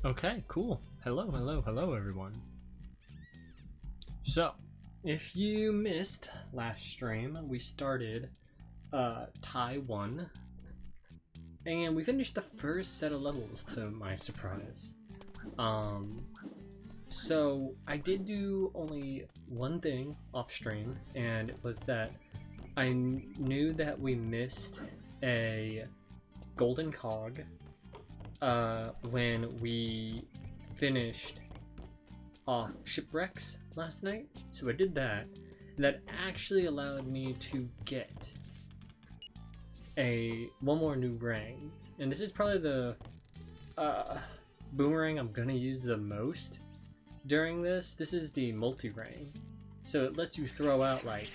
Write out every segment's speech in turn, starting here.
Okay, cool. Hello everyone. So, if you missed last stream, we started Tai 1, and we finished the first set of levels to my surprise. So I did do only one thing off stream, and it was that I knew that we missed a golden cog when we finished off shipwrecks last night. So I did that. That actually allowed me to get one more new ring, and this is probably the boomerang I'm gonna use the most during this. This is the multi-ring, so it lets you throw out like,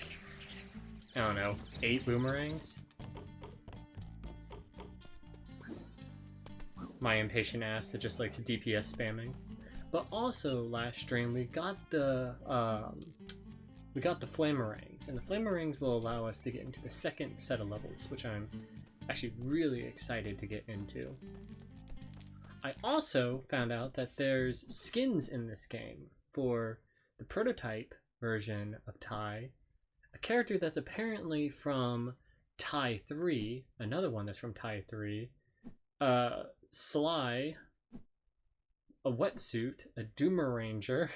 I don't know, 8 boomerangs. My impatient ass that just likes DPS spamming. But also last stream we got the flamerangs, and the flamerangs will allow us to get into the second set of levels, which I'm actually really excited to get into. I also found out that there's skins in this game for the prototype version of Tai, a character that's apparently from Tai 3, another one that's from Tai 3, Sly, a wetsuit, a Doomer Ranger,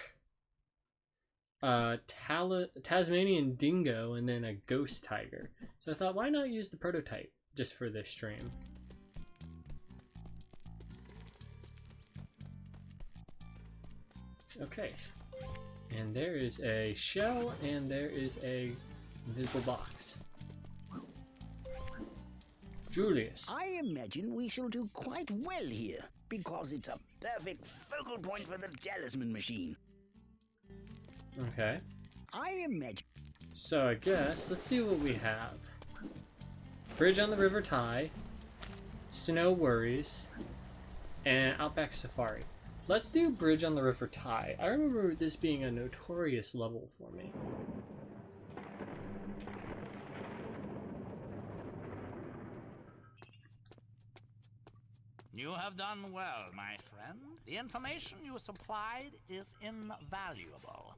Tasmanian Dingo, and then a Ghost Tiger. So I thought, why not use the prototype just for this stream? Okay, and there is a shell, and there is a invisible box. Julius. I imagine we shall do quite well here, because it's a perfect focal point for the talisman machine. Okay. I imagine... So I guess, let's see what we have. Bridge on the River Tai, Snow Worries, and Outback Safari. Let's do Bridge on the River Tai. I remember this being a notorious level for me. You have done well, my friend. The information you supplied is invaluable.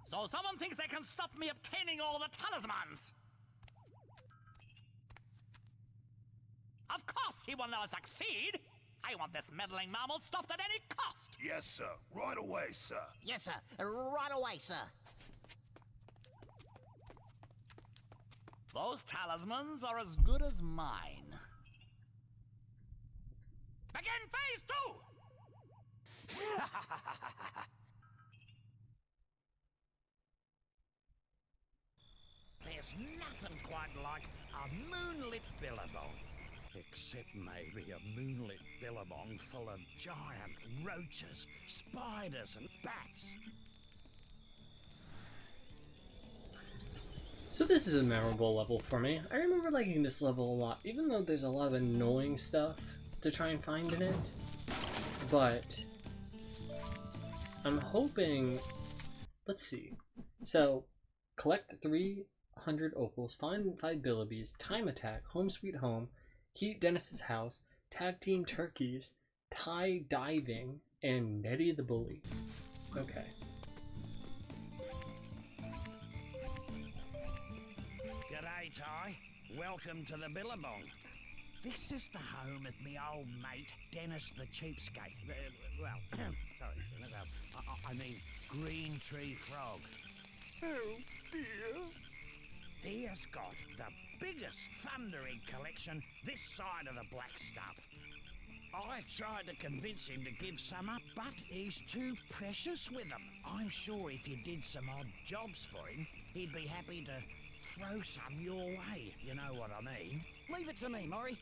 So someone thinks they can stop me obtaining all the talismans! Of course he will never succeed! I want this meddling mammal stopped at any cost! Yes, sir. Right away, sir. Yes, sir. Right away, sir. Those talismans are as good as mine. Begin phase 2! There's nothing quite like a moonlit billabong. Except maybe a moonlit billabong full of giant roaches, spiders and bats. So this is a memorable level for me. I remember liking this level a lot, even though there's a lot of annoying stuff to try and find in it. But I'm hoping, let's see. So collect 300 opals, find 5 billibies, time attack, home sweet home, heat Dennis's house, tag team turkeys, Tai diving, and Nettie the bully. Okay. G'day, Tai. Welcome to the Billabong. This is the home of me old mate, Dennis the Cheapskate. Well, sorry, I mean Green Tree Frog. Oh, dear. He has got the biggest thunder egg collection this side of the Black Stump. I've tried to convince him to give some up, but he's too precious with them. I'm sure if you did some odd jobs for him, he'd be happy to throw some your way, you know what I mean. Leave it to me, Maury.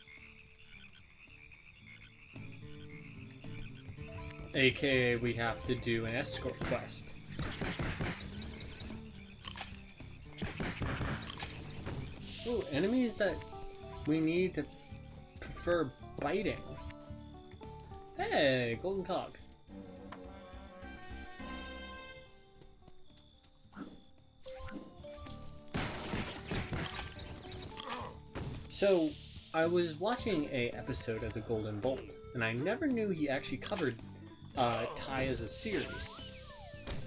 AKA we have to do an escort quest. Ooh, enemies that we need to prefer biting. Hey, golden cog. So I was watching a episode of The Golden Bolt, and I never knew he actually covered Thai as a series.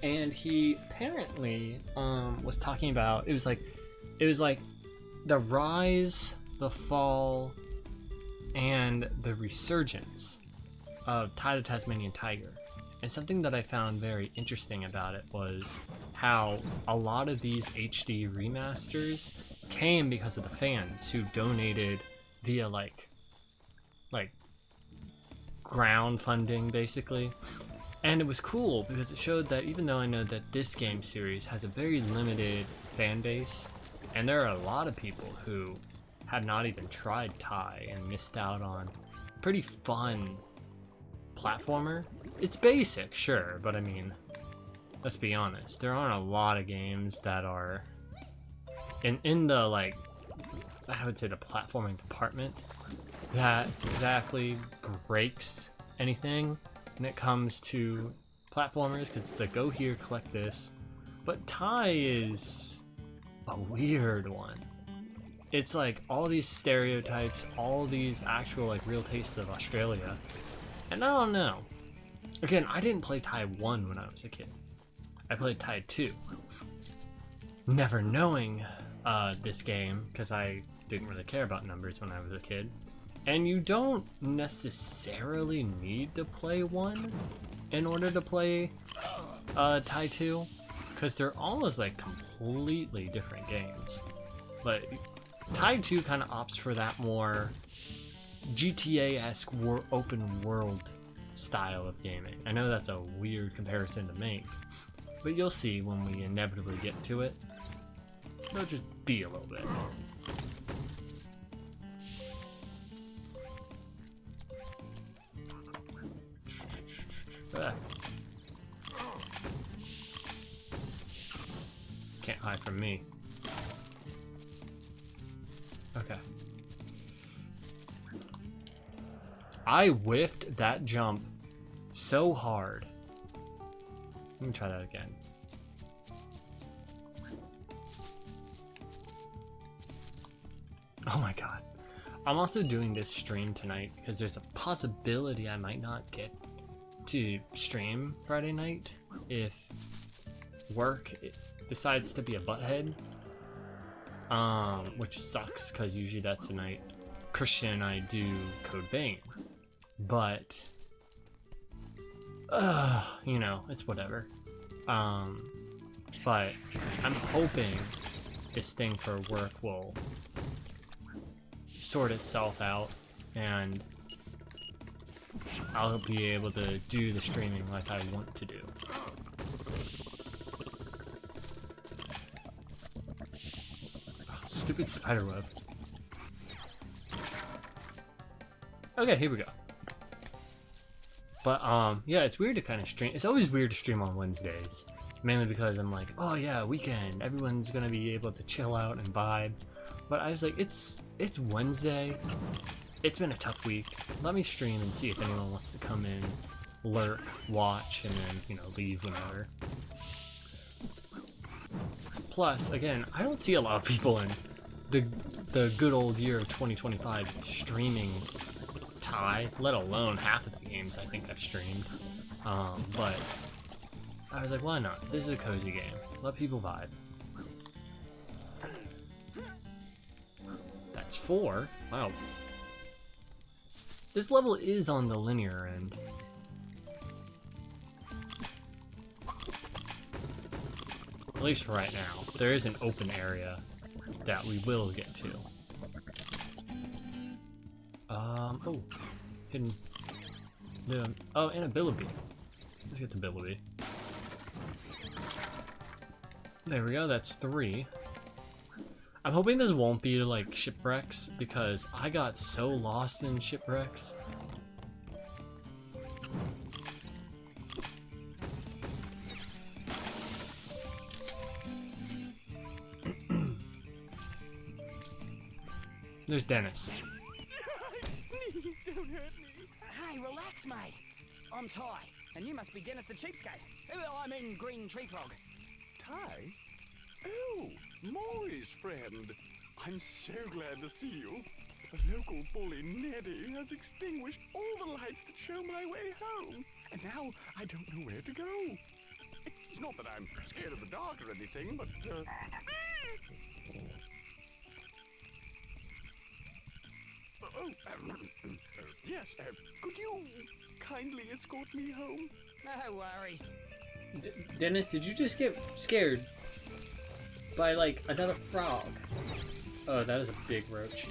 And he apparently was talking about it was like the rise, the fall, and the resurgence of the Tasmanian Tiger. And something that I found very interesting about it was how a lot of these HD remasters came because of the fans who donated via like ground funding basically. And it was cool because it showed that even though I know that this game series has a very limited fan base, and there are a lot of people who have not even tried Thai and missed out on a pretty fun platformer. It's basic, sure, but I mean, let's be honest, there aren't a lot of games that are in the, like, I would say the platforming department that exactly breaks anything when it comes to platformers, because it's like, go here, collect this. But Thai is a weird one. It's like all these stereotypes, all these actual like real tastes of Australia, and I don't know. Again, I didn't play Thai 1 when I was a kid. I played Thai 2. Never knowing this game, because I didn't really care about numbers when I was a kid. And you don't necessarily need to play 1 in order to play Thai 2, because they're almost like completely different games. But Thai 2 kind of opts for that more GTA-esque open world style of gaming. I know that's a weird comparison to make, but you'll see when we inevitably get to it. It'll just be a little bit. Can't hide from me. Okay. I whiffed that jump so hard. Let me try that again. Oh my god. I'm also doing this stream tonight because there's a possibility I might not get to stream Friday night if work decides to be a butthead. Which sucks because usually that's the night Christian and I do Code Vein. But you know, it's whatever. But I'm hoping this thing for work will sort itself out and I'll be able to do the streaming like I want to do. Oh, stupid spiderweb. Okay, here we go. But yeah, it's weird to kind of stream. It's always weird to stream on Wednesdays, mainly because I'm like, oh yeah, weekend, everyone's gonna be able to chill out and vibe. But I was like, it's Wednesday. It's been a tough week. Let me stream and see if anyone wants to come in, lurk, watch, and then, you know, leave whenever. Plus, again, I don't see a lot of people in the good old year of 2025 streaming Thai, let alone half of the games I think I've streamed. But I was like, why not? This is a cozy game. Let people vibe. That's 4. Wow. This level is on the linear end. At least right now. There is an open area that we will get to. Oh. Hidden. Oh, and a Billabee. Let's get the Billabee. There we go, that's 3. I'm hoping this won't be like shipwrecks because I got so lost in shipwrecks. There's Dennis. Please don't hurt me. Hey, relax, mate. I'm Ty, and you must be Dennis the Cheapskate. I mean, Green Tree Frog. Ty? Oh, Maury's friend. I'm so glad to see you. The local bully Neddy has extinguished all the lights that show my way home, and now I don't know where to go. It's not that I'm scared of the dark or anything, but, yes, could you kindly escort me home? No worries. Dennis, did you just get scared by, like, another frog? Oh, that is a big roach.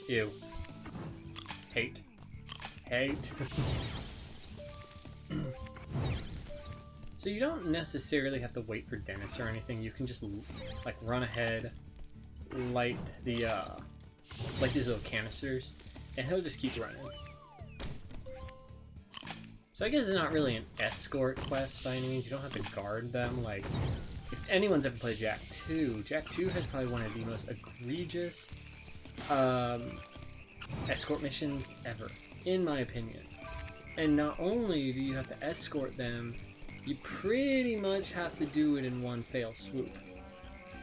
Ew. Hate. Hate. So you don't necessarily have to wait for Dennis or anything. You can just, like, run ahead, light the, like these little canisters, and he'll just keep running. So I guess it's not really an escort quest by any means. You don't have to guard them. Like, if anyone's ever played Jak 2, Jak 2 has probably one of the most egregious escort missions ever, in my opinion. And not only do you have to escort them, you pretty much have to do it in one fell swoop.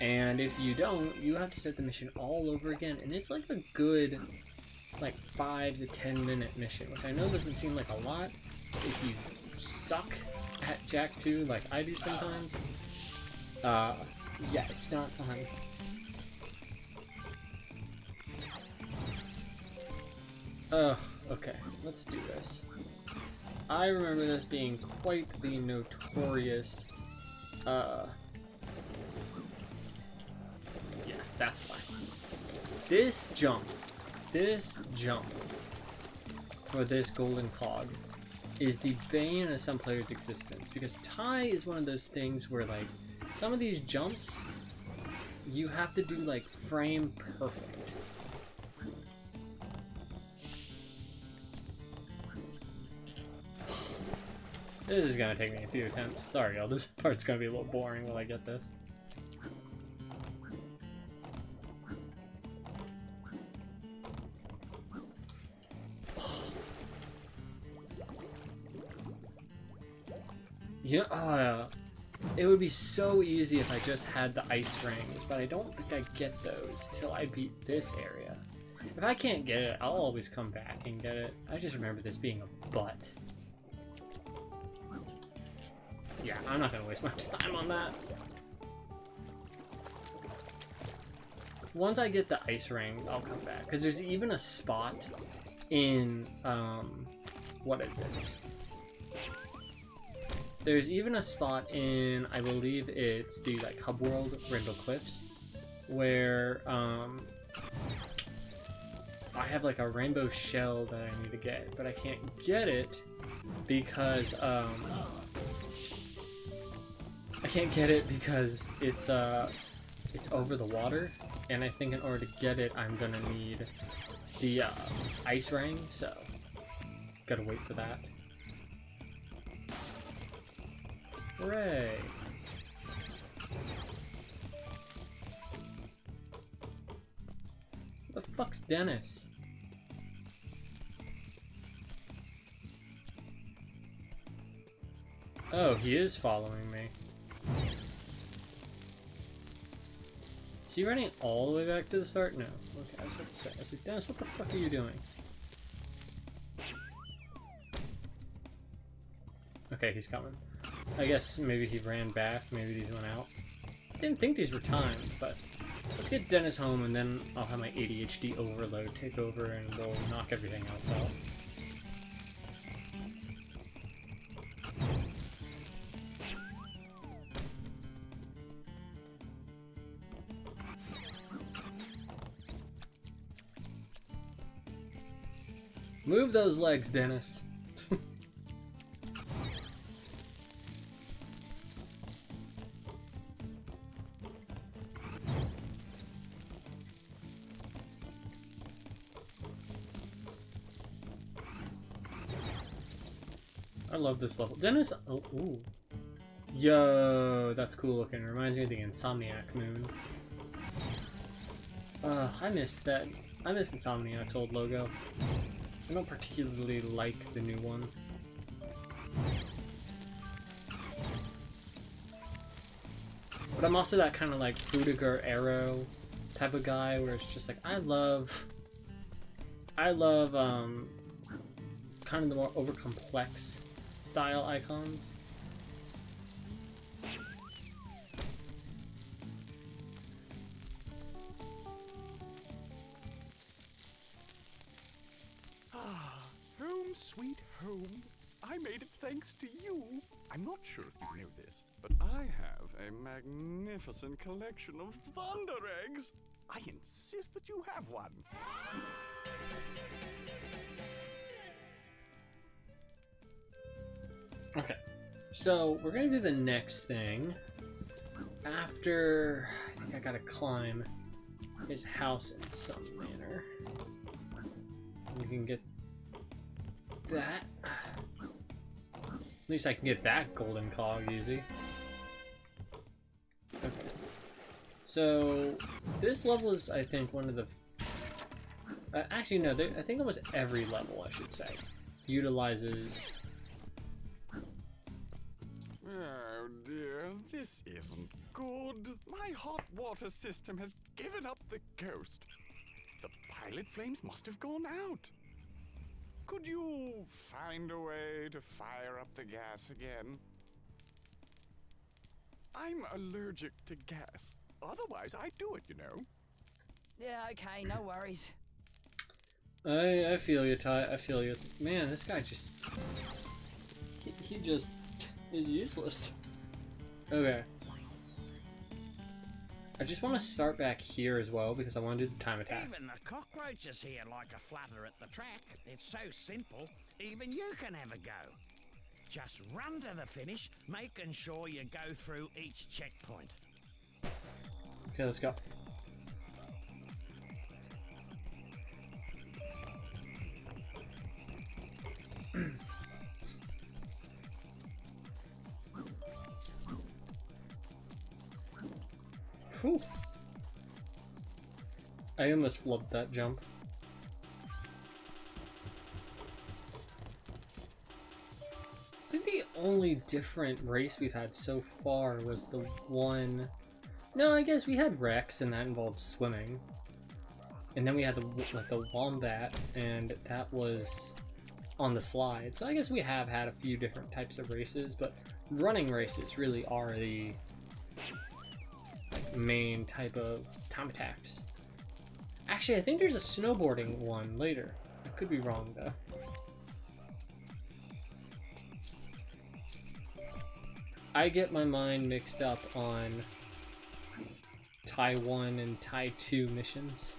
And if you don't, you have to start the mission all over again. And it's like a good, like, 5 to 10 minute mission, which I know doesn't seem like a lot if you suck at Jak 2 like I do sometimes. Yeah, it's not fun. Ugh, okay, let's do this. I remember this being quite the notorious, yeah, that's fine. This jump for this golden clog is the bane of some players' existence, because Ty is one of those things where, like, some of these jumps you have to do, like, frame perfect. This is gonna take me a few attempts. Sorry, y'all, this part's gonna be a little boring while I get this. You know, it would be so easy if I just had the ice rings, but I don't think I get those till I beat this area. If I can't get it, I'll always come back and get it. I just remember this being a butt. Yeah, I'm not gonna waste much time on that. Once I get the ice rings, I'll come back. Because there's even a spot in, what is it? There's even a spot in, I believe it's the, like, Hub World Brindle Cliffs, where, I have, like, a rainbow shell that I need to get, but I can't get it because, it's over the water, and I think in order to get it, I'm gonna need the, ice ring, so gotta wait for that. Hooray! Who the fuck's Dennis? Oh, he is following me. Is he running all the way back to the start? No. Okay, I was about to say. I was like, Dennis, what the fuck are you doing? Okay, he's coming. I guess maybe he ran back, maybe these went out. I didn't think these were timed, but let's get Dennis home and then I'll have my ADHD overload take over and we'll knock everything else out. Move those legs, Dennis. I love this level. Dennis, oh, ooh. Yo, that's cool looking. Reminds me of the Insomniac moon. I miss that. I miss Insomniac's old logo. I don't particularly like the new one. But I'm also that kind of like Fruitiger Arrow type of guy where it's just like I love kind of the more over complex style icons. Home sweet home. I made it thanks to you. I'm not sure if you know this, but I have a magnificent collection of thunder eggs. I insist that you have one. Okay, so we're gonna do the next thing after. I think I gotta climb his house in some manner. We can get that. At least I can get that golden cog easy. Okay. So this level is, I think, one of the. Actually, no. I think almost every level, I should say, utilizes. Oh dear, this isn't good. My hot water system has given up the ghost. The pilot flames must have gone out. Could you find a way to fire up the gas again? I'm allergic to gas. Otherwise, I'd do it, you know. Yeah, okay, no worries. I feel you, Ty. I feel you. Man, this guy just... He just is useless. Okay. I just want to start back here as well because I want to do the time attack. Even the cockroaches here like a flutter at the track. It's so simple, even you can have a go. Just run to the finish, making sure you go through each checkpoint. Okay, let's go. Whew. I almost flubbed that jump. I think the only different race we've had so far was the one... No, I guess we had Rex, and that involved swimming. And then we had the Wombat, and that was on the slide. So I guess we have had a few different types of races, but running races really are the main type of time attacks. Actually, I think there's a snowboarding one later. I could be wrong though. I get my mind mixed up on Ty 1 and Ty 2 missions.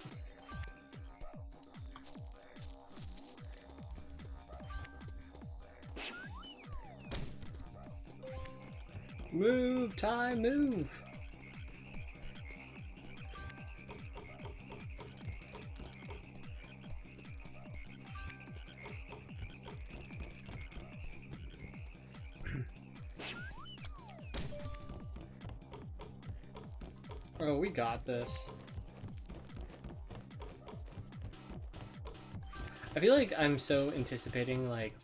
Move, Ty, move! Oh, we got this. I feel like I'm so anticipating like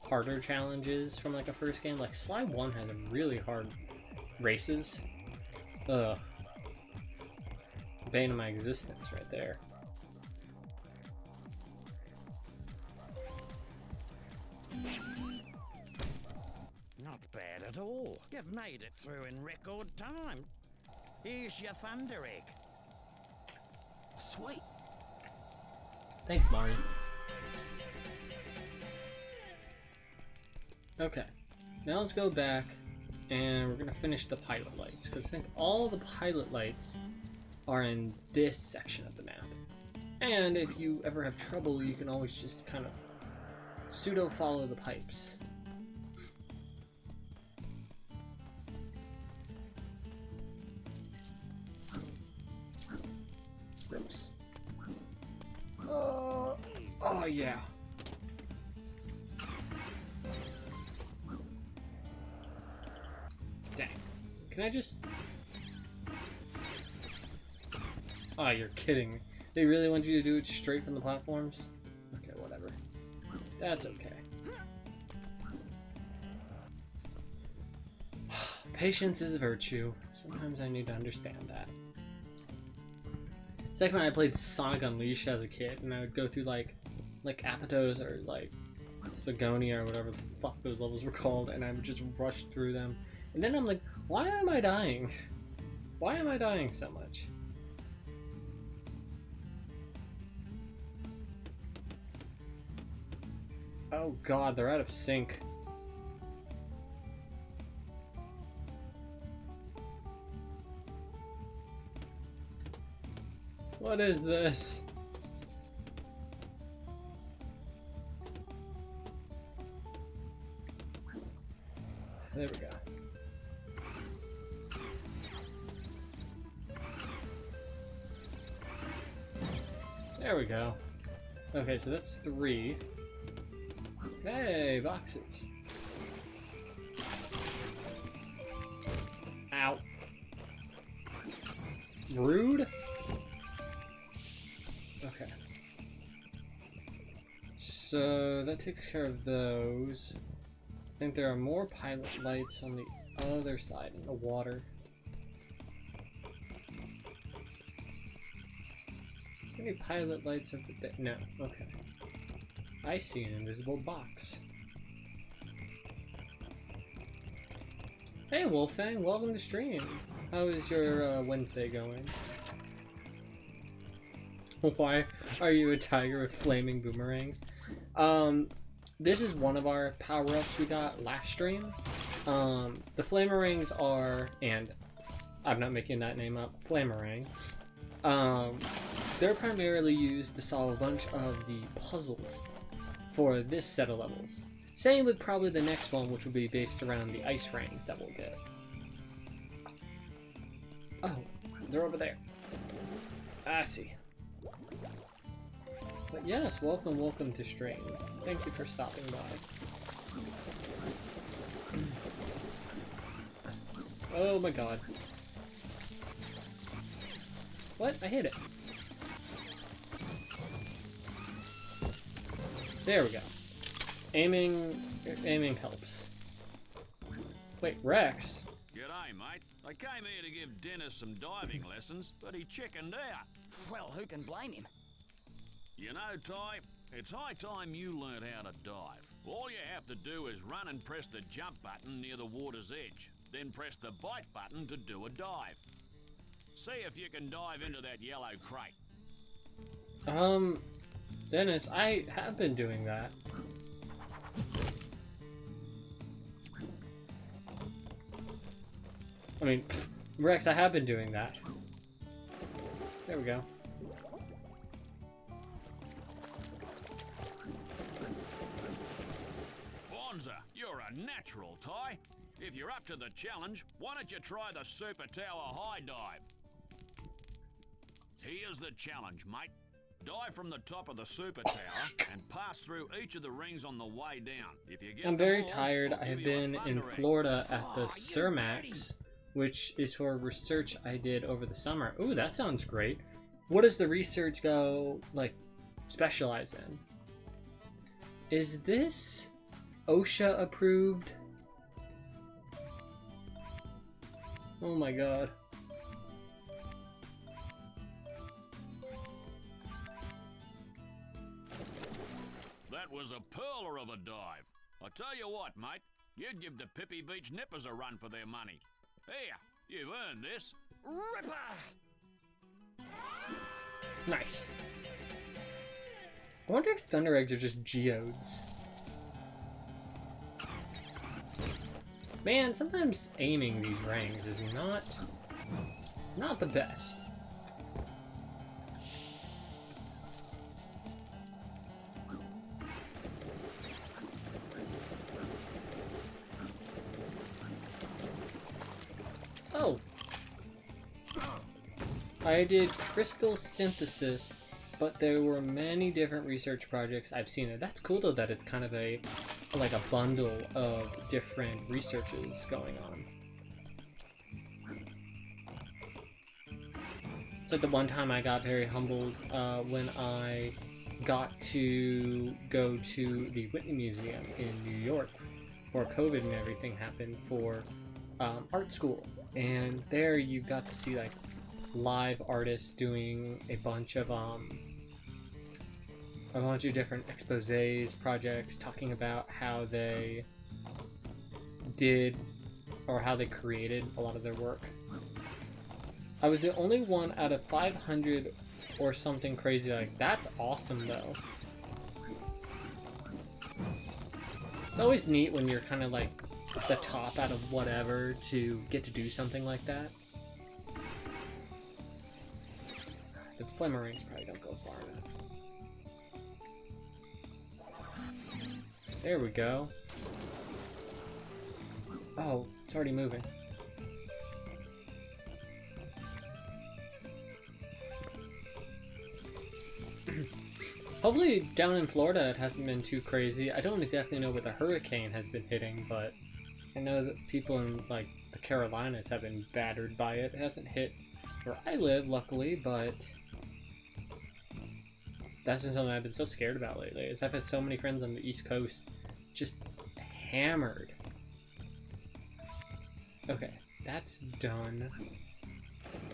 harder challenges from like a first game. Like Slide 1 had really hard races. Ugh. Bane of my existence right there. Not bad at all. You've made it through in record time. Here's your thunder egg. Sweet. Thanks, Mario. Okay, now let's go back and we're gonna finish the pilot lights because I think all the pilot lights are in this section of the map. And if you ever have trouble, you can always just kind of pseudo follow the pipes. Oops. Oh yeah. Dang. Can I just... Oh, you're kidding me. They really want you to do it straight from the platforms? Okay, whatever. That's okay. Patience is a virtue. Sometimes I need to understand that. It's like when I played Sonic Unleashed as a kid, and I would go through like Apatos or like Spagonia or whatever the fuck those levels were called, and I would just rush through them. And then I'm like, why am I dying? Why am I dying so much? Oh god, they're out of sync. What is this? There we go. There we go. Okay, so that's 3. Hey, boxes. Ow. Rude? Okay. So that takes care of those. I think there are more pilot lights on the other side in the water. Any pilot lights over there? No. Okay. I see an invisible box. Hey Wolfang, welcome to stream. How is your Wednesday going? Why are you a tiger with flaming boomerangs? This is one of our power-ups we got last stream. The flamerangs are, and I'm not making that name up, flamerang. They're primarily used to solve a bunch of the puzzles for this set of levels. Same with probably the next one, which will be based around the ice rings that we'll get. Oh, they're over there. I see. But yes, welcome to stream. Thank you for stopping by. Oh my god. What? I hit it. There we go. Aiming helps. Wait, Rex? G'day, mate. I came here to give Dennis some diving lessons, but he chickened out. Well, who can blame him? You know, Ty, it's high time you learnt how to dive. All you have to do is run and press the jump button near the water's edge, then press the bite button to do a dive. See if you can dive into that yellow crate. Dennis, I have been doing that. I mean, Rex, I have been doing that. There we go. Bonza, you're a natural, Ty. If you're up to the challenge, why don't you try the Super Tower High Dive? Here's the challenge, mate. Dive from the top of the Super Tower and pass through each of the rings on the way down. If you get I'm very them all, tired. I'll I have give you a been in thunder egg. Florida at the Cermax, which is for research I did over the summer. Ooh, that sounds great. What does the research go, like, specialize in? Is this OSHA approved? Oh my god. That was a pearler of a dive. I tell you what, mate, you'd give the Pippi Beach Nippers a run for their money. Here, you've earned this. Ripper! Nice. I wonder if Thunder Eggs are just geodes. Man, sometimes aiming these rings is not the best. Oh. I did crystal synthesis, but there were many different research projects I've seen it. That's cool though that it's kind of like a bundle of different researches going on. It's like the one time I got very humbled when I got to go to the Whitney Museum in New York, where COVID and everything happened for art school. And there you got to see like live artists doing a bunch of different exposés, projects, talking about how they did or how they created a lot of their work. I was the only one out of 500 or something crazy. Like, that's awesome though. It's always neat when you're kind of like the top out of whatever to get to do something like that. The flimmerings probably don't go far enough. There we go. Oh, it's already moving. Hopefully down in Florida it hasn't been too crazy. I don't exactly know where the hurricane has been hitting, but I know that people in like the Carolinas have been battered by it. It hasn't hit where I live, luckily, but that's been something I've been so scared about lately. Is I've had so many friends on the East Coast just hammered. Okay, that's done.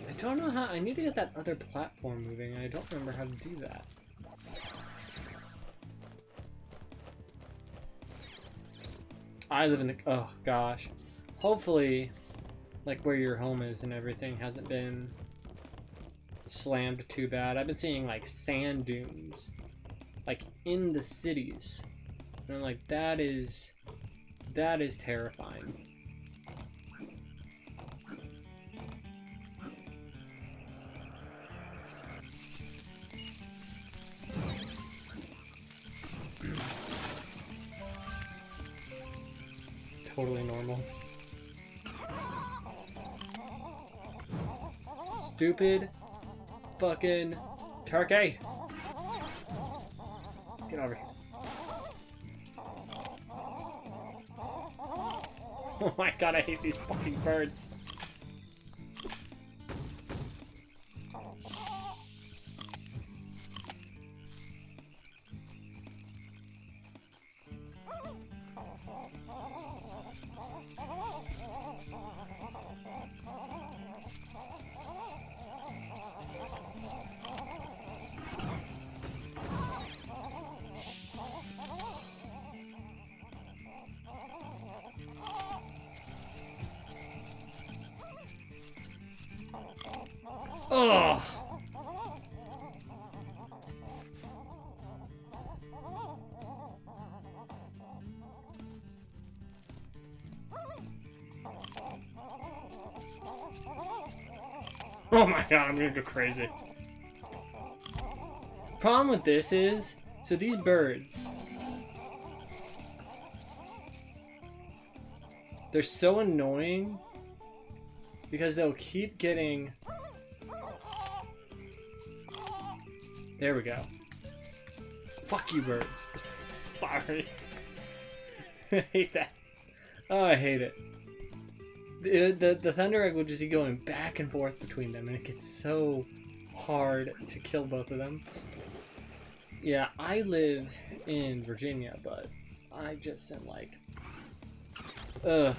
I don't know how. I need to get that other platform moving. I don't remember how to do that. I live in the, oh gosh. Hopefully, like where your home is and everything hasn't been slammed too bad. I've been seeing like sand dunes, like in the cities. And I'm like, that is terrifying. Totally normal. Stupid fucking turkey! Get over here. Oh my god, I hate these fucking birds. Ugh. Oh my god, I'm gonna go crazy. Problem with this is, so these birds, they're so annoying because they'll keep getting. There we go. Fuck you, birds. Sorry. I hate that. Oh, I hate it. The thunder egg will just be going back and forth between them, and it gets so hard to kill both of them. Yeah, I live in Virginia, but I just am like, ugh.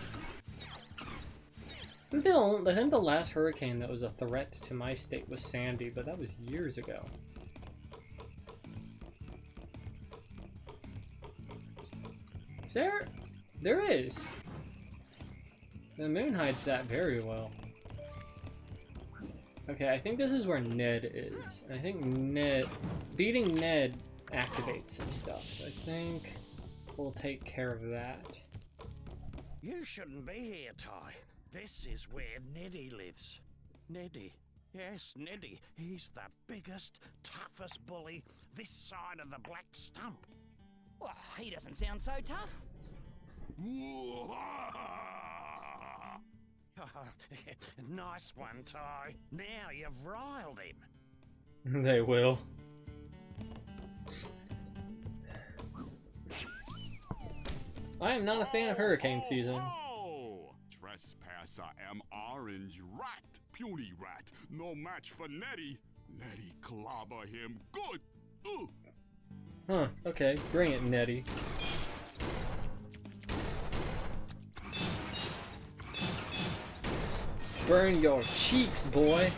I think the last hurricane that was a threat to my state was Sandy, but that was years ago. There is. The moon hides that very well. Okay, I think this is where Ned is. I think beating Ned activates some stuff. So I think we'll take care of that. You shouldn't be here, Ty. This is where Neddy lives. Neddy. Yes, Neddy. He's the biggest, toughest bully this side of the black stump. Well, he doesn't sound so tough. Nice one, Ty. Now you've riled him. They will. I am not a fan of hurricane season. Oh, trespasser am orange rat, puny rat, no match for Nettie. Nettie clobber him good. Ooh. Huh, okay, bring it, Nettie. Burn your cheeks, boy.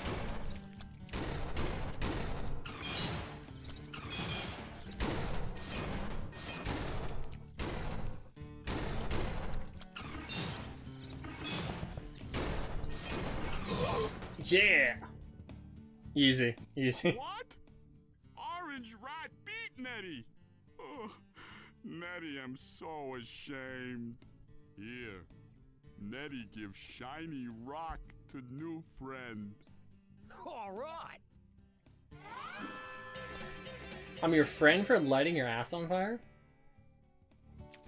Yeah! Easy, easy. What? Orange Rat beat Nettie. Oh, Nettie, I'm so ashamed. Here, Nettie gives shiny rock to new friend. All right. I'm your friend for lighting your ass on fire?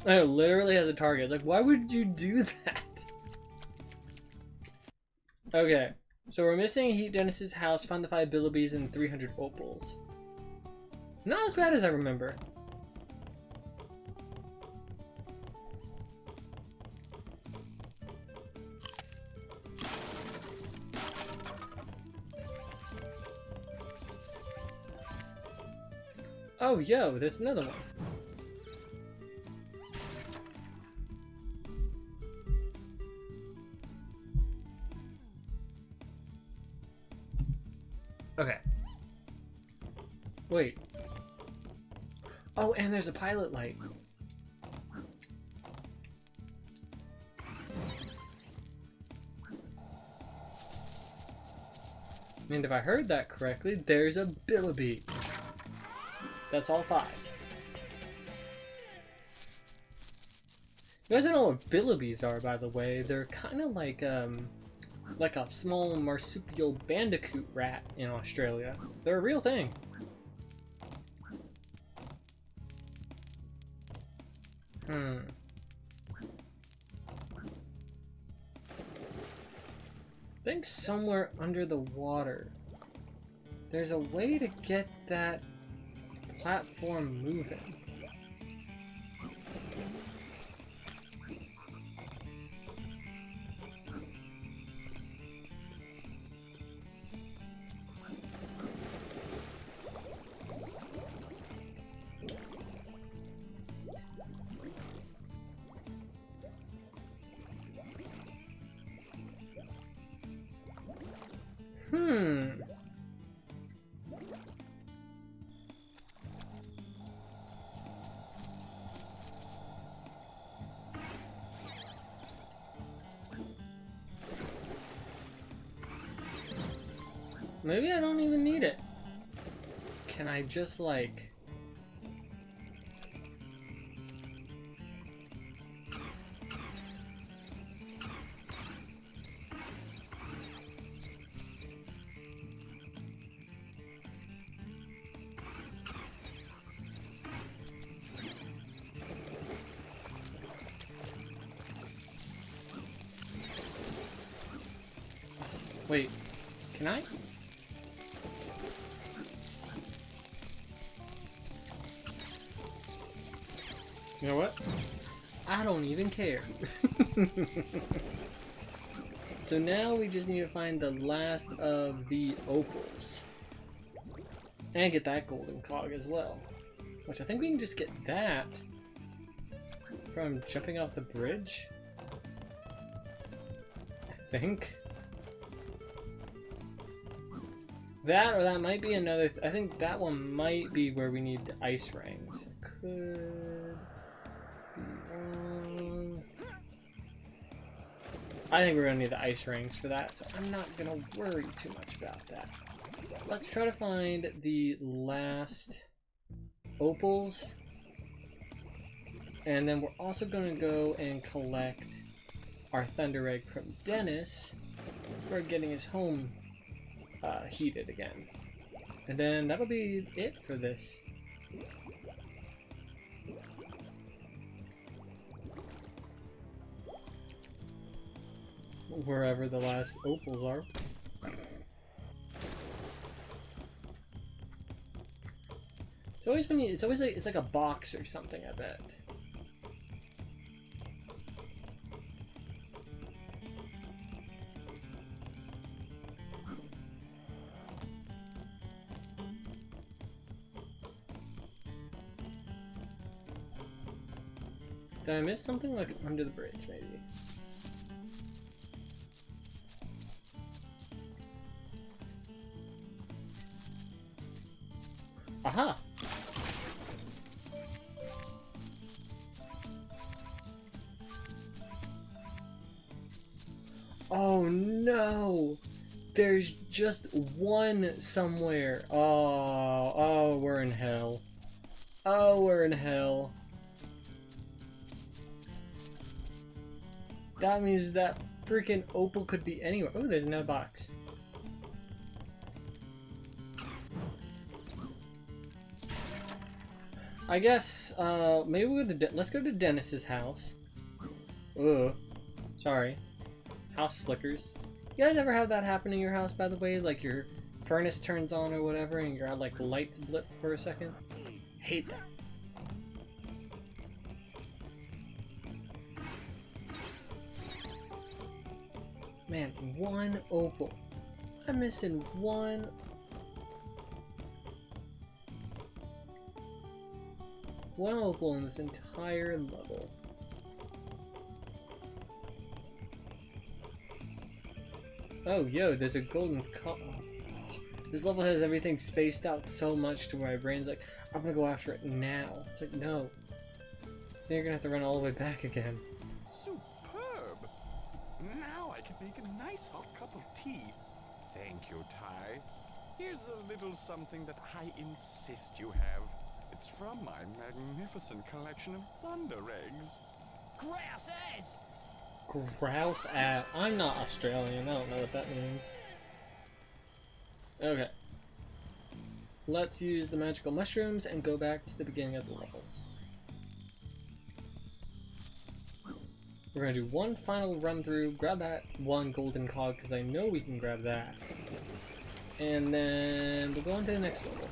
Oh, it literally has a target. It's like, why would you do that? Okay, so we're missing Heat Dennis's house, found the 5 billibees and 300 opals. Not as bad as I remember. Oh, yo, there's another one. Okay. Wait. Oh, and there's a pilot light. And if I heard that correctly, there's a billibee. That's all 5. You guys don't know what billibees are, by the way. They're kind of like a small marsupial bandicoot rat in Australia. They're a real thing. I think somewhere under the water there's a way to get that platform moving. Maybe I don't even need it. Can I just like... Wait, can I? You know what? I don't even care. So now we just need to find the last of the opals. And get that golden cog as well. Which I think we can just get that from jumping off the bridge. I think. That or that might be another... I think that one might be where we need the ice rings. Could... I think we're gonna need the ice rings for that, so I'm not gonna worry too much about that. Let's try to find the last opals, and then we're also gonna go and collect our thunder egg from Dennis for getting his home heated again, and then that'll be it for this. Wherever the last opals are. It's always when you, it's always like, it's like a box or something, I bet. Did I miss something like under the bridge, maybe? Aha! Oh no! There's just one somewhere. Oh, we're in hell. Oh, we're in hell. That means that freaking opal could be anywhere. Oh, there's another box. I guess, maybe we'll go to let's go to Dennis's house. Ugh. Sorry. House flickers. You guys ever have that happen in your house, by the way? Like your furnace turns on or whatever and your like lights blip for a second? Hate that. Man, one opal. I'm missing one. One opal in this entire level. Oh, yo, there's a golden cup. This level has everything spaced out so much to where my brain's like, I'm gonna go after it now. It's like, no. So you're gonna have to run all the way back again. Superb! Now I can make a nice hot cup of tea. Thank you, Ty. Here's a little something that I insist you have. It's from my magnificent collection of thunder eggs. Grouse ass! Grouse at. I'm not Australian, I don't know what that means. Okay. Let's use the magical mushrooms and go back to the beginning of the level. We're gonna do one final run through, grab that one golden cog because I know we can grab that. And then we'll go on to the next level.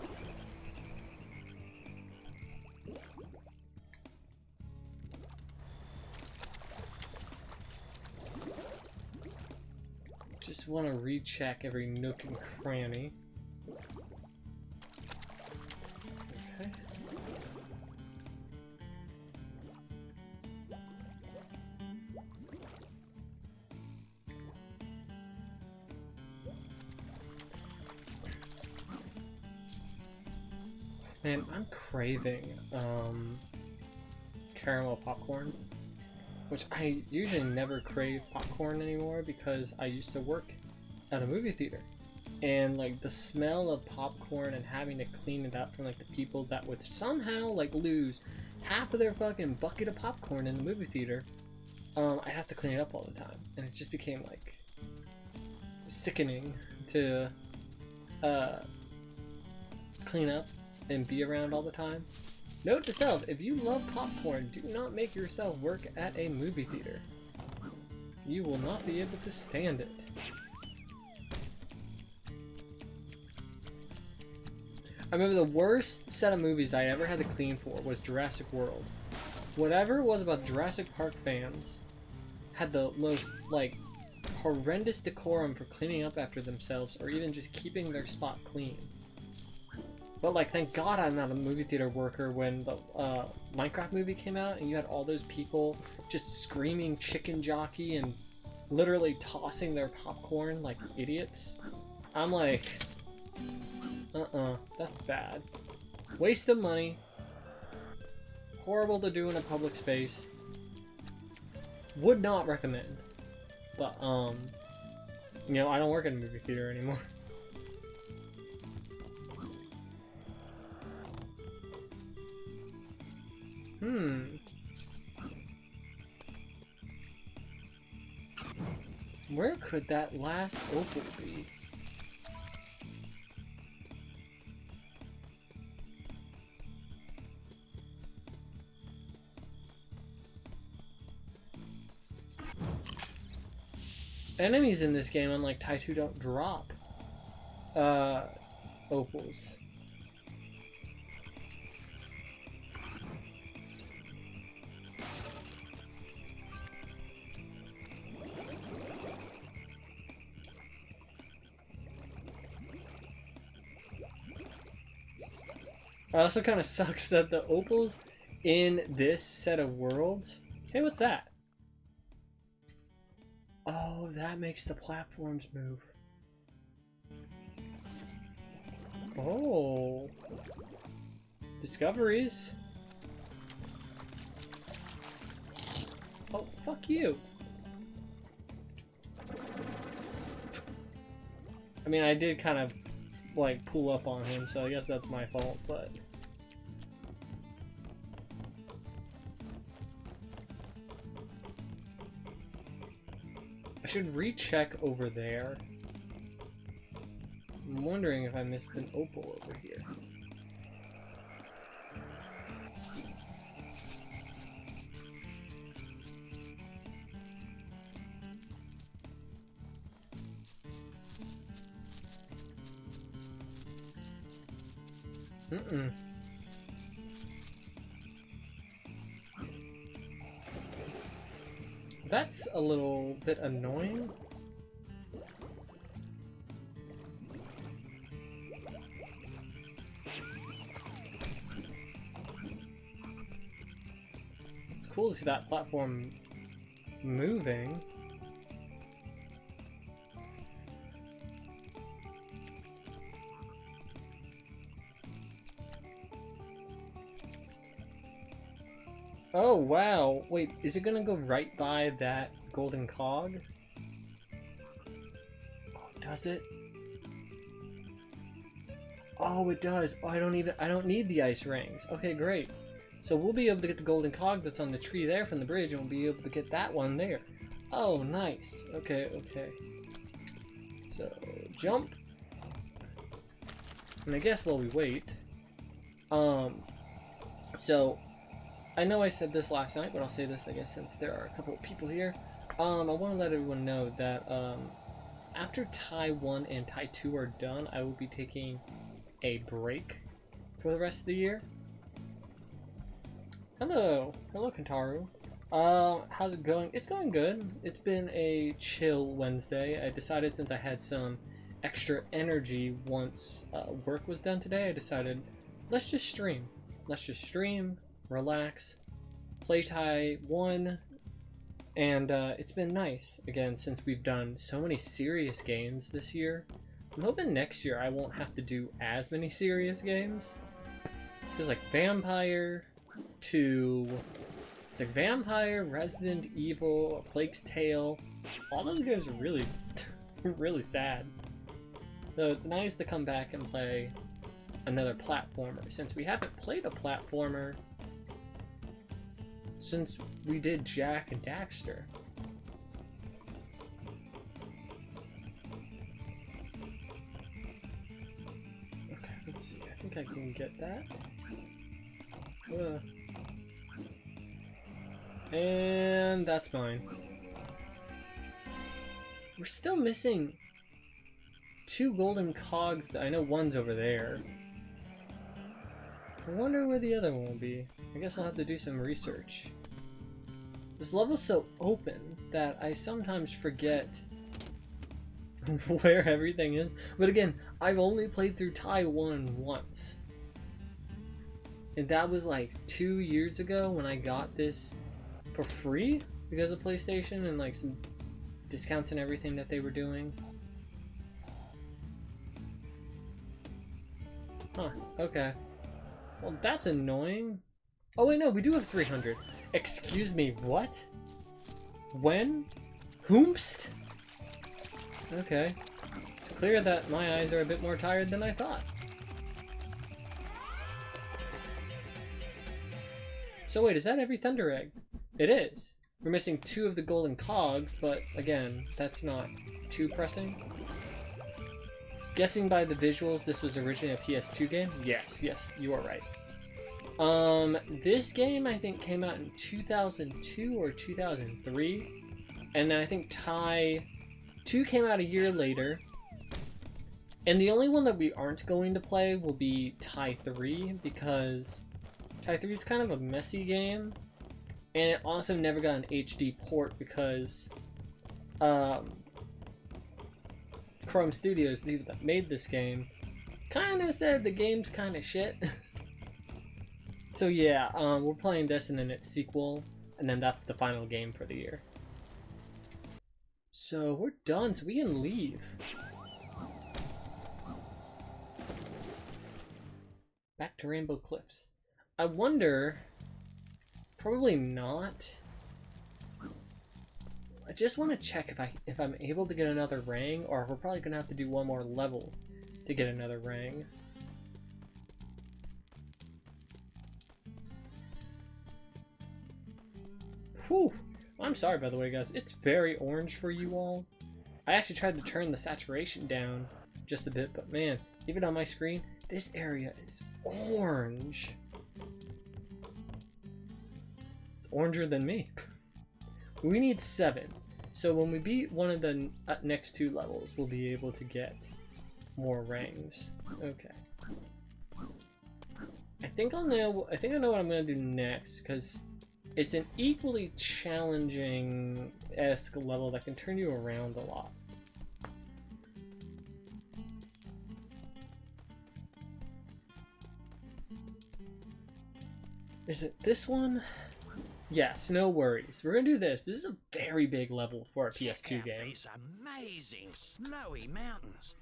Just want to recheck every nook and cranny. Okay. Man, I'm craving caramel popcorn. Which I usually never crave popcorn anymore because I used to work at a movie theater. And like the smell of popcorn and having to clean it up from like the people that would somehow like lose half of their fucking bucket of popcorn in the movie theater, I have to clean it up all the time. And it just became like sickening to clean up and be around all the time. Note to self, if you love popcorn, do not make yourself work at a movie theater. You will not be able to stand it. I remember the worst set of movies I ever had to clean for was Jurassic World. Whatever it was about Jurassic Park fans had the most, like, horrendous decorum for cleaning up after themselves or even just keeping their spot clean. But like, thank God I'm not a movie theater worker when the Minecraft movie came out and you had all those people just screaming chicken jockey and literally tossing their popcorn like idiots. I'm like, that's bad. Waste of money. Horrible to do in a public space. Would not recommend. But, you know, I don't work in a movie theater anymore. Where could that last opal be? Enemies in this game, unlike Tai 2, don't drop opals. It also kind of sucks that the opals in this set of worlds... Hey, what's that? Oh, that makes the platforms move. Oh. Discoveries. Oh, fuck you. I mean, I did kind of, like, pull up on him, so I guess that's my fault, but... I should recheck over there. I'm wondering if I missed an opal over here. Mm-mm. That's a little bit annoying. It's cool to see that platform moving. Oh wow, wait, is it gonna go right by that golden cog? Oh, does it? Oh, it does. Oh, I don't need the ice rings. Okay, great. So we'll be able to get the golden cog that's on the tree there from the bridge, and we'll be able to get that one there. Oh, nice. Okay, okay. So, jump. And I guess while we wait, so I know I said this last night, but I'll say this, I guess, since there are a couple of people here. I want to let everyone know that after Tie 1 and Tie 2 are done, I will be taking a break for the rest of the year. Hello. Hello, Kentaru. How's it going? It's going good. It's been a chill Wednesday. I decided since I had some extra energy once work was done today, I decided, let's just stream. Let's just stream. Relax, play Tie 1, and it's been nice, again, since we've done so many serious games this year. I'm hoping next year I won't have to do as many serious games. There's like Vampire, it's like Vampire, Resident Evil, A Plague's Tale. All those games are really, really sad. So it's nice to come back and play another platformer, since we haven't played a platformer since we did Jack and Daxter. Okay, let's see. I think I can get that. And that's mine. We're still missing 2 golden cogs. I know one's over there. I wonder where the other one will be. I guess I'll have to do some research. This level's so open that I sometimes forget where everything is. But again, I've only played through Tie 1 once. And that was like 2 years ago when I got this for free because of PlayStation and like some discounts and everything that they were doing. Huh, okay. Well, that's annoying. Oh wait, no, we do have 300. Excuse me, what? When? Whomst? Okay. It's clear that my eyes are a bit more tired than I thought. So wait, is that every Thunder Egg? It is. We're missing 2 of the golden cogs, but again, that's not too pressing. Guessing by the visuals, this was originally a PS2 game? Yes, yes, you are right. This game I think came out in 2002 or 2003, and then I think Tie 2 came out a year later, and the only one that we aren't going to play will be Tie 3, because Tie 3 is kind of a messy game, and it also never got an HD port because Chrome Studios, the people that made this game, kind of said the game's kind of shit. So yeah, we're playing this and then its sequel, and then that's the final game for the year. So we're done, so we can leave. Back to Rainbow Cliffs. I wonder, probably not. I just want to check if I'm able to get another rang, or if we're probably gonna have to do one more level to get another rang. Whew. I'm sorry, by the way, guys. It's very orange for you all. I actually tried to turn the saturation down just a bit, but man, even on my screen, this area is orange. It's oranger than me. We need 7. So when we beat one of the next 2 levels, we'll be able to get more rangs. Okay. I think I know what I'm gonna do next, because it's an equally challenging-esque level that can turn you around a lot. Is it this one? Yes, no worries. We're gonna do this. This is a very big level for a PS2 game. These amazing snowy mountains,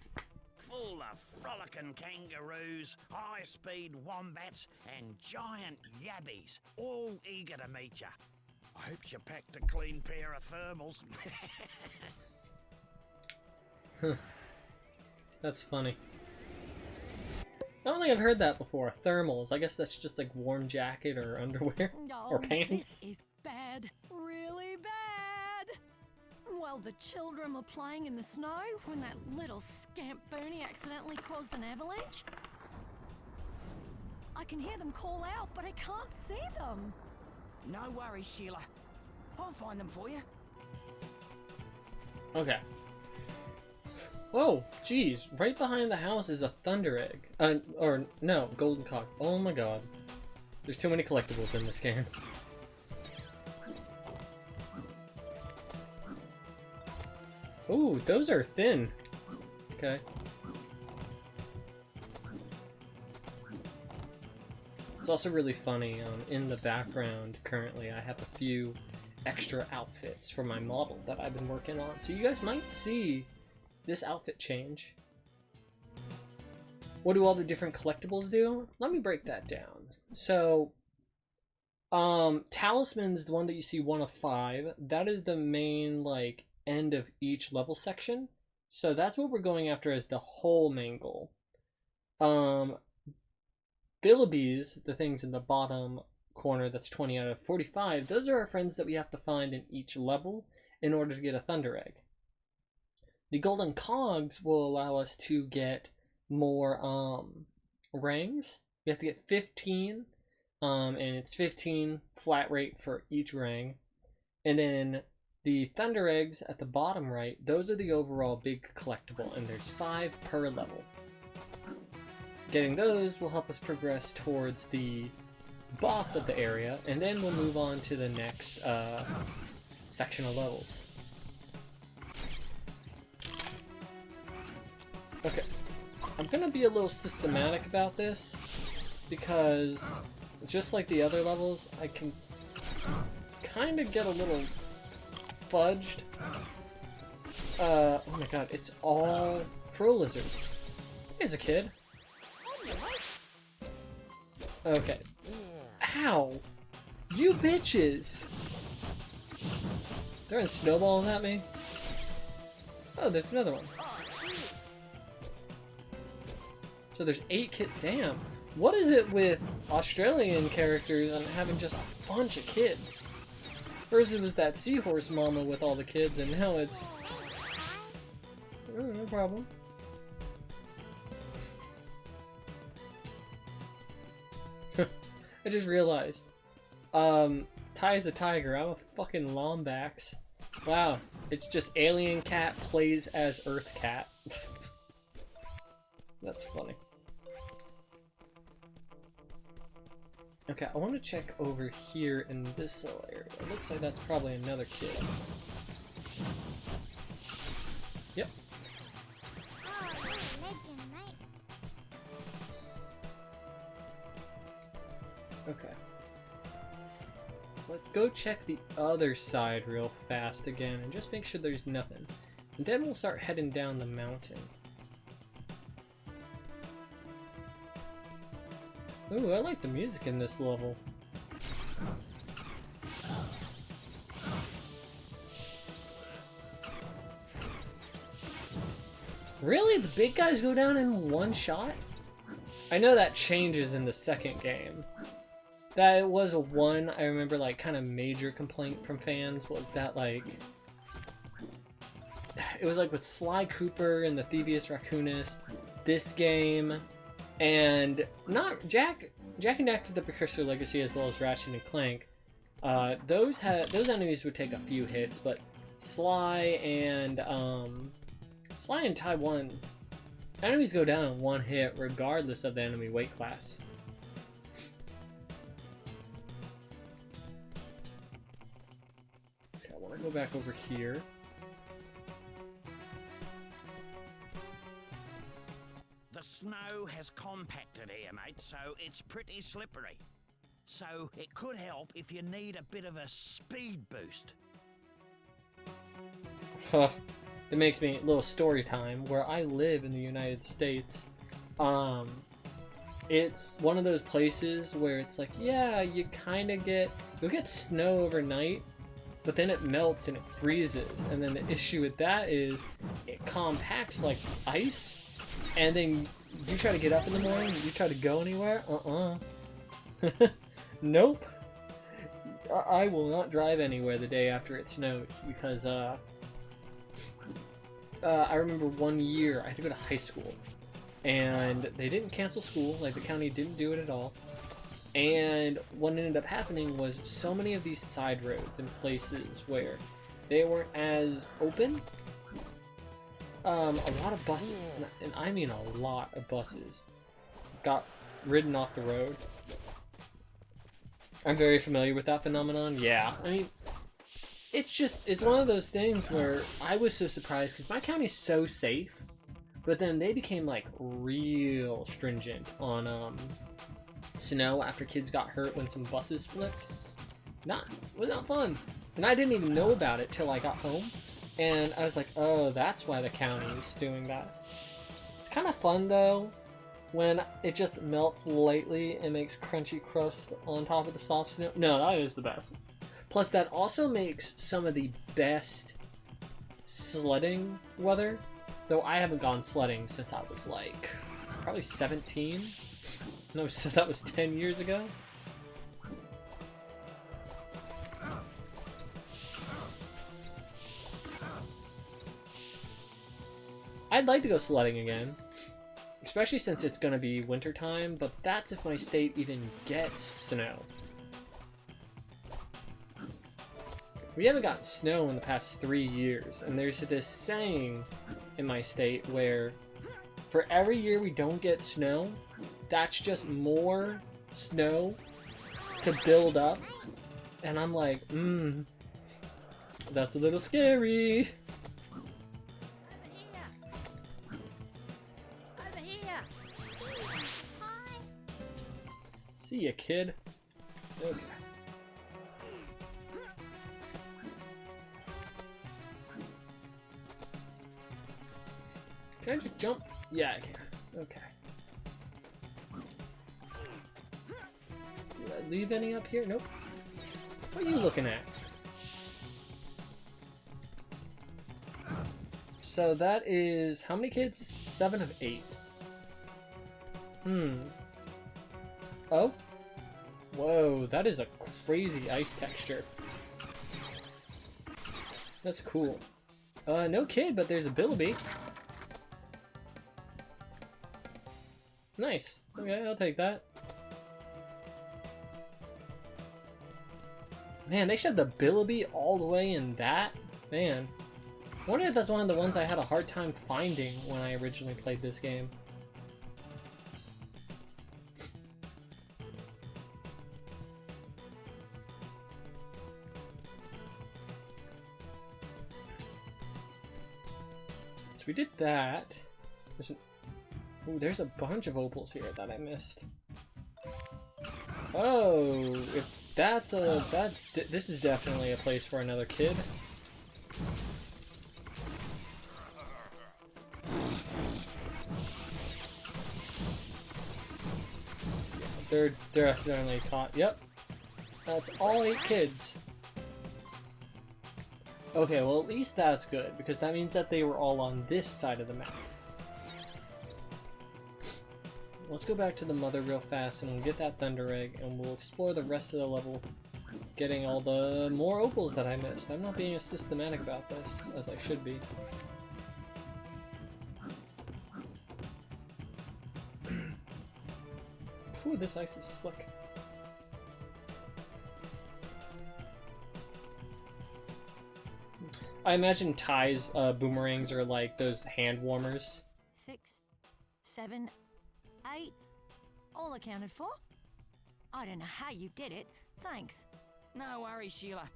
full of frolicking kangaroos, high-speed wombats, and giant yabbies, all eager to meet you. I hope you packed a clean pair of thermals. That's funny. I don't think I've heard that before. Thermals. I guess that's just like warm jacket or underwear or pants. This is bad. Really bad. While the children were playing in the snow when that little scamp Bernie accidentally caused an avalanche. I can hear them call out, but I can't see them. No worries, Sheila. I'll find them for you. Okay. Oh, geez. Right behind the house is a thunder egg. Or, no, golden cock. Oh my god. There's too many collectibles in this game. Ooh, those are thin. Okay. It's also really funny, in the background currently I have a few extra outfits for my model that I've been working on. So you guys might see this outfit change. What do all the different collectibles do? Let me break that down. So, Talisman's the one that you see 1 of 5. That is the main, like, end of each level section. So that's what we're going after as the whole main goal. Billibies, the things in the bottom corner, that's 20 out of 45, those are our friends that we have to find in each level in order to get a Thunder Egg. The golden cogs will allow us to get more rangs. We have to get 15, and it's 15 flat rate for each rang. And then the Thunder Eggs at the bottom right, those are the overall big collectible, and there's 5 per level. Getting those will help us progress towards the boss of the area, and then we'll move on to the next section of levels. Okay, I'm gonna be a little systematic about this, because just like the other levels, I can kind of get a little fudged. Oh my god, it's all fro lizards. Here's a kid. Okay. Ow! You bitches! Throwing snowballs at me? Oh, there's another one. So there's 8 kids. Damn. What is it with Australian characters and having just a bunch of kids? First it was that seahorse mama with all the kids, and now it's... Oh, no problem. I just realized. Ty's a tiger. I'm a fucking Lombax. Wow. It's just Alien Cat plays as Earth Cat. That's funny. Okay, I want to check over here in this little area. It looks like that's probably another kid. Yep. Okay. Let's go check the other side real fast again and just make sure there's nothing. And then we'll start heading down the mountain. Ooh, I like the music in this level. Really? The big guys go down in one shot? I know that changes in the second game. That was one, I remember, like, kind of major complaint from fans was that, like, it was like with Sly Cooper and the Thievius Raccoonus, this game, and not Jak and Daxter the Precursor Legacy as well as Ratchet and Clank. Those enemies would take a few hits, but Sly and Taiwan, enemies go down in one hit regardless of the enemy weight class. Okay, I want to go back over here. The snow has compacted here, mate, so it's pretty slippery. So it could help if you need a bit of a speed boost. Huh. It makes me a little story time. Where I live in the United States, it's one of those places where it's like, yeah, you'll get snow overnight, but then it melts and it freezes, and then the issue with that is it compacts like ice, and then you try to get up in the morning, you try to go anywhere, nope. I will not drive anywhere the day after it snows, because I remember one year I had to go to high school, and they didn't cancel school, like the county didn't do it at all. And what ended up happening was so many of these side roads and places where they weren't as open, a lot of buses, and I mean a lot of buses, got ridden off the road. I'm very familiar with that phenomenon. Yeah, I mean, it's one of those things where I was so surprised because my county's so safe, but then they became like real stringent on snow after kids got hurt when some buses flipped. Was not fun, and I didn't even know about it till I got home, and I was like, oh, that's why the county is doing that. It's kind of fun though, when it just melts lightly and makes crunchy crust on top of the soft snow. No, that is the best. Plus, that also makes some of the best sledding weather. Though I haven't gone sledding since I was like, probably 17. No, so that was 10 years ago. I'd like to go sledding again. Especially since it's gonna be wintertime, but that's if my state even gets snow. We haven't gotten snow in the past 3 years, and there's this saying in my state where for every year we don't get snow, that's just more snow to build up, and I'm like, that's a little scary. See ya, kid. Okay. Can I just jump? Yeah, I can. Okay. Did I leave any up here? Nope. What are you looking at? So that is how many kids? 7 of 8. Oh. Whoa, that is a crazy ice texture. That's cool. No kid, but there's a Bilby. Nice. Okay, I'll take that. Man, they shoved the Bilby all the way in that? Man. I wonder if that's one of the ones I had a hard time finding when I originally played this game. So we did that. There's a bunch of opals here that I missed. Oh, if that's this is definitely a place for another kid. They're definitely caught. Yep, that's all 8 kids. Okay, well at least that's good, because that means that they were all on this side of the map. let's go back to the mother real fast and we'll get that thunder egg and we'll explore the rest of the level, getting all the more opals that I missed. I'm not being as systematic about this as I should be. Ooh, this ice is slick. I imagine Ty's boomerangs are like those hand warmers. 6, 7, 8, all accounted for. I don't know how you did it. Thanks. No worries, Sheila.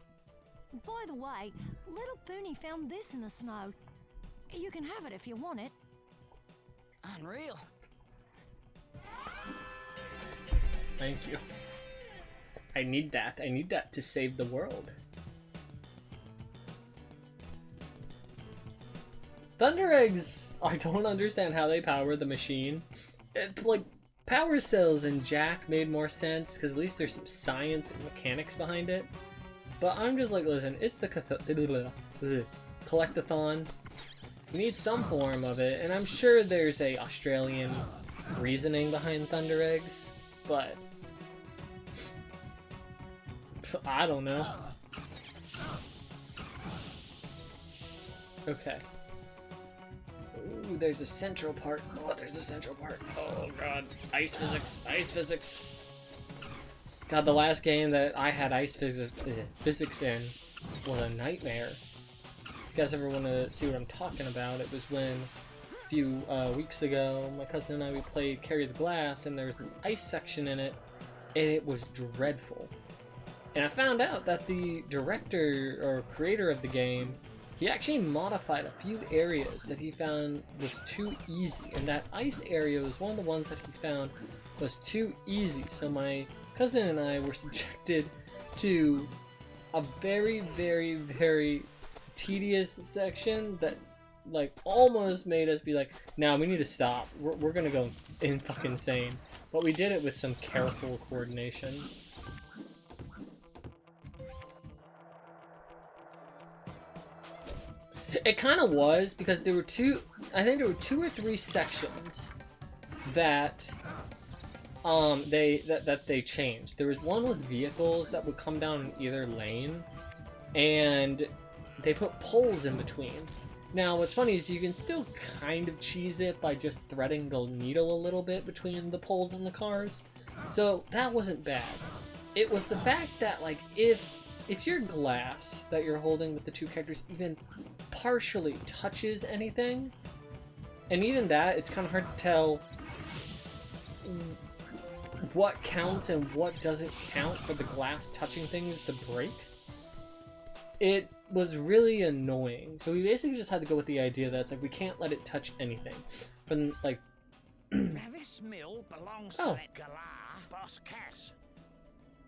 By the way, little Booney found this in the snow. You can have it if you want it. Unreal. Thank you. I need that. I need that to save the world. Thunder eggs, I don't understand how they power the machine. Like, power cells and Jack made more sense, because at least there's some science and mechanics behind it. But I'm just like, listen, it's the collectathon. We need some form of it, and I'm sure there's a Australian reasoning behind thunder eggs, but I don't know. Okay. Ooh, there's a central part. Oh, there's a central part. Oh god. Ice physics. Ice physics. God, the last game that I had ice physics in was a nightmare. If you guys ever want to see what I'm talking about, it was when a few weeks ago, my cousin and I, we played Carry the Glass, and there was an ice section in it, and it was dreadful. And I found out that the director or creator of the game, he actually modified a few areas that he found was too easy, and that ice area was one of the ones that he found was too easy. So my cousin and I were subjected to a very, very, very tedious section that like almost made us be like, nah, we need to stop. We're gonna go in fucking insane. But we did it with some careful coordination. It kind of was, because there were I think there were 2 or 3 sections that they changed. There was one with vehicles that would come down in either lane, and they put poles in between. Now what's funny is you can still kind of cheese it by just threading the needle a little bit between the poles and the cars, so that wasn't bad. It was the fact that, like, if your glass that you're holding with the 2 characters even partially touches anything, and even that, it's kind of hard to tell what counts and what doesn't count for the glass touching things to break. It was really annoying. So we basically just had to go with the idea that it's like we can't let it touch anything. But like, now this mill belongs to that galah, Boss Cass.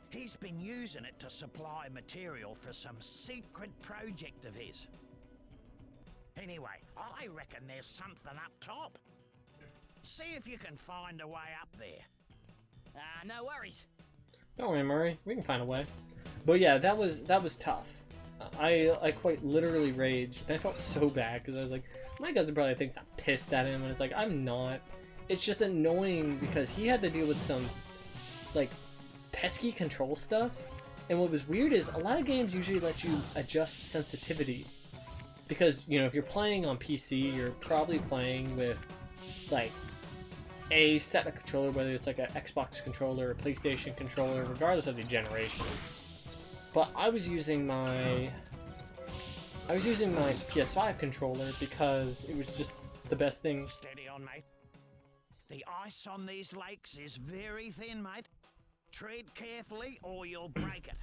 He's been using it to supply material for some secret project of his. Anyway, I reckon there's something up top. See if you can find a way up there. No worries. Don't worry, Murray. We can find a way. But yeah, that was tough. I quite literally raged. And I felt so bad because I was like, my cousin probably thinks I'm pissed at him, and it's like, I'm not. It's just annoying because he had to deal with some like pesky control stuff. And what was weird is a lot of games usually let you adjust sensitivity. Because, you know, if you're playing on PC, you're probably playing with, like, a set of controller, whether it's like an Xbox controller or a PlayStation controller, regardless of the generation. But I was using my PS5 controller because it was just the best thing. Steady on, mate. The ice on these lakes is very thin, mate. Tread carefully or you'll break it.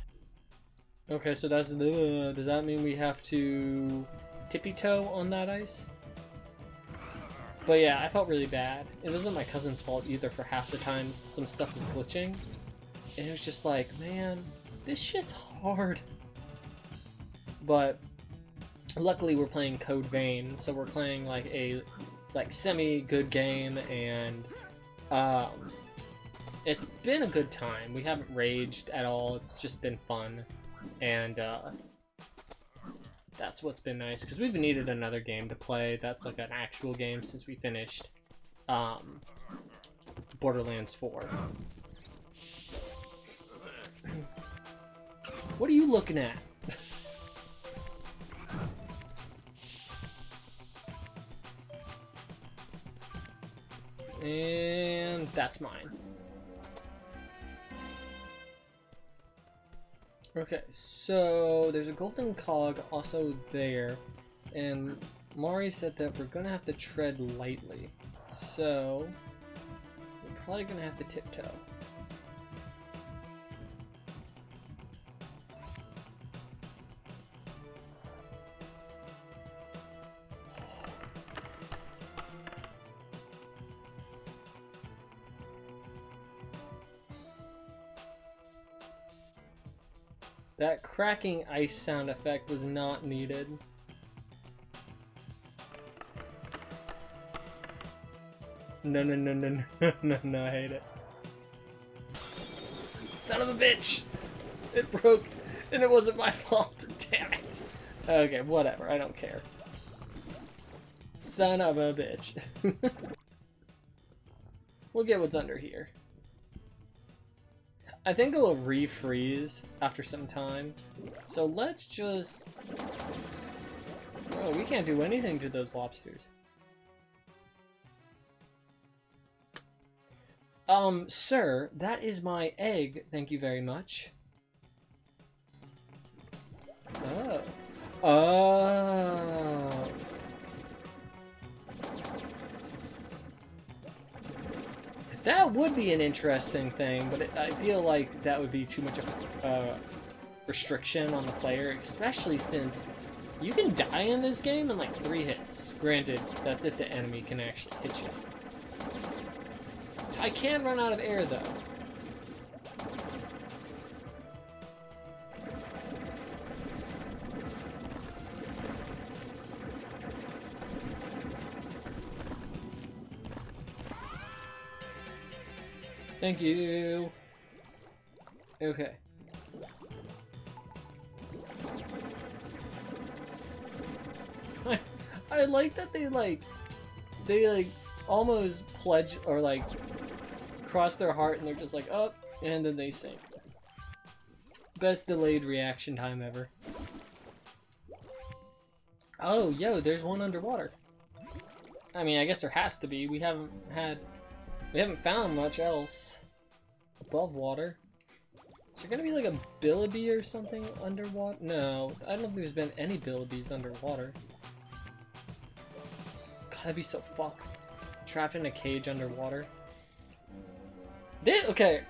Okay, so does that mean we have to tippy-toe on that ice? But yeah, I felt really bad. It wasn't my cousin's fault either for half the time some stuff was glitching. And it was just like, man, this shit's hard. But luckily we're playing Code Vein, so we're playing like a semi-good game, and it's been a good time. We haven't raged at all. It's just been fun. And that's what's been nice, because we've needed another game to play that's like an actual game since we finished Borderlands 4. What are you looking at? And that's mine. Okay, so there's a golden cog also there, and Mari said that we're gonna have to tread lightly, so we're probably gonna have to tiptoe. That cracking ice sound effect was not needed. No, no, no, no, no, no, no, I hate it. Son of a bitch! It broke, and it wasn't my fault. Damn it. Okay, whatever, I don't care. Son of a bitch. We'll get what's under here. I think it'll refreeze after some time. So let's just... Oh, we can't do anything to those lobsters. Sir, that is my egg. Thank you very much. Oh. Oh. That would be an interesting thing, but I feel like that would be too much of a restriction on the player, especially since you can die in this game in like 3 hits. Granted, that's if the enemy can actually hit you. I can run out of air though. Thank you. Okay. I like that they almost pledge or like cross their heart and they're just like up and then they sink. Best delayed reaction time ever. Oh, yo, there's one underwater. I mean, I guess there has to be. We haven't found much else above water. Is there gonna be like a bilibee or something underwater? No, I don't think there's been any bilibees underwater. God, that'd be so fucked. Trapped in a cage underwater. Okay.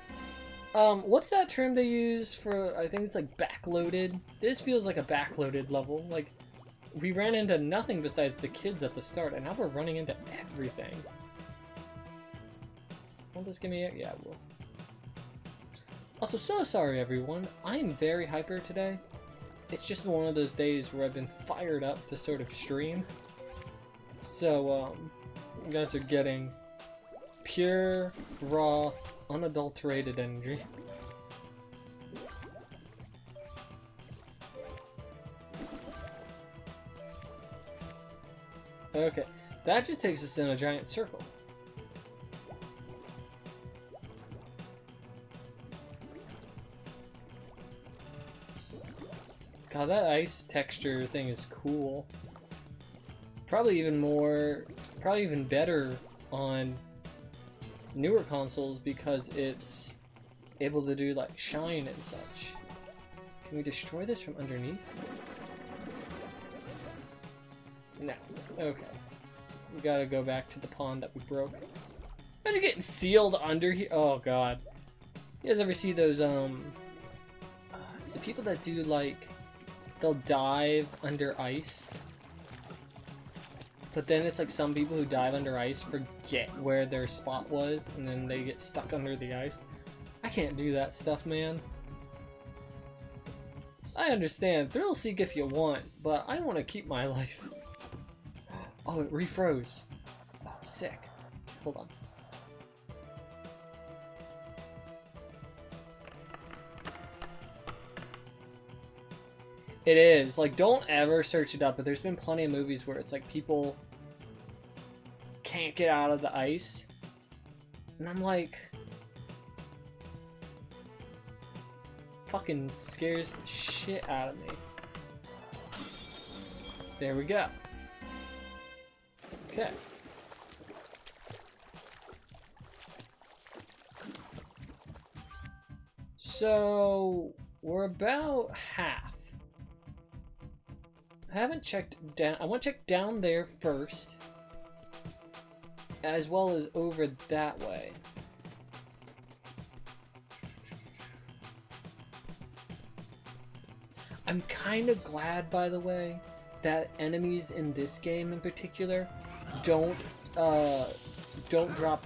What's that term they use for, I think it's like backloaded? This feels like a backloaded level. Like, we ran into nothing besides the kids at the start, and now we're running into everything. Won't this give me it? Yeah, it will. Also, so sorry everyone. I am very hyper today. It's just one of those days where I've been fired up to sort of stream. So, you guys are getting pure, raw, unadulterated energy. Okay, that just takes us in a giant circle. God, that ice texture thing is cool. Probably even better on newer consoles because it's able to do like shine and such. Can we destroy this from underneath? No. Okay. We gotta go back to the pond that we broke. Imagine getting sealed under here. Oh god. You guys ever see those it's the people that do like, they'll dive under ice, but then it's like some people who dive under ice forget where their spot was and then they get stuck under the ice. I can't do that stuff, man. I understand, thrill seek if you want, but I want to keep my life. Oh, it refroze. Oh, sick. Hold on. It is. Like, don't ever search it up, but there's been plenty of movies where it's like people can't get out of the ice. And I'm like, fucking scares the shit out of me. There we go. Okay. So we're about half. I haven't checked down. I want to check down there first, as well as over that way. I'm kind of glad, by the way, that enemies in this game in particular don't drop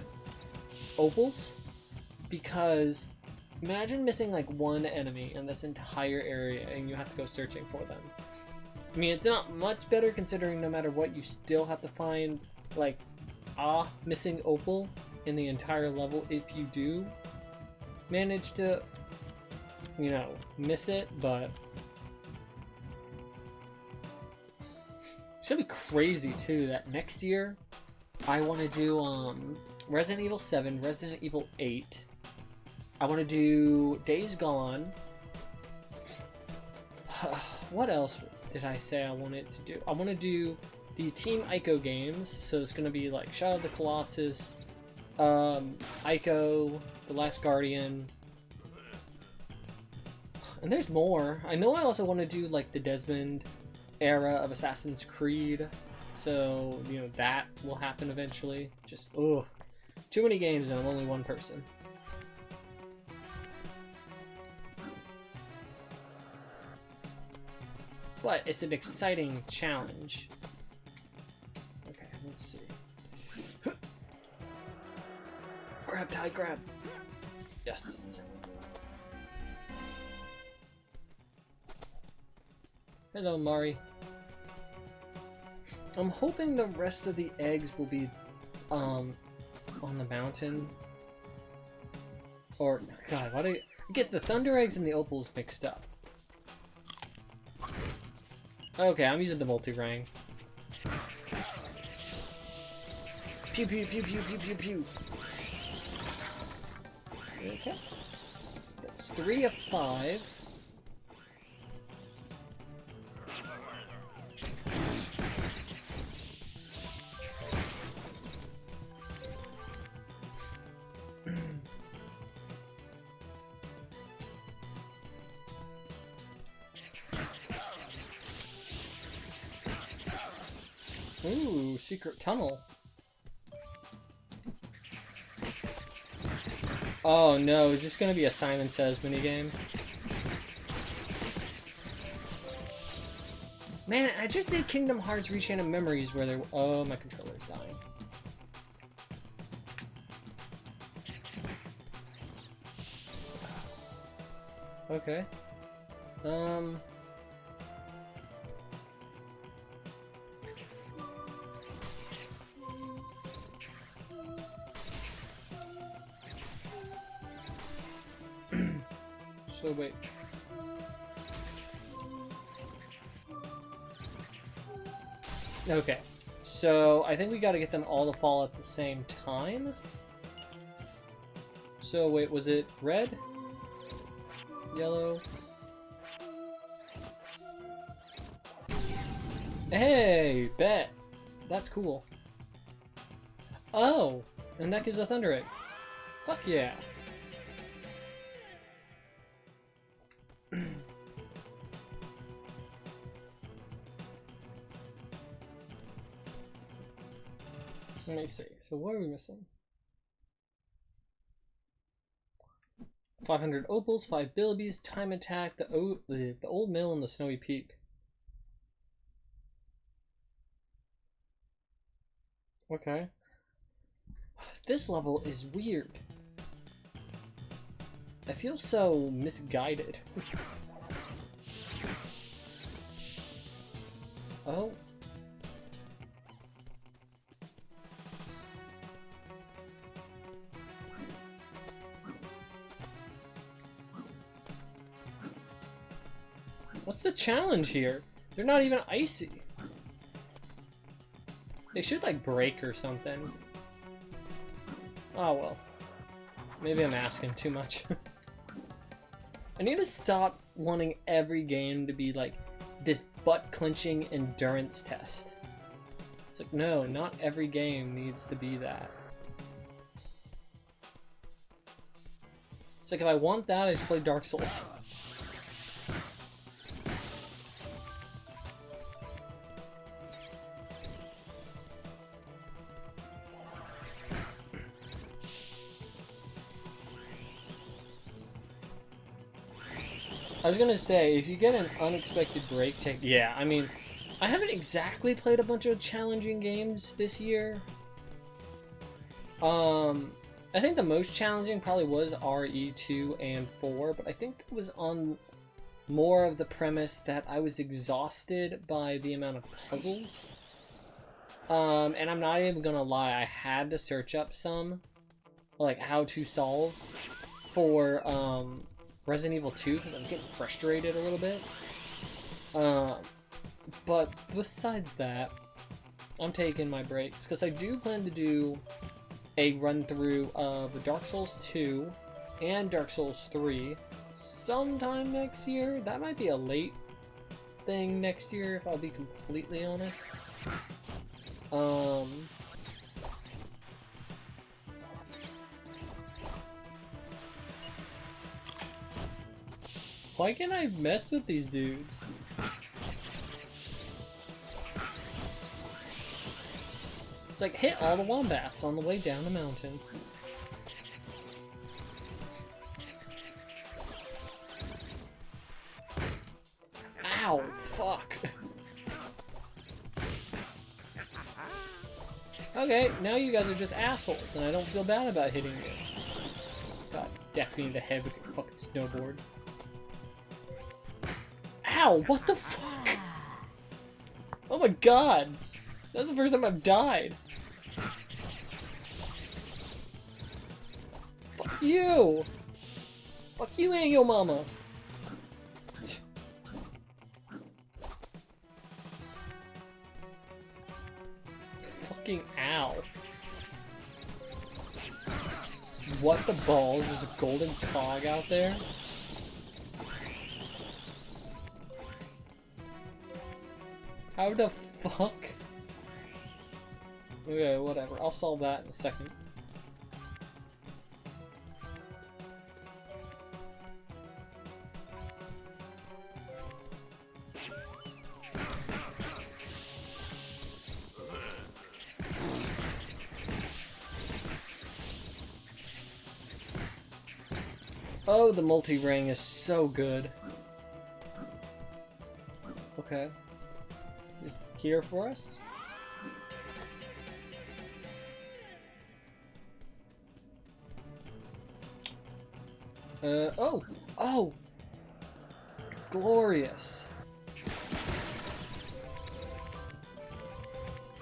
opals, because imagine missing like one enemy in this entire area and you have to go searching for them. I mean, it's not much better considering no matter what, you still have to find like a missing opal in the entire level if you do manage to, you know, miss it, but it's gonna be crazy too that next year I want to do Resident Evil 7, Resident Evil 8. I want to do Days Gone. What else did I say I wanted to do? I want to do the Team Ico games, so it's going to be like Shadow of the Colossus, Ico, The Last Guardian, and there's more. I know I also want to do like the Desmond era of Assassin's Creed, so you know that will happen eventually. Just ugh, too many games and I'm only one person. But it's an exciting challenge. Okay, let's see. Grab, Ty, grab. Yes. Hello, Mari. I'm hoping the rest of the eggs will be on the mountain. Or, God, why do I get the thunder eggs and the opals mixed up? Okay, I'm using the multi-rang. Pew pew pew pew pew pew pew. Okay. That's 3 of 5. Ooh, secret tunnel. Oh no, is this gonna be a Simon Says minigame? Man, I just did Kingdom Hearts Rechain of Memories where there. Oh, my controller's dying. Okay. So wait. Okay. So I think we gotta get them all to fall at the same time. So wait, was it red? Yellow? Hey, bet. That's cool. Oh, and that gives a thunder egg. Fuck yeah. Let me see. So what are we missing? 500 opals, 5 bilbies, time attack, the old mill, and the snowy peak. Okay. This level is weird. I feel so misguided. Oh. What's the challenge here? They're not even icy. They should like break or something. Oh well. maybe I'm asking too much. I need to stop wanting every game to be like this butt-clenching endurance test. It's like, no, not every game needs to be that. It's like, if I want that, I just play Dark Souls. I was gonna say, if you get an unexpected break, yeah, I mean, I haven't exactly played a bunch of challenging games this year. I think the most challenging probably was RE2 and 4, but I think it was on more of the premise that I was exhausted by the amount of puzzles. And I'm not even gonna lie, I had to search up some, like, how to solve for, Resident Evil 2, because I'm getting frustrated a little bit. But besides that, I'm taking my breaks, because I do plan to do a run-through of Dark Souls 2 and Dark Souls 3 sometime next year. That might be a late thing next year, if I'll be completely honest. Why can't I mess with these dudes? It's like, hit all the wombats on the way down the mountain. Ow, fuck. Okay, now you guys are just assholes, and I don't feel bad about hitting you. God, deck me in the head with your fucking snowboard. Ow, what the fuck? Oh my god. That's the first time I've died. Fuck you. Fuck you and your mama. Fucking ow. What the balls? There's a golden cog out there? How the fuck? Okay, whatever. I'll solve that in a second. Oh, the multi-ring is so good. Okay. Here for us? Oh! Glorious.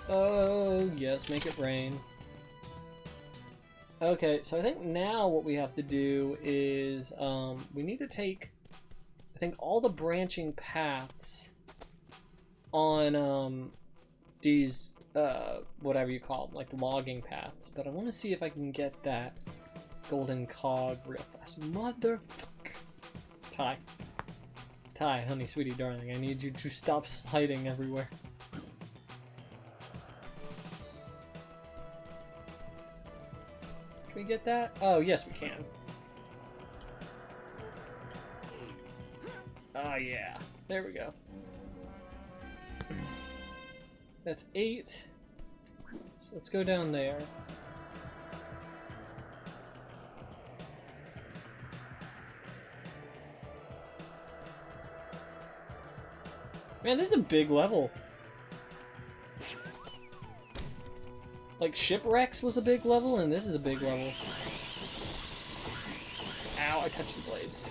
Oh, yes, make it rain. Okay, so I think now what we have to do is, we need to take, I think, all the branching paths on, these, whatever you call them, like logging paths. But I want to see if I can get that golden cog real fast. Motherfucker. Ty, honey, sweetie, darling, I need you to stop sliding everywhere. Can we get that? Oh, yes, we can. Oh, yeah. There we go. That's 8. So let's go down there. Man, this is a big level. Like, Shipwrecks was a big level, and this is a big level. Ow, I touched the blades.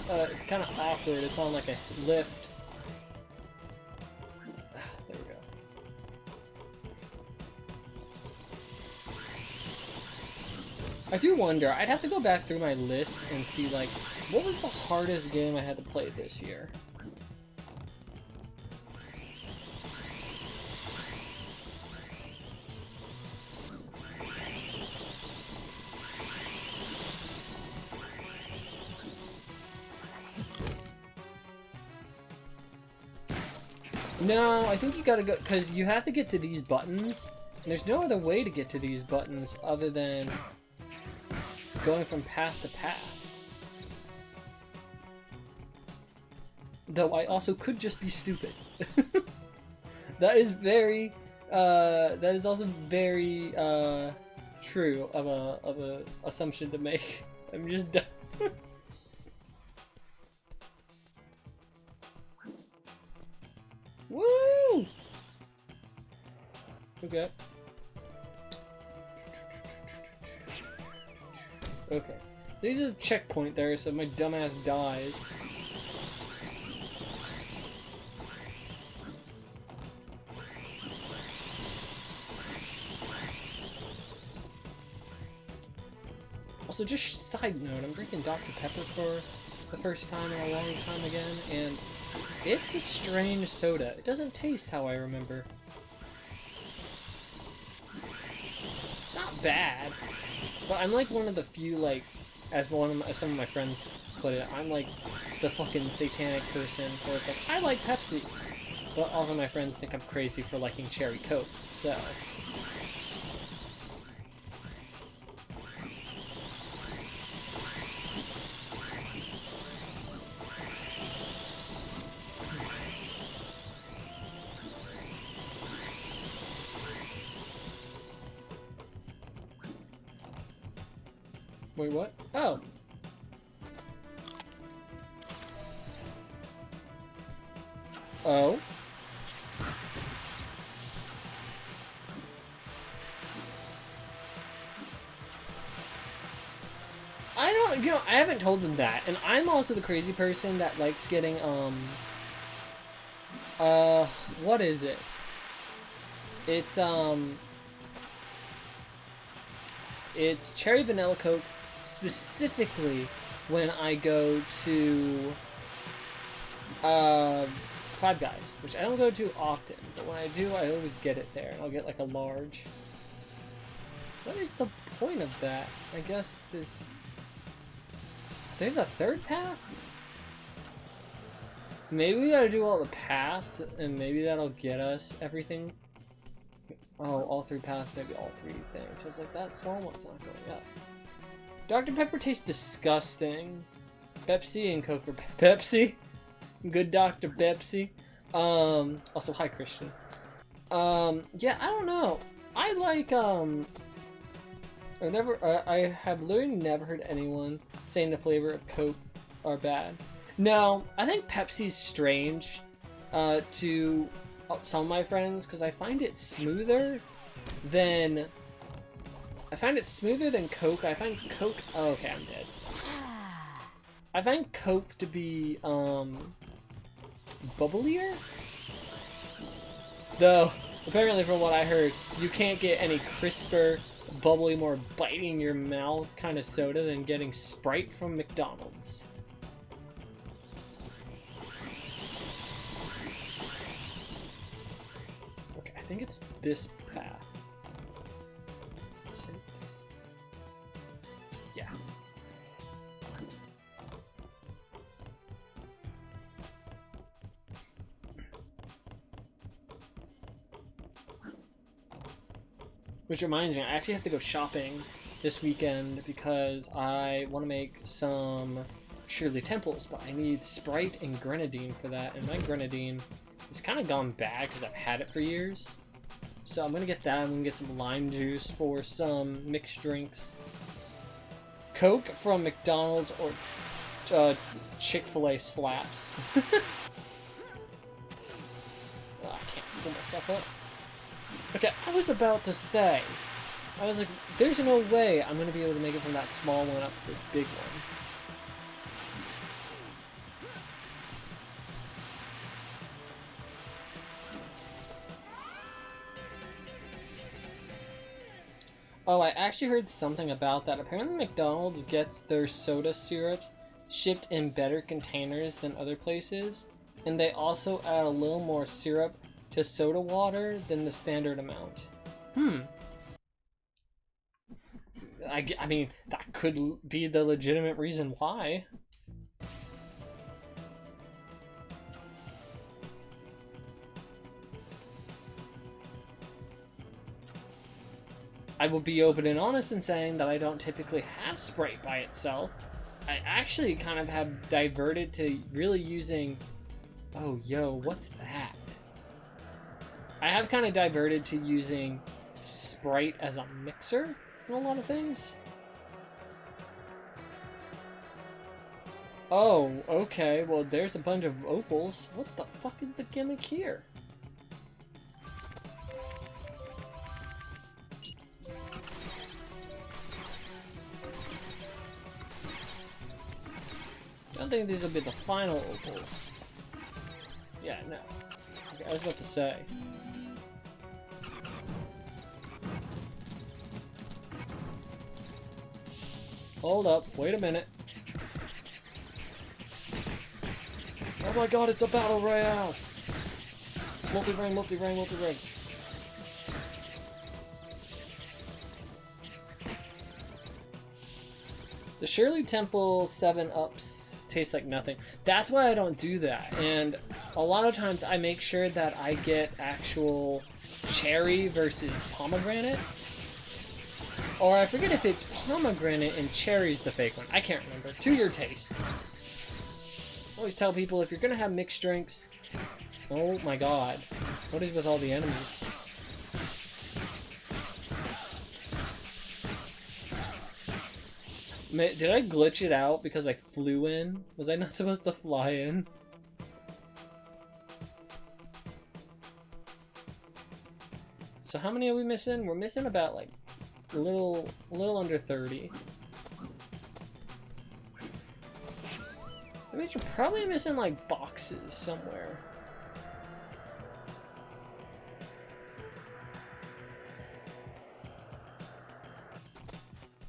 It's kind of awkward. It's on like a lift. There we go. I do wonder, I'd have to go back through my list and see, like, what was the hardest game I had to play this year? No, I think you gotta go, because you have to get to these buttons, and there's no other way to get to these buttons other than going from path to path. Though I also could just be stupid. That is very, that is also very, true of a assumption to make. I'm just dumb. Woo! Okay. Okay. There's a checkpoint there, so my dumbass dies. Also, just side note, I'm drinking Dr. Pepper for the first time in a long time again, and it's a strange soda. It doesn't taste how I remember. It's not bad, but I'm like one of the few, like, as some of my friends put it, I'm like the fucking satanic person where it's like, I like Pepsi, but all of my friends think I'm crazy for liking Cherry Coke, so... Wait, what? Oh! Oh? I don't, you know, I haven't told them that, and I'm also the crazy person that likes getting, what is it? It's cherry vanilla Coke, specifically when I go to, Five Guys, which I don't go to often, but when I do, I always get it there, and I'll get, like, a large. What is the point of that? I guess there's a third path? Maybe we gotta do all the paths, and maybe that'll get us everything. Oh, all three paths, maybe all three things. I was like, that small one's not going up. Dr. Pepper tastes disgusting. Pepsi and Coke for Pepsi. Good Dr. Pepsi. Also, hi, Christian. Yeah, I don't know. I like, I have literally never heard anyone saying the flavor of Coke are bad. No, I think Pepsi's strange, to some of my friends, because I find it smoother than Coke. I find Coke, oh, okay, I'm dead. I find Coke to be, bubblier? Though, apparently from what I heard, you can't get any crisper, bubbly, more biting your mouth kind of soda than getting Sprite from McDonald's. Okay, I think it's this path. Yeah. Which reminds me, I actually have to go shopping this weekend because I want to make some Shirley Temples, but I need Sprite and Grenadine for that, and my Grenadine has kind of gone bad because I've had it for years. So I'm going to get that, I'm going to get some lime juice for some mixed drinks. Coke from McDonald's or Chick-fil-A slaps. Oh, I can't pull myself up. Okay, I was about to say, I was like, there's no way I'm going to be able to make it from that small one up to this big one. Oh, I actually heard something about that. Apparently McDonald's gets their soda syrups shipped in better containers than other places, and they also add a little more syrup to soda water than the standard amount. I mean, that could be the legitimate reason why. I will be open and honest in saying that I don't typically have Sprite by itself. I actually kind of have diverted to really using... Oh, yo, what's that? I have kind of diverted to using Sprite as a mixer in a lot of things. Oh, okay, well there's a bunch of opals. What the fuck is the gimmick here? I don't think these will be the final opals. Yeah, no. Okay, I was about to say. Hold up, wait a minute. Oh my god, it's a battle royale! Multi-ring, multi-ring, multi-ring. The Shirley Temple 7-Ups taste like nothing. That's why I don't do that. And a lot of times I make sure that I get actual cherry versus pomegranate. Or I forget if it's pomegranate and cherry's the fake one. I can't remember. To your taste. Always tell people if you're gonna have mixed drinks. Oh my god. What is with all the enemies? Did I glitch it out because I flew in? Was I not supposed to fly in? So how many are we missing? We're missing about like a little under 30. That means you're probably missing like boxes somewhere.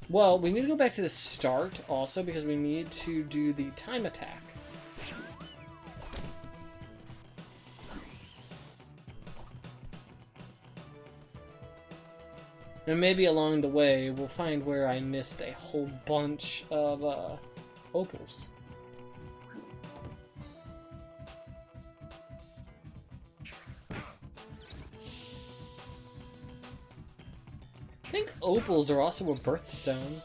Well, we need to go back to the start also because we need to do the time attack. And maybe along the way we'll find where I missed a whole bunch of opals. I think opals are also a birthstone.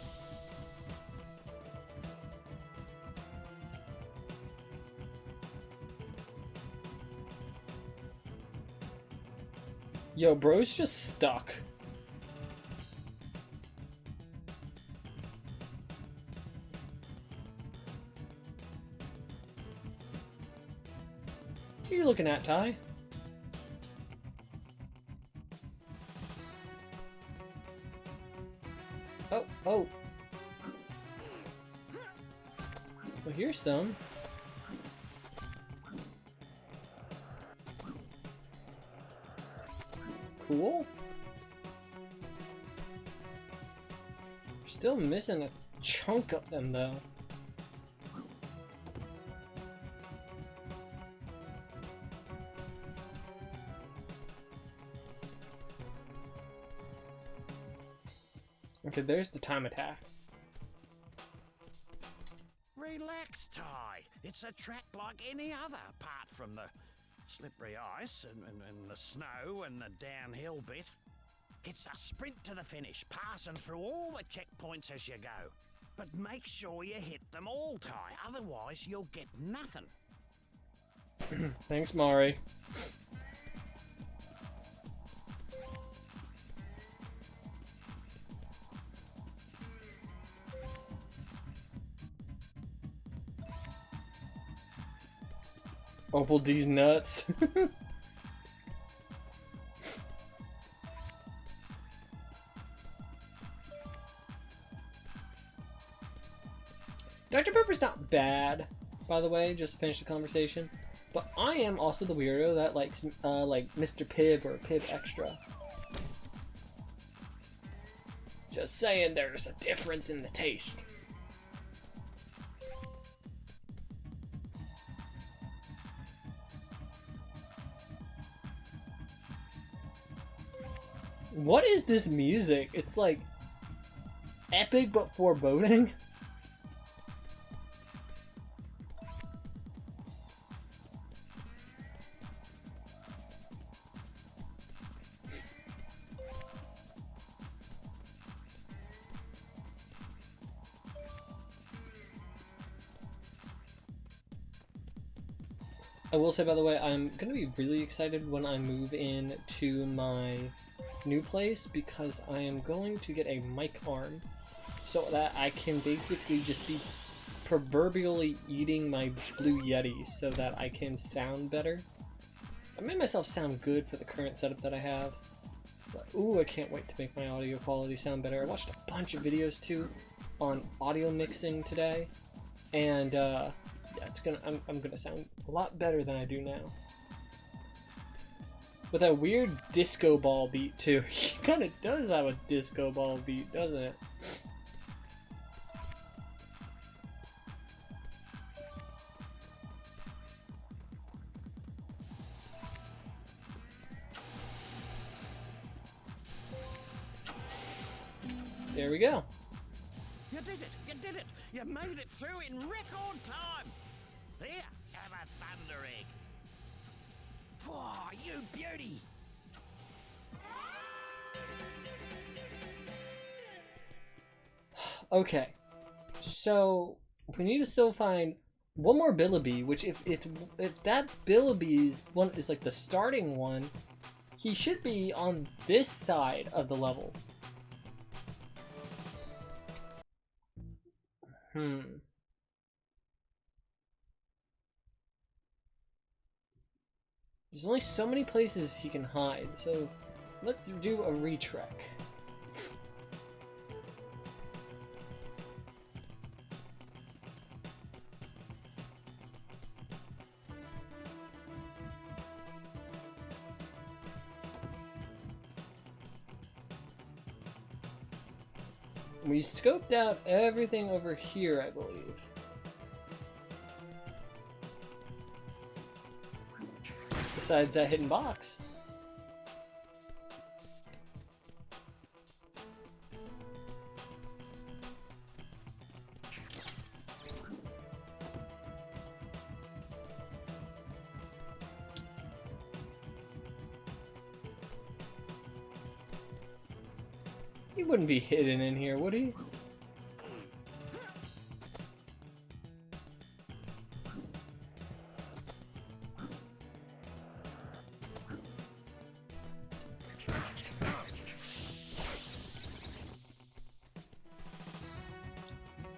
Yo, bro's just stuck. What are you looking at, Ty? Oh, oh. Well, here's some. Cool. Still missing a chunk of them, though. Okay, there's the time attack. Relax, Ty. It's a track like any other, apart from the slippery ice and the snow and the downhill bit. It's a sprint to the finish, passing through all the checkpoints as you go. But make sure you hit them all, Ty, otherwise you'll get nothing. Thanks, Mari. Opal D's nuts. Dr. Pepper's not bad, by the way, just to finish the conversation. But I am also the weirdo that likes like Mr. Pibb or Pibb Extra. Just saying, there's a difference in the taste. What is this music? It's like epic but foreboding. I will say, by the way, I'm going to be really excited when I move in to my new place because I am going to get a mic arm so that I can basically just be proverbially eating my Blue Yeti so that I can sound better. I made myself sound good for the current setup that I have. But, ooh, I can't wait to make my audio quality sound better. I watched a bunch of videos too on audio mixing today, and yeah, I'm gonna sound a lot better than I do now. With that weird disco ball beat too. It kind of does have a disco ball beat, doesn't it? There we go. You did it! You did it! You made it through in record time! Here, have a thunder egg. Whoa, you beauty! Okay, so we need to still find one more Billaby, which if that Billaby's one is like the starting one, he should be on this side of the level. There's only so many places he can hide, so let's do a retrek. We scoped out everything over here, I believe. Besides that hidden box. He wouldn't be hidden in here, would he?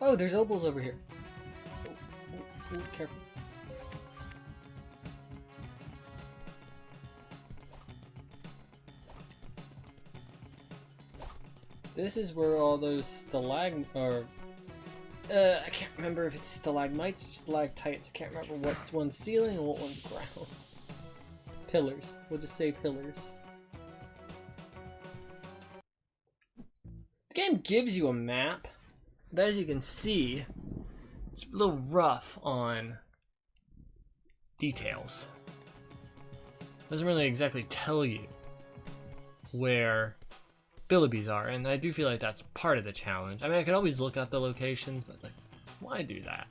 Oh, there's opals over here. Ooh, careful. This is where all those I can't remember if it's stalagmites or stalactites. I can't remember what's one's ceiling and what one's ground. Pillars. We'll just say pillars. The game gives you a map, but as you can see, it's a little rough on details. Doesn't really exactly tell you where Billabies are, and I do feel like that's part of the challenge. I mean, I could always look up the locations, but it's like, why do that?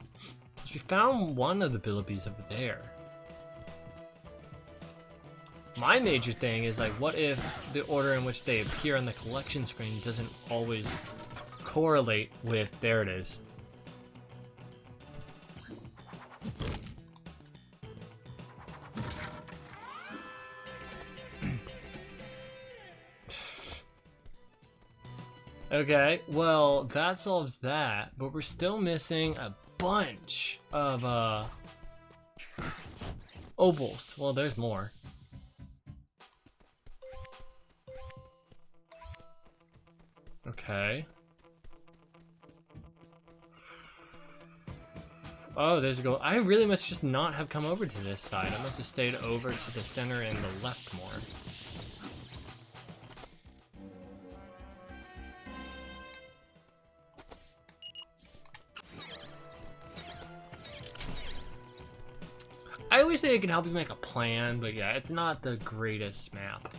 Because we found one of the Billabies over there. My major thing is like, what if the order in which they appear on the collection screen doesn't always correlate with, there it is. Okay, well, that solves that, but we're still missing a bunch of, opals. Well, there's more. Okay. Oh, there's a goal. I really must just not have come over to this side. I must have stayed over to the center and the left more. I always think it can help you make a plan, but yeah, it's not the greatest map.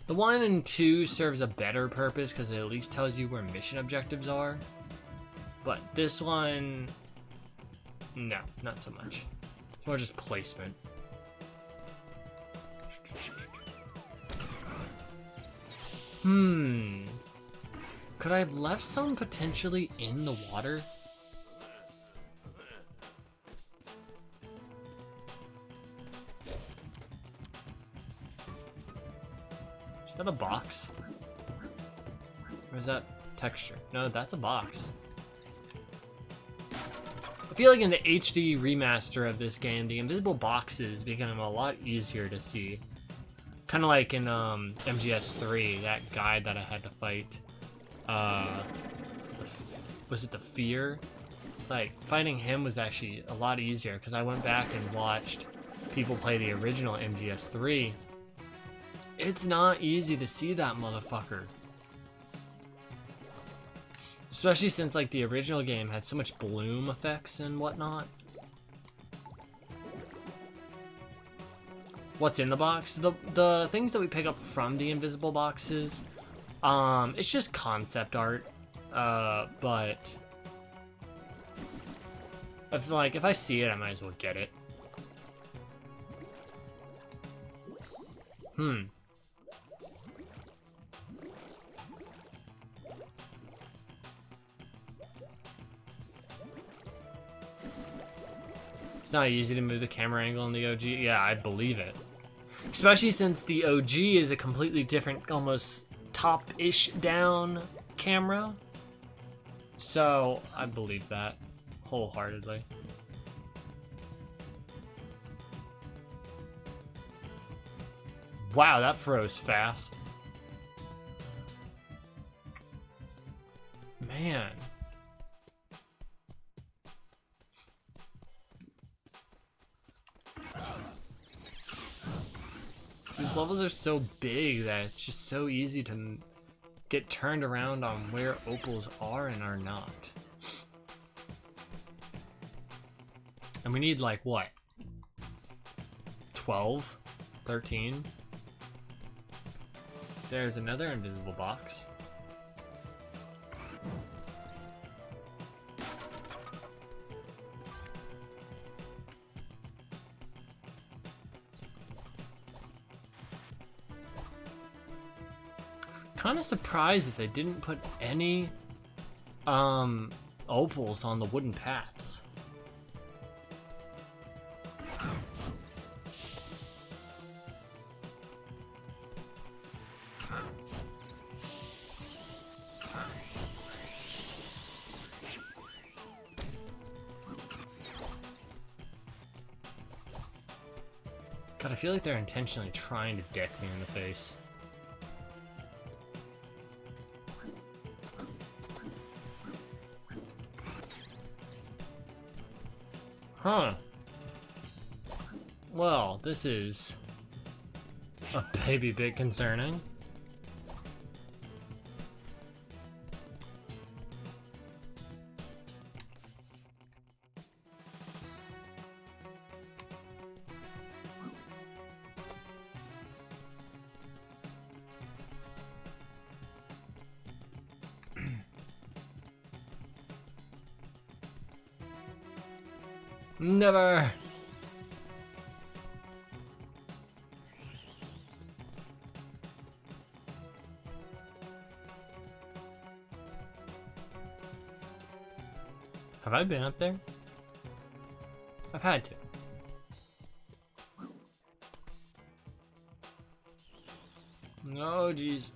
The 1 and 2 serves a better purpose because it at least tells you where mission objectives are. But this one, no, not so much. It's more just placement. Could I have left some potentially in the water? that a box? Or is that texture? No, that's a box. I feel like in the HD remaster of this game, the invisible boxes become a lot easier to see. Kind of like in MGS3, that guy that I had to fight. Was it the Fear? Like, fighting him was actually a lot easier because I went back and watched people play the original MGS3. It's not easy to see that motherfucker. Especially since, like, the original game had so much bloom effects and whatnot. What's in the box? The things that we pick up from the invisible boxes, it's just concept art, but if I see it, I might as well get it. It's not easy to move the camera angle in the OG. Yeah, I believe it. Especially since the OG is a completely different, almost top-ish down camera. So, I believe that wholeheartedly. Wow, that froze fast. Man. These levels are so big that it's just so easy to get turned around on where opals are and are not. And we need like what? 12? 13? There's another invisible box. Kind of surprised that they didn't put any opals on the wooden paths. God, I feel like they're intentionally trying to deck me in the face. Huh. Well, this is a baby bit concerning. Never! Have I been up there? I've had to. Oh, jeez.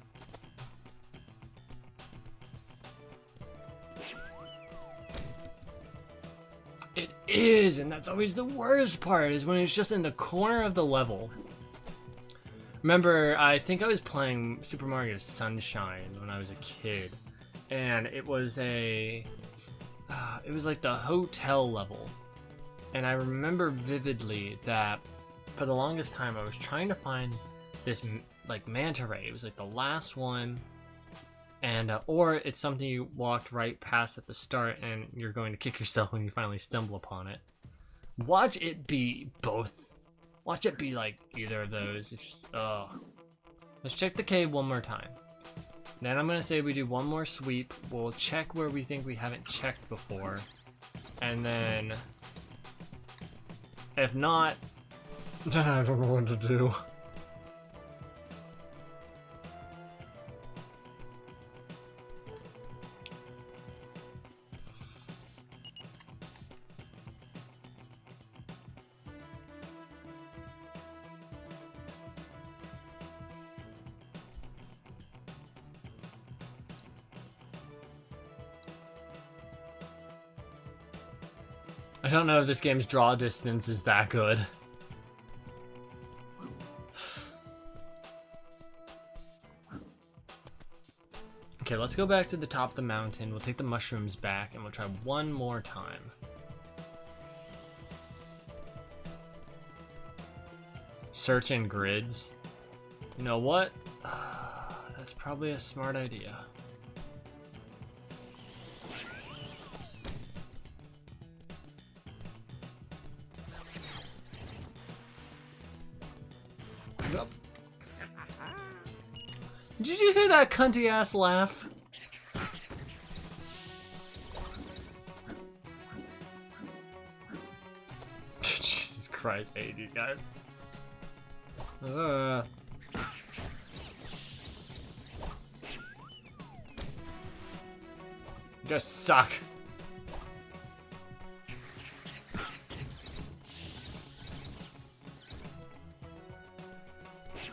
It is, and that's always the worst part, is when it's just in the corner of the level. Remember, I think I was playing Super Mario Sunshine when I was a kid, and it was it was like the hotel level. And I remember vividly that for the longest time I was trying to find this like manta ray. It was like the last one, and or it's something you walked right past at the start and you're going to kick yourself when you finally stumble upon it. Watch it be both. Watch it be like either of those. It's just, ugh. Let's check the cave one more time. Then I'm gonna say we do one more sweep. We'll check where we think we haven't checked before, and then if not, I don't know what to do. I don't know if this game's draw distance is that good. Okay, let's go back to the top of the mountain. We'll take the mushrooms back and we'll try one more time. Search in grids. You know what? That's probably a smart idea. Yep. Did you hear that cunty ass laugh? Jesus Christ, I hate these guys. You guys suck.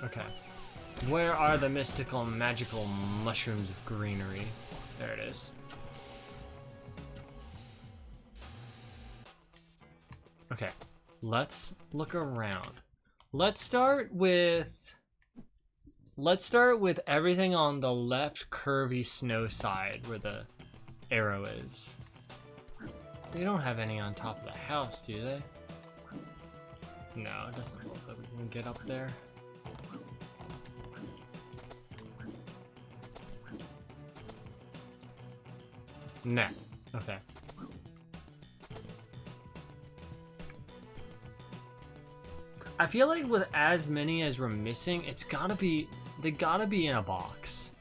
Okay. Where are the mystical, magical mushrooms of greenery? There it is. Okay. Let's look around. Let's start with everything on the left curvy snow side where the arrow is. They don't have any on top of the house, do they? No, it doesn't look like we can get up there. Nah. Okay. I feel like with as many as we're missing, they gotta be in a box.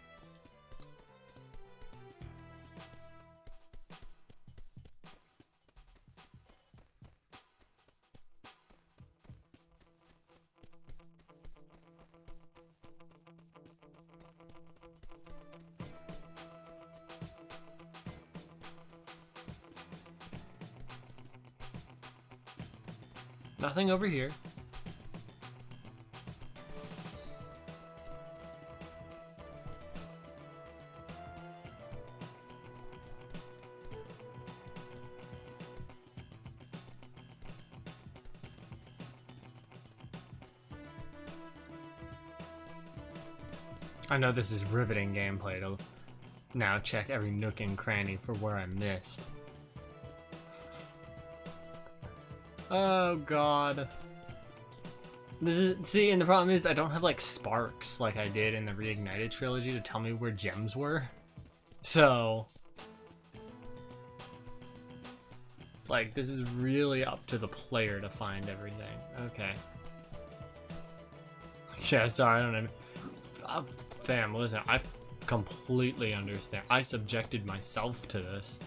Nothing over here. I know this is riveting gameplay to now check every nook and cranny for where I missed. Oh god. See, and the problem is I don't have like sparks like I did in the Reignited trilogy to tell me where gems were. So like this is really up to the player to find everything. Okay. Yeah, sorry, I don't know. Fam, listen, I completely understand. I subjected myself to this.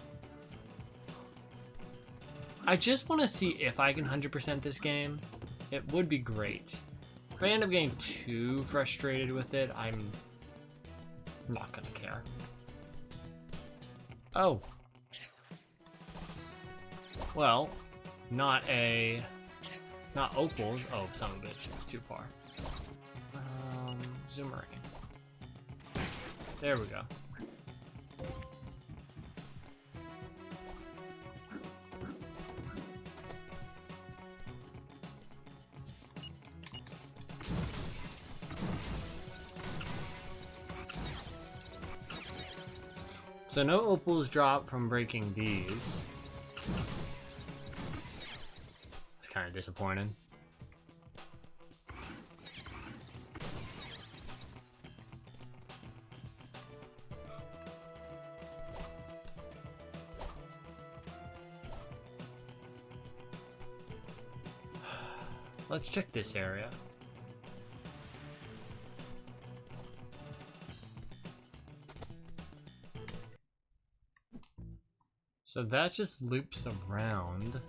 I just want to see if I can 100% this game. It would be great. If I end up getting too frustrated with it, I'm not gonna care. Oh. Well, not opals. Oh, son of a bitch, it's too far. Zoomerang. There we go. So no opals drop from breaking these. It's kind of disappointing. Let's check this area. So that just loops around.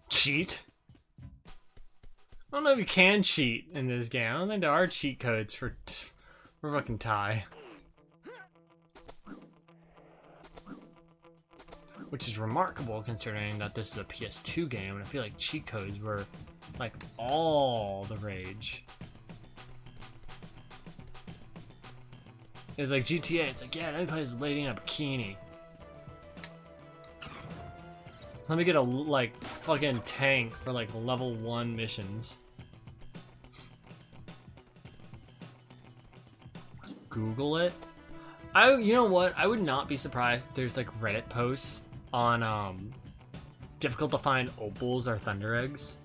Cheat? I don't know if you can cheat in this game. I don't think there are cheat codes for fucking Ty. Which is remarkable considering that this is a PS2 game and I feel like cheat codes were like all the rage It's like GTA. It's like, yeah, that guy's lady in a bikini. Let me get a, like, fucking tank for, like, level 1 missions. Google it. You know what? I would not be surprised if there's, like, Reddit posts on, difficult to find opals or thunder eggs.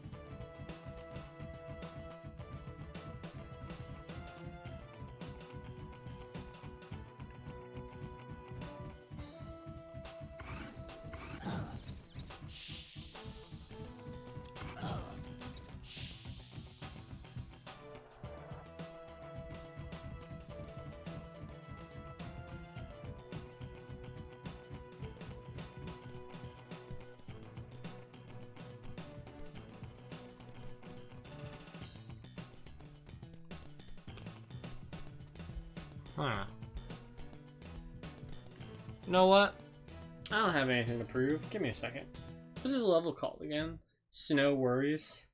Huh. You know what? I don't have anything to prove. Give me a second. What's this level called again? Snow Worries?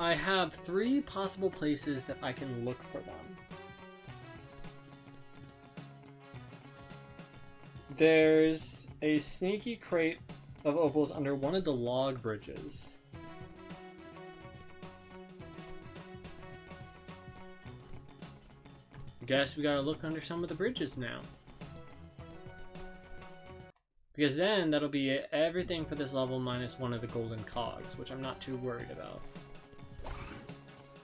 I have 3 possible places that I can look for them. There's a sneaky crate of opals under one of the log bridges. Guess we gotta look under some of the bridges now. Because then that'll be everything for this level minus one of the golden cogs, which I'm not too worried about.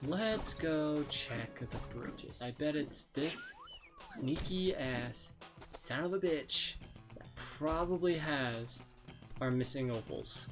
Let's go check the bridges. I bet it's this sneaky ass son of a bitch that probably has our missing opals.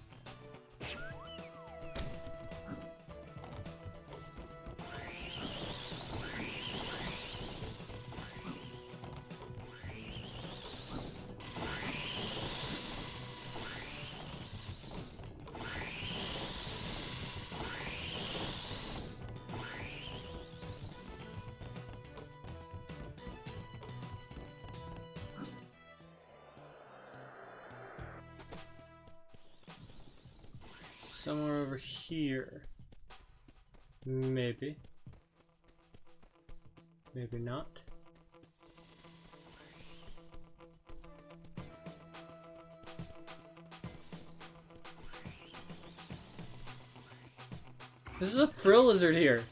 Somewhere over here. Maybe. Maybe not. There's a frill lizard here.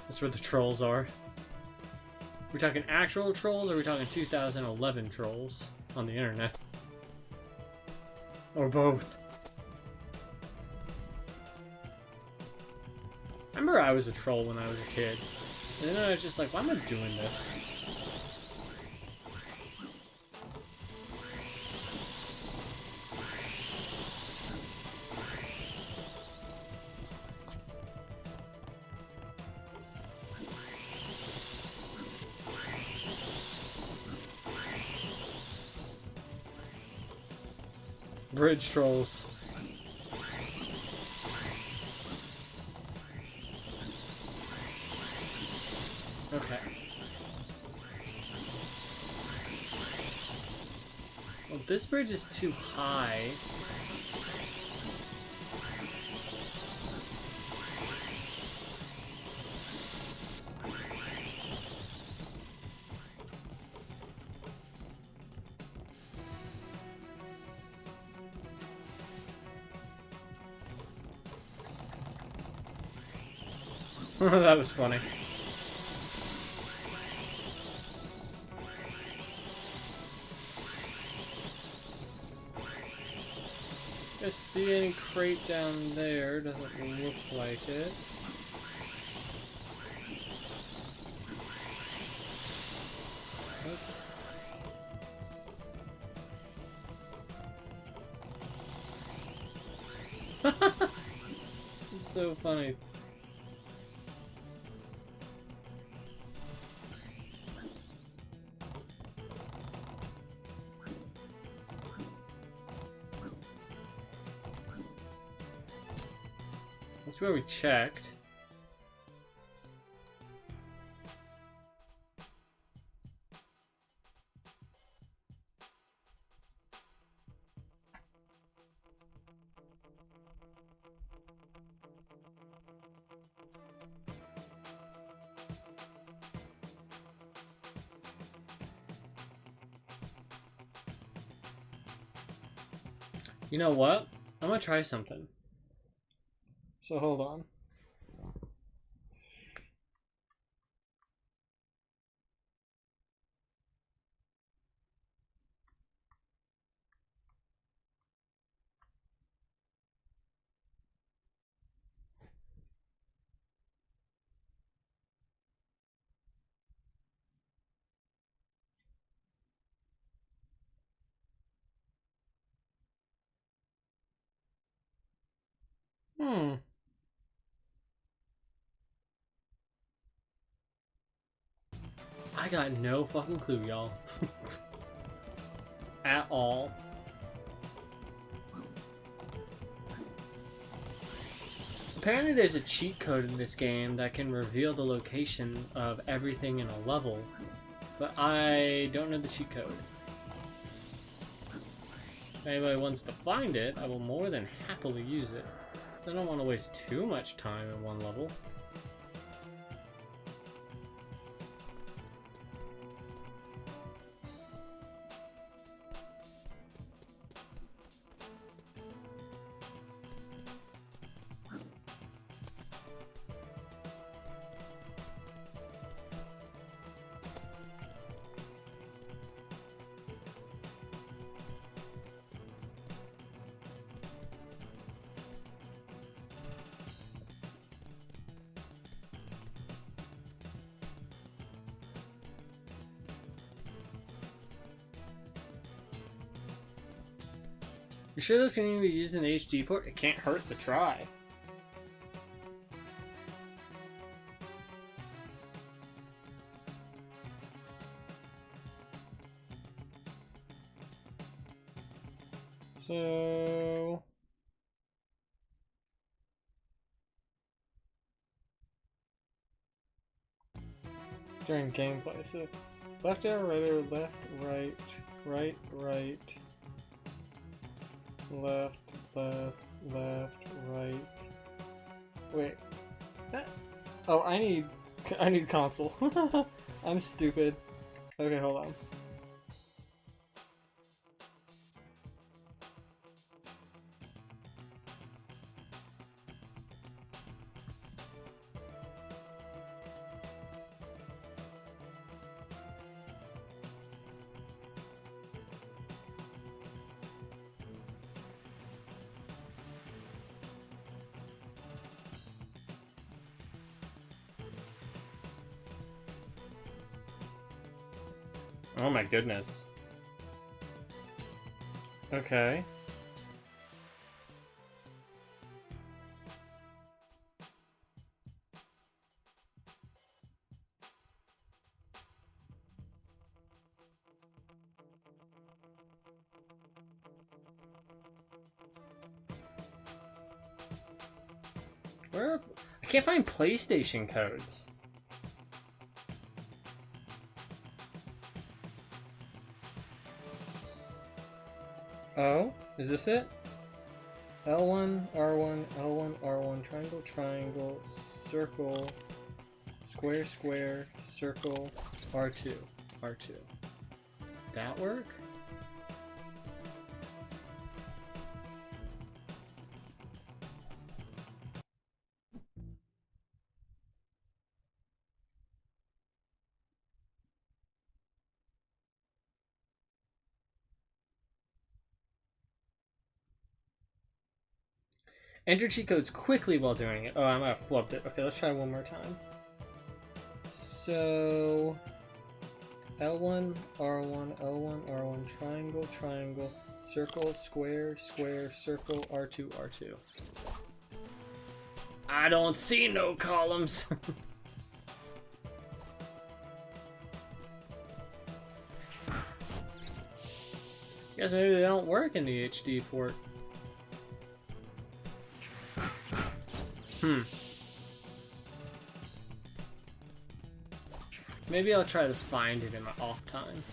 That's where the trolls are. We talking actual trolls, or are we talking 2011 trolls on the internet? Or both? I remember I was a troll when I was a kid. And then I was just like, why am I doing this? Bridge trolls. Okay. Well, this bridge is too high. That was funny. Just see any crate down there? Doesn't look like it. It's so funny. That's where we checked. You know what? I'm gonna try something. So hold on. I got no fucking clue, y'all. At all. Apparently there's a cheat code in this game that can reveal the location of everything in a level, but I don't know the cheat code. If anybody wants to find it, I will more than happily use it. I don't want to waste too much time in one level. You sure this can even be used in the HD port? It can't hurt to try. So... during gameplay, so left arrow, right arrow, left, right, right, right, left, left, left, right. Wait. Oh, I need console. I'm stupid. Okay, hold on. Oh my goodness. Okay. Where? I can't find PlayStation codes. Oh, is this it? L1, R1, L1, R1, triangle, triangle, circle, square, square, circle, R2, R2. That work? Enter cheat codes quickly while doing it. Oh, I might have flubbed it. Okay, let's try one more time. So L1, R1, L1, R1, triangle, triangle, circle, square, square, circle, R2, R2. I don't see no columns. Guess maybe they don't work in the HD port. Maybe I'll try to find it in my off time.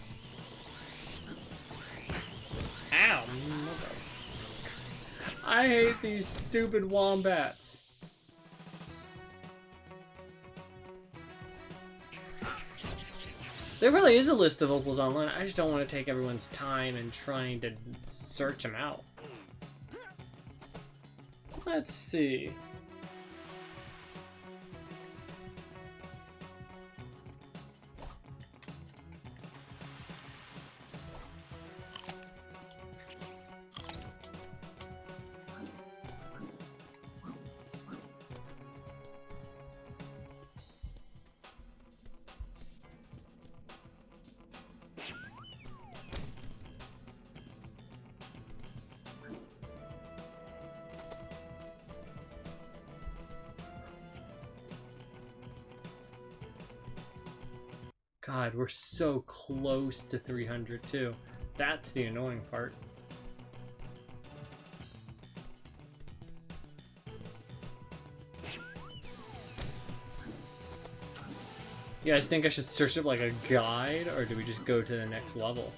Ow! Mother. I hate these stupid wombats. There really is a list of opals online. I just don't want to take everyone's time in trying to search them out. Let's see. God, we're so close to 300 too. That's the annoying part. You guys think I should search up like a guide, or do we just go to the next level?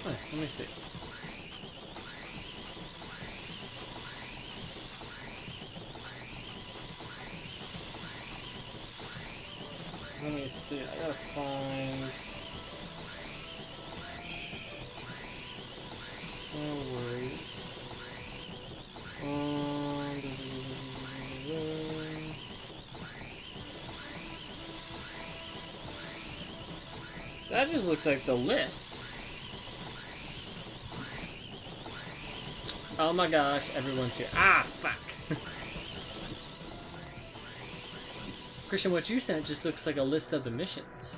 Let me see. Let me see. I gotta find. No worries. That just looks like the list. Oh my gosh, everyone's here. Ah, fuck. Christian, what you sent just looks like a list of the missions.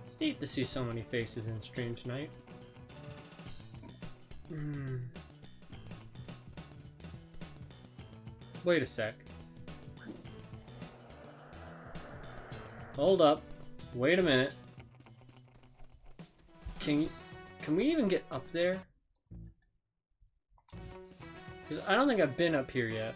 It's neat to see so many faces in stream tonight. Wait a sec. Hold up. Wait a minute. Can we even get up there? Because I don't think I've been up here yet.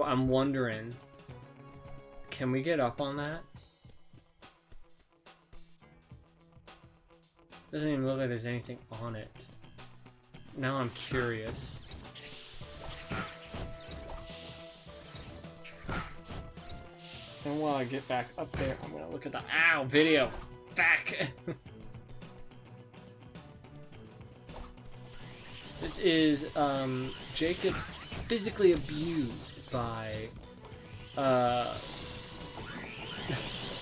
I'm wondering, can we get up on that? Doesn't even look like there's anything on it. Now I'm curious. And while I get back up there, I'm gonna look at the video. Back. This is Jake gets physically abused by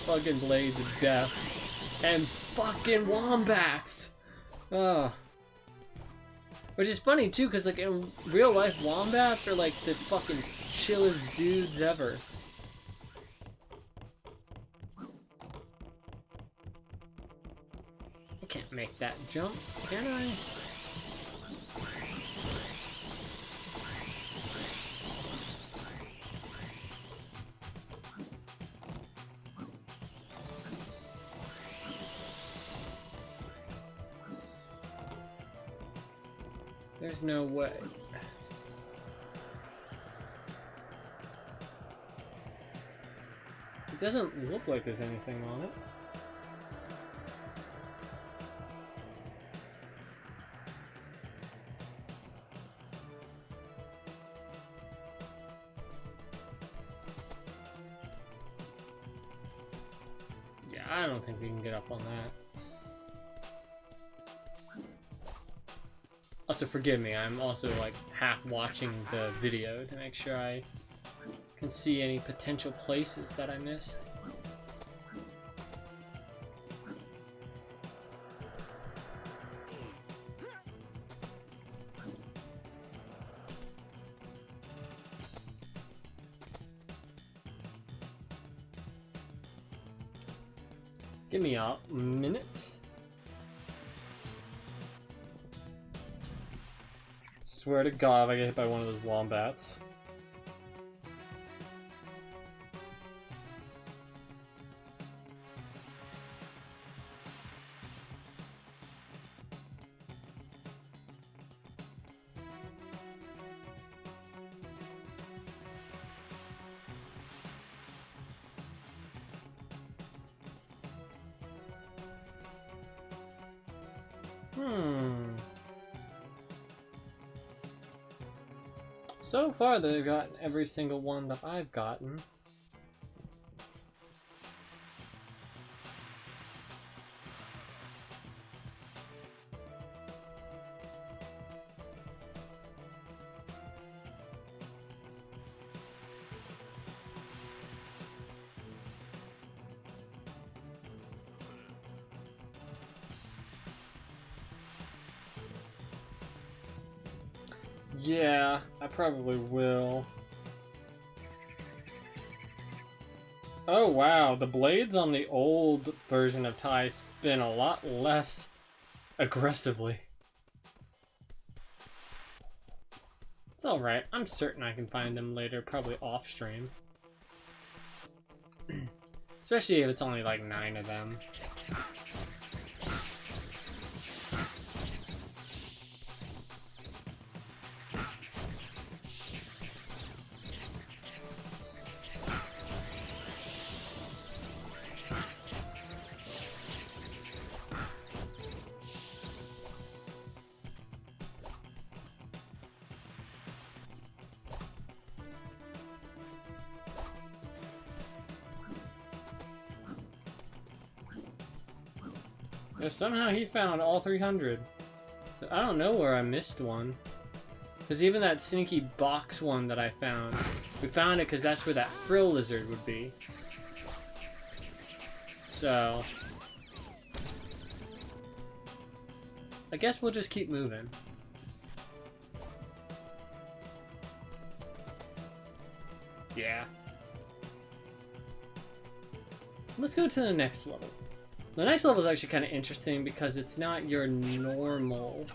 fucking Blade to death and fucking wombats. Which is funny too, because like in real life, wombats are like the fucking chillest dudes ever. I can't make that jump, can I? There's no way. It doesn't look like there's anything on it. Yeah, I don't think we can get up on that. Also, forgive me, I'm also like half watching the video to make sure I can see any potential places that I missed. Give me a minute. Swear to God, if I get hit by one of those wombats. So far, they've gotten every single one that I've gotten. Yeah, I probably will. Oh wow, the blades on the old version of Tai spin a lot less aggressively. It's alright, I'm certain I can find them later, probably off stream. Especially if it's only like 9 of them. Yeah, somehow he found all 300. I don't know where I missed one. Because even that sneaky box one that I found, we found it because that's where that frill lizard would be. So I guess we'll just keep moving. Yeah. Let's go to the next level. The next level is actually kind of interesting because it's not your normal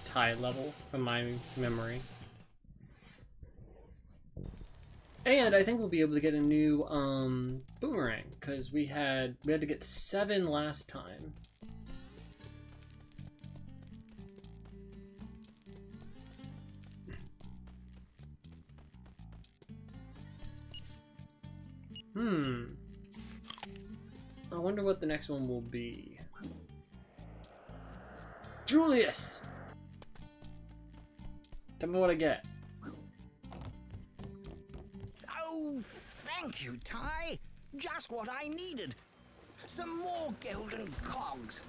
Tai level from my memory. And I think we'll be able to get a new boomerang because we had to get 7 last time. I wonder what the next one will be. Julius! Tell me what I get. Oh, thank you, Tai. Just what I needed. Some more golden cogs.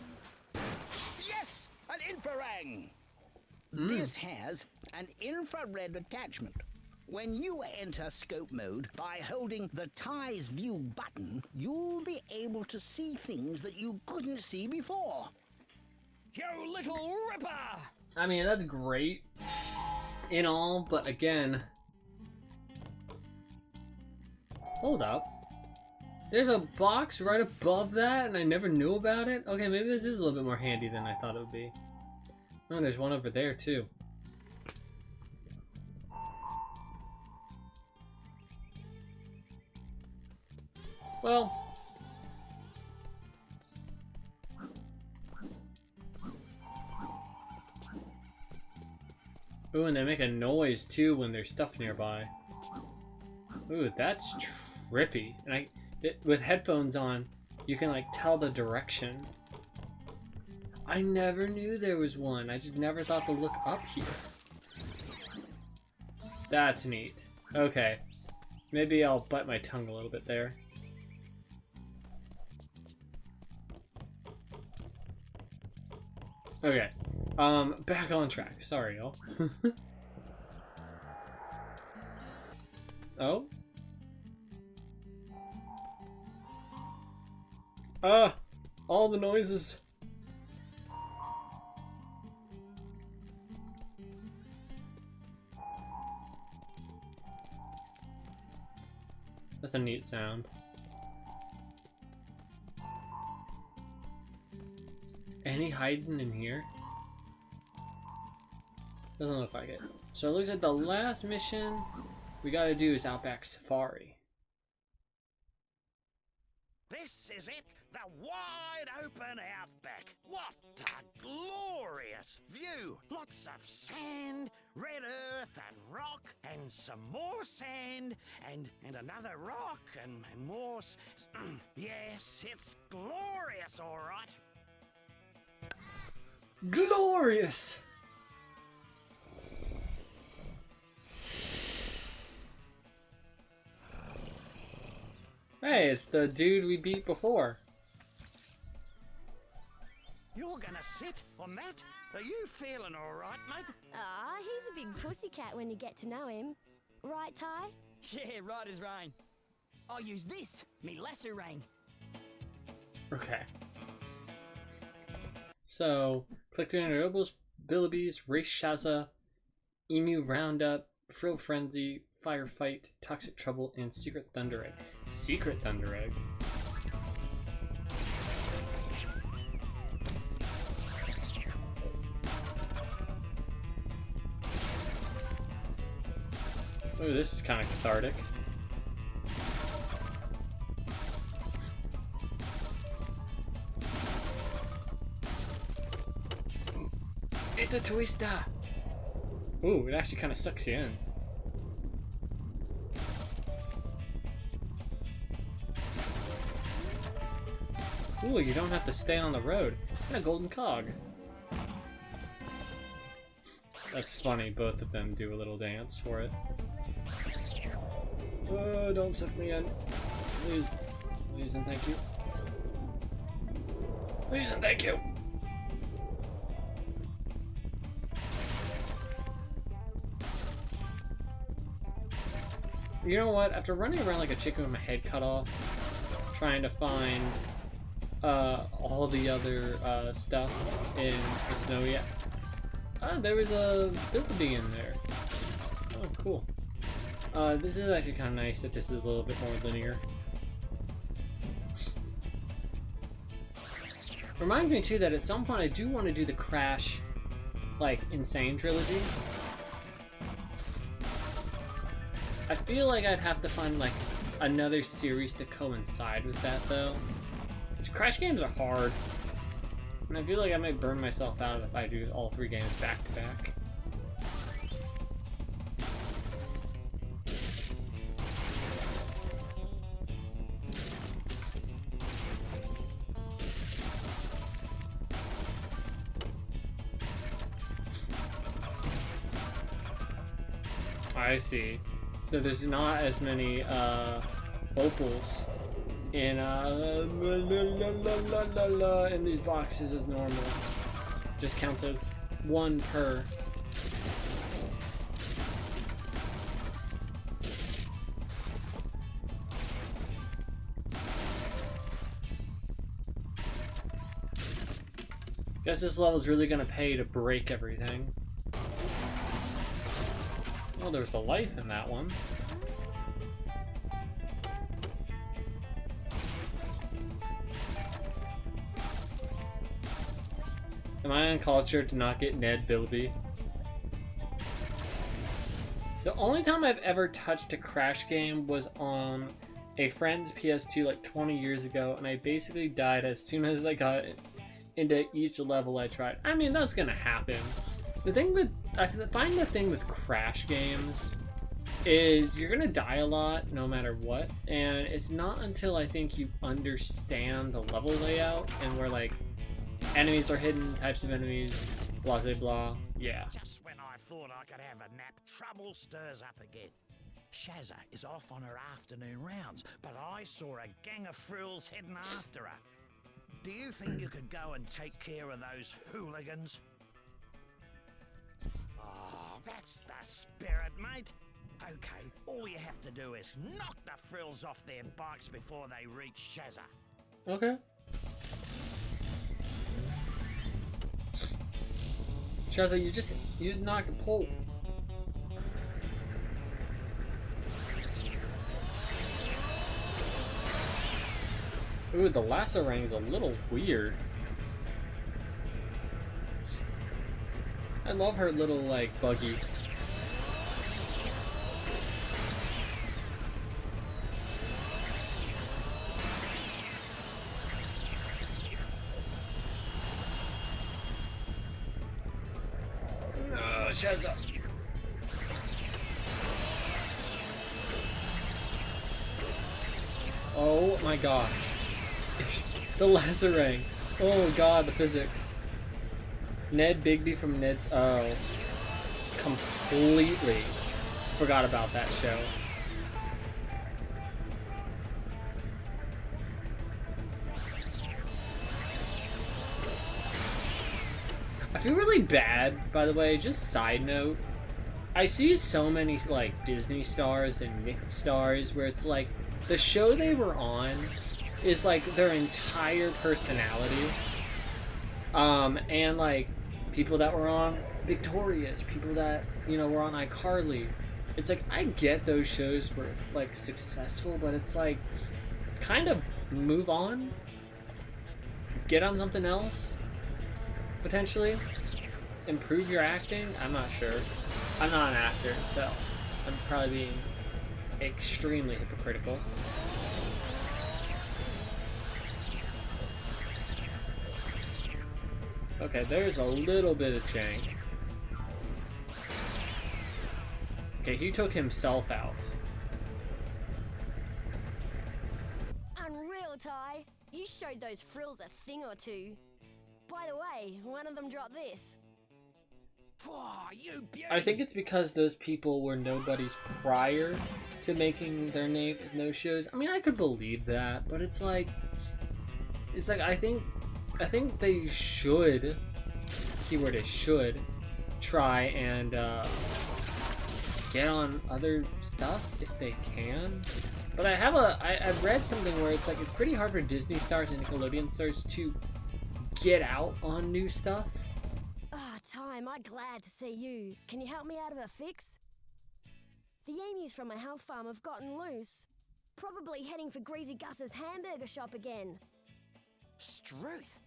Yes, an infrarang. This has an infrared attachment. When you enter scope mode by holding the Tai's view button, you'll be able to see things that you couldn't see before. You little ripper! I mean, that's great in all, but again... Hold up. There's a box right above that and I never knew about it? Okay, maybe this is a little bit more handy than I thought it would be. Oh, there's one over there too. Well, Ooh, and they make a noise too when there's stuff nearby. Ooh, that's trippy. And with headphones on, you can like tell the direction. I never knew there was one. I just never thought to look up here. That's neat. Okay. Maybe I'll bite my tongue a little bit there. Okay. Back on track. Sorry, y'all. Oh? Ah! All the noises. That's a neat sound. Any hiding in here? Doesn't look like it. So it looks like the last mission we gotta do is Outback Safari. This is it, the wide open outback. What a glorious view! Lots of sand, red earth and rock, and some more sand, and another rock, and more yes, it's glorious, all right. Glorious! Hey, it's the dude we beat before. You're gonna sit on that? Are you feeling all right, mate? Ah, he's a big pussycat when you get to know him. Right, Ty? Yeah, right as rain. I'll use this, me lasso ring. Okay. So, click through Nobles, Billibees, Race Shaza, Emu Roundup, Frill Frenzy, Firefight, Toxic Trouble, and Secret Thunder Egg. Secret Thunder Egg? Ooh, this is kind of cathartic. It's a twister! Ooh, it actually kind of sucks you in. Ooh, you don't have to stay on the road. And a golden cog. That's funny, both of them do a little dance for it. Oh, don't suck me in. Please. Please and thank you. Please and thank you. You know what? After running around like a chicken with my head cut off, trying to find all the other stuff in the snow yet. There was a Billibe in there. Oh, cool. This is actually kind of nice that this is a little bit more linear. Reminds me too that at some point I do want to do the Crash, like, Insane trilogy. I feel like I'd have to find like another series to coincide with that though. Crash games are hard, and I feel like I might burn myself out if I do all 3 games back to back. I see. So there's not as many opals in in these boxes as normal. Just counts as 1 per. Guess this level's really gonna pay to break everything. Oh, there's a life in that one. Am I uncultured to not get Ned Billibe? The only time I've ever touched a Crash game was on a friend's PS2 like 20 years ago, and I basically died as soon as I got into each level I tried. I mean, that's gonna happen. The thing with I find the thing with crash games is you're gonna die a lot no matter what, and it's not until I think you understand the level layout and where like enemies are hidden, types of enemies, blah blah blah. Yeah. Just when I thought I could have a nap, trouble stirs up again. Shazza is off on her afternoon rounds, but I saw a gang of frills heading after her. Do you think you could go and take care of those hooligans? Oh, that's the spirit, mate. Okay, all you have to do is knock the frills off their bikes before they reach Shazza. Okay. Shazza, you knock a pole. Ooh, the lasso ring's a little weird. I love her little, like, buggy. Shazza. Oh my gosh. The laser ring. Oh god, the physics. Ned Bigby from Ned's... Oh. Completely forgot about that show. I feel really bad, by the way, just side note. I see so many, like, Disney stars and Nick stars where it's like, the show they were on is, like, their entire personality. And, like, people that were on Victorious, people that, you know, were on iCarly. It's like, I get those shows were, like, successful, but it's like, kind of move on. Get on something else. Potentially improve your acting. I'm not sure. I'm not an actor, so I'm probably being extremely hypocritical. Okay, there's a little bit of jank. Okay, he took himself out. Unreal, Ty. You showed those frills a thing or two. By the way, one of them dropped this. Oh, you beauty. I think it's because those people were nobodies prior to making their name with no shows. I mean, I could believe that, but it's like I think they should, keyword is should, try and get on other stuff if they can. But I've read something where it's like it's pretty hard for Disney stars and Nickelodeon stars to get out on new stuff. Ah, Ty, am I glad to see you. Can you help me out of a fix? The emus from my health farm have gotten loose. Probably heading for Greasy Gus's hamburger shop again. Struth.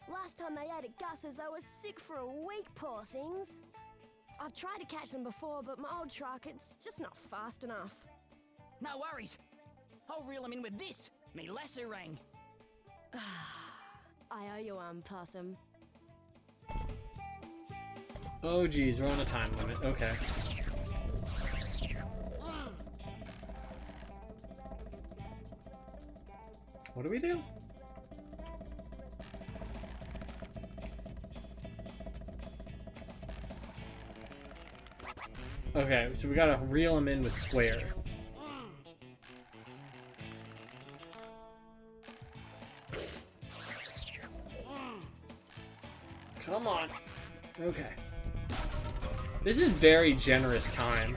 Last time they ate at Gus's, I was sick for a week, poor things. I've tried to catch them before, but my old truck, it's just not fast enough. No worries. I'll reel them in with this, me lasso ring. I owe you one, Possum. Oh geez, we're on a time limit. Okay. What do we do? Okay, so we gotta reel him in with square. Come on. Okay. This is very generous time.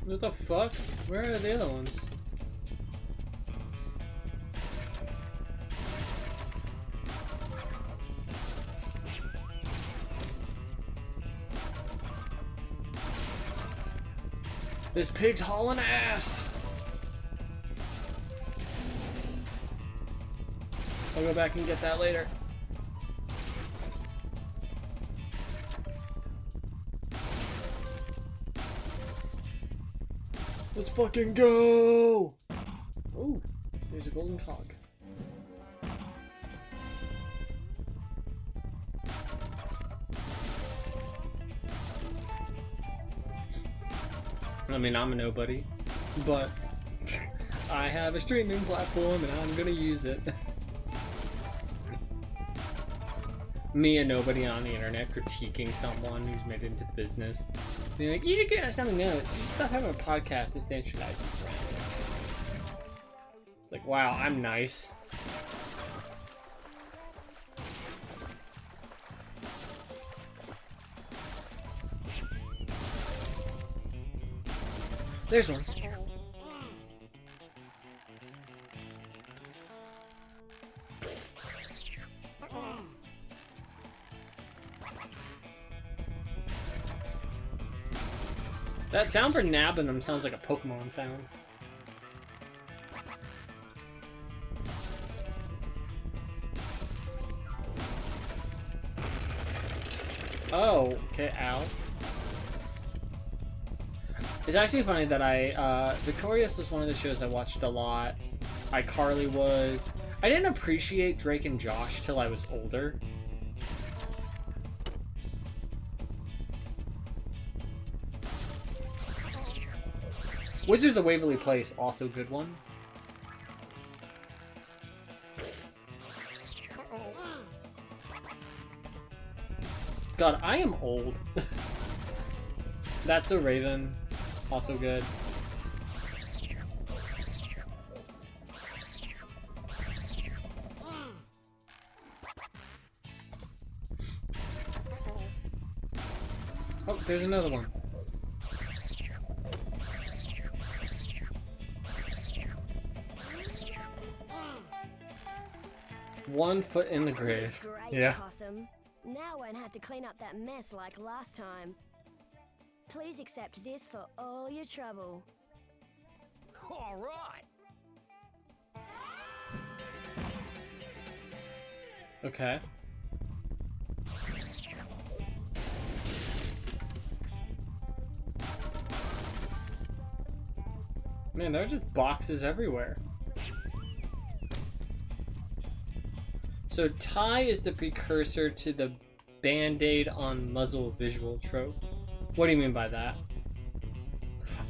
What the fuck? Where are the other ones? This pig's hauling ass! I'll go back and get that later. Let's fucking go! Ooh, there's a golden cog. I mean, I'm a nobody, but I have a streaming platform and I'm gonna use it. Me, a nobody on the internet, critiquing someone who's made it into the business. Being like, you should get something else. You should stop having a podcast that centralizes around it. It's like, wow, I'm nice. There's one. That sound for nabbing them sounds like a Pokemon sound. Oh, okay, ow. It's actually funny that Victorious was one of the shows I watched a lot. iCarly was. I didn't appreciate Drake and Josh till I was older. Wizards of Waverly Place, also a good one. God, I am old. That's a Raven, also good. Oh, there's another one. One foot in the grave. Great, Yeah. Possum. Now I won't have to clean up that mess like last time. Please accept this for all your trouble. All right. Okay. Man, there are just boxes everywhere. So tie is the precursor to the Band-Aid on muzzle visual trope. What do you mean by that?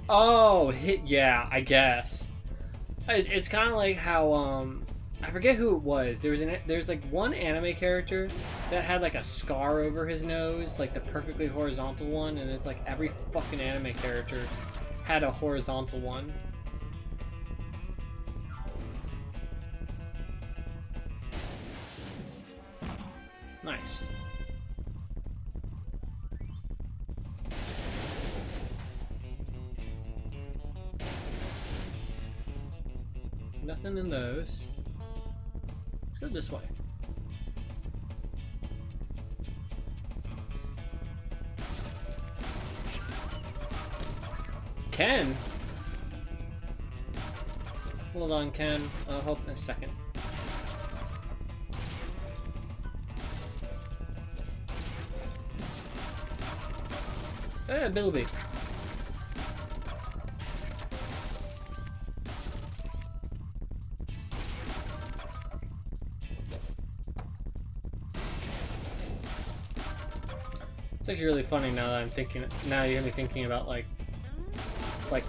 Oh, yeah, I guess. It's kind of like how I forget who it was. There's like one anime character that had like a scar over his nose, like the perfectly horizontal one, and it's like every fucking anime character had a horizontal one. Nice. Nothing in those. Let's go this way. Ken? Hold on, Ken. Hold on a second. Bilby. It's actually really funny now that I'm thinking. Now you have me thinking about like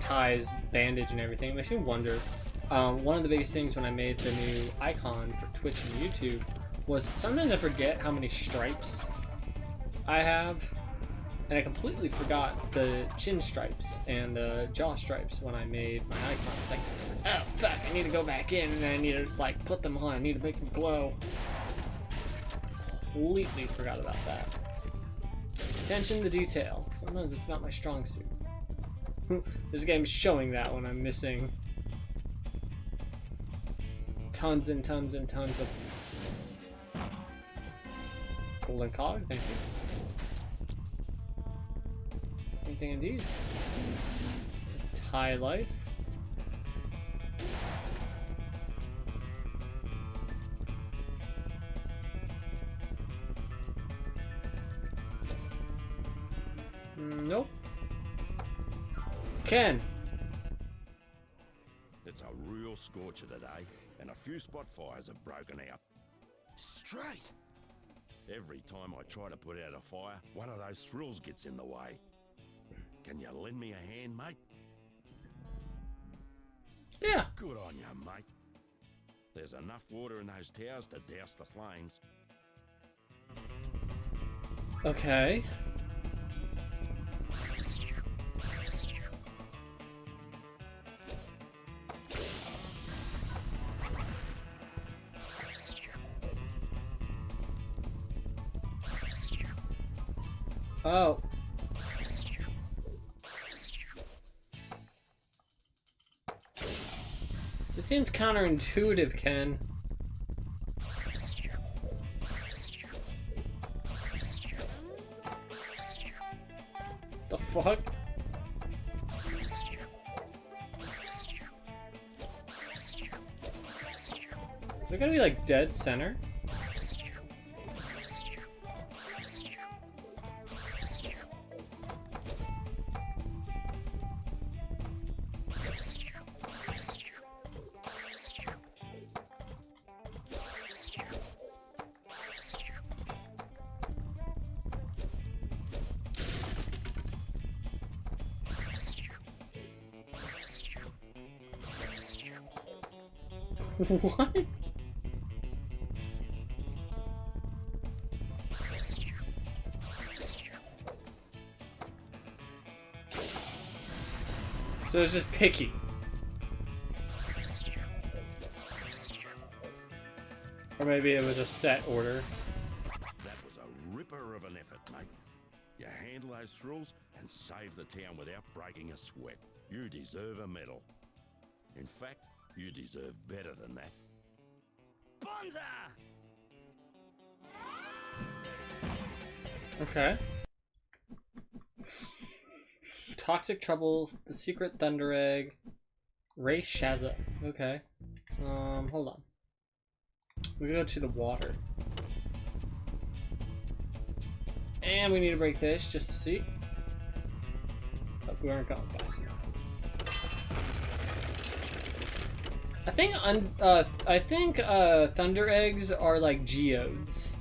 Ty's bandage and everything. It makes me wonder. One of the biggest things when I made the new icon for Twitch and YouTube was sometimes I forget how many stripes I have. And I completely forgot the chin stripes and the jaw stripes when I made my icon. It's like, oh fuck, I need to go back in and I need to like put them on. I need to make them glow. Completely forgot about that. Attention to detail. Sometimes it's not my strong suit. This game's showing that when I'm missing tons and tons and tons of golden cog. Thank you. Anything in these? High life. Nope. Ken. It's a real scorcher today, and a few spot fires have broken out. Straight! Every time I try to put out a fire, one of those thrills gets in the way. Can you lend me a hand, mate? Yeah. Good on you, mate. There's enough water in those towers to douse the flames. Okay. Oh. This seems counterintuitive, Ken. The fuck? They're gonna be like dead center. What? So it's just picky. Or maybe it was a set order. That was a ripper of an effort, mate. You handle those thrills and save the town without breaking a sweat. You deserve a medal. In fact, you deserve better than that. Bonza! Okay. Toxic Trouble, The Secret Thunder Egg, Race Shaza. Okay. Hold on. We go to the water. And we need to break this just to see. But we aren't going fast enough. I think Thunder Eggs are like geodes.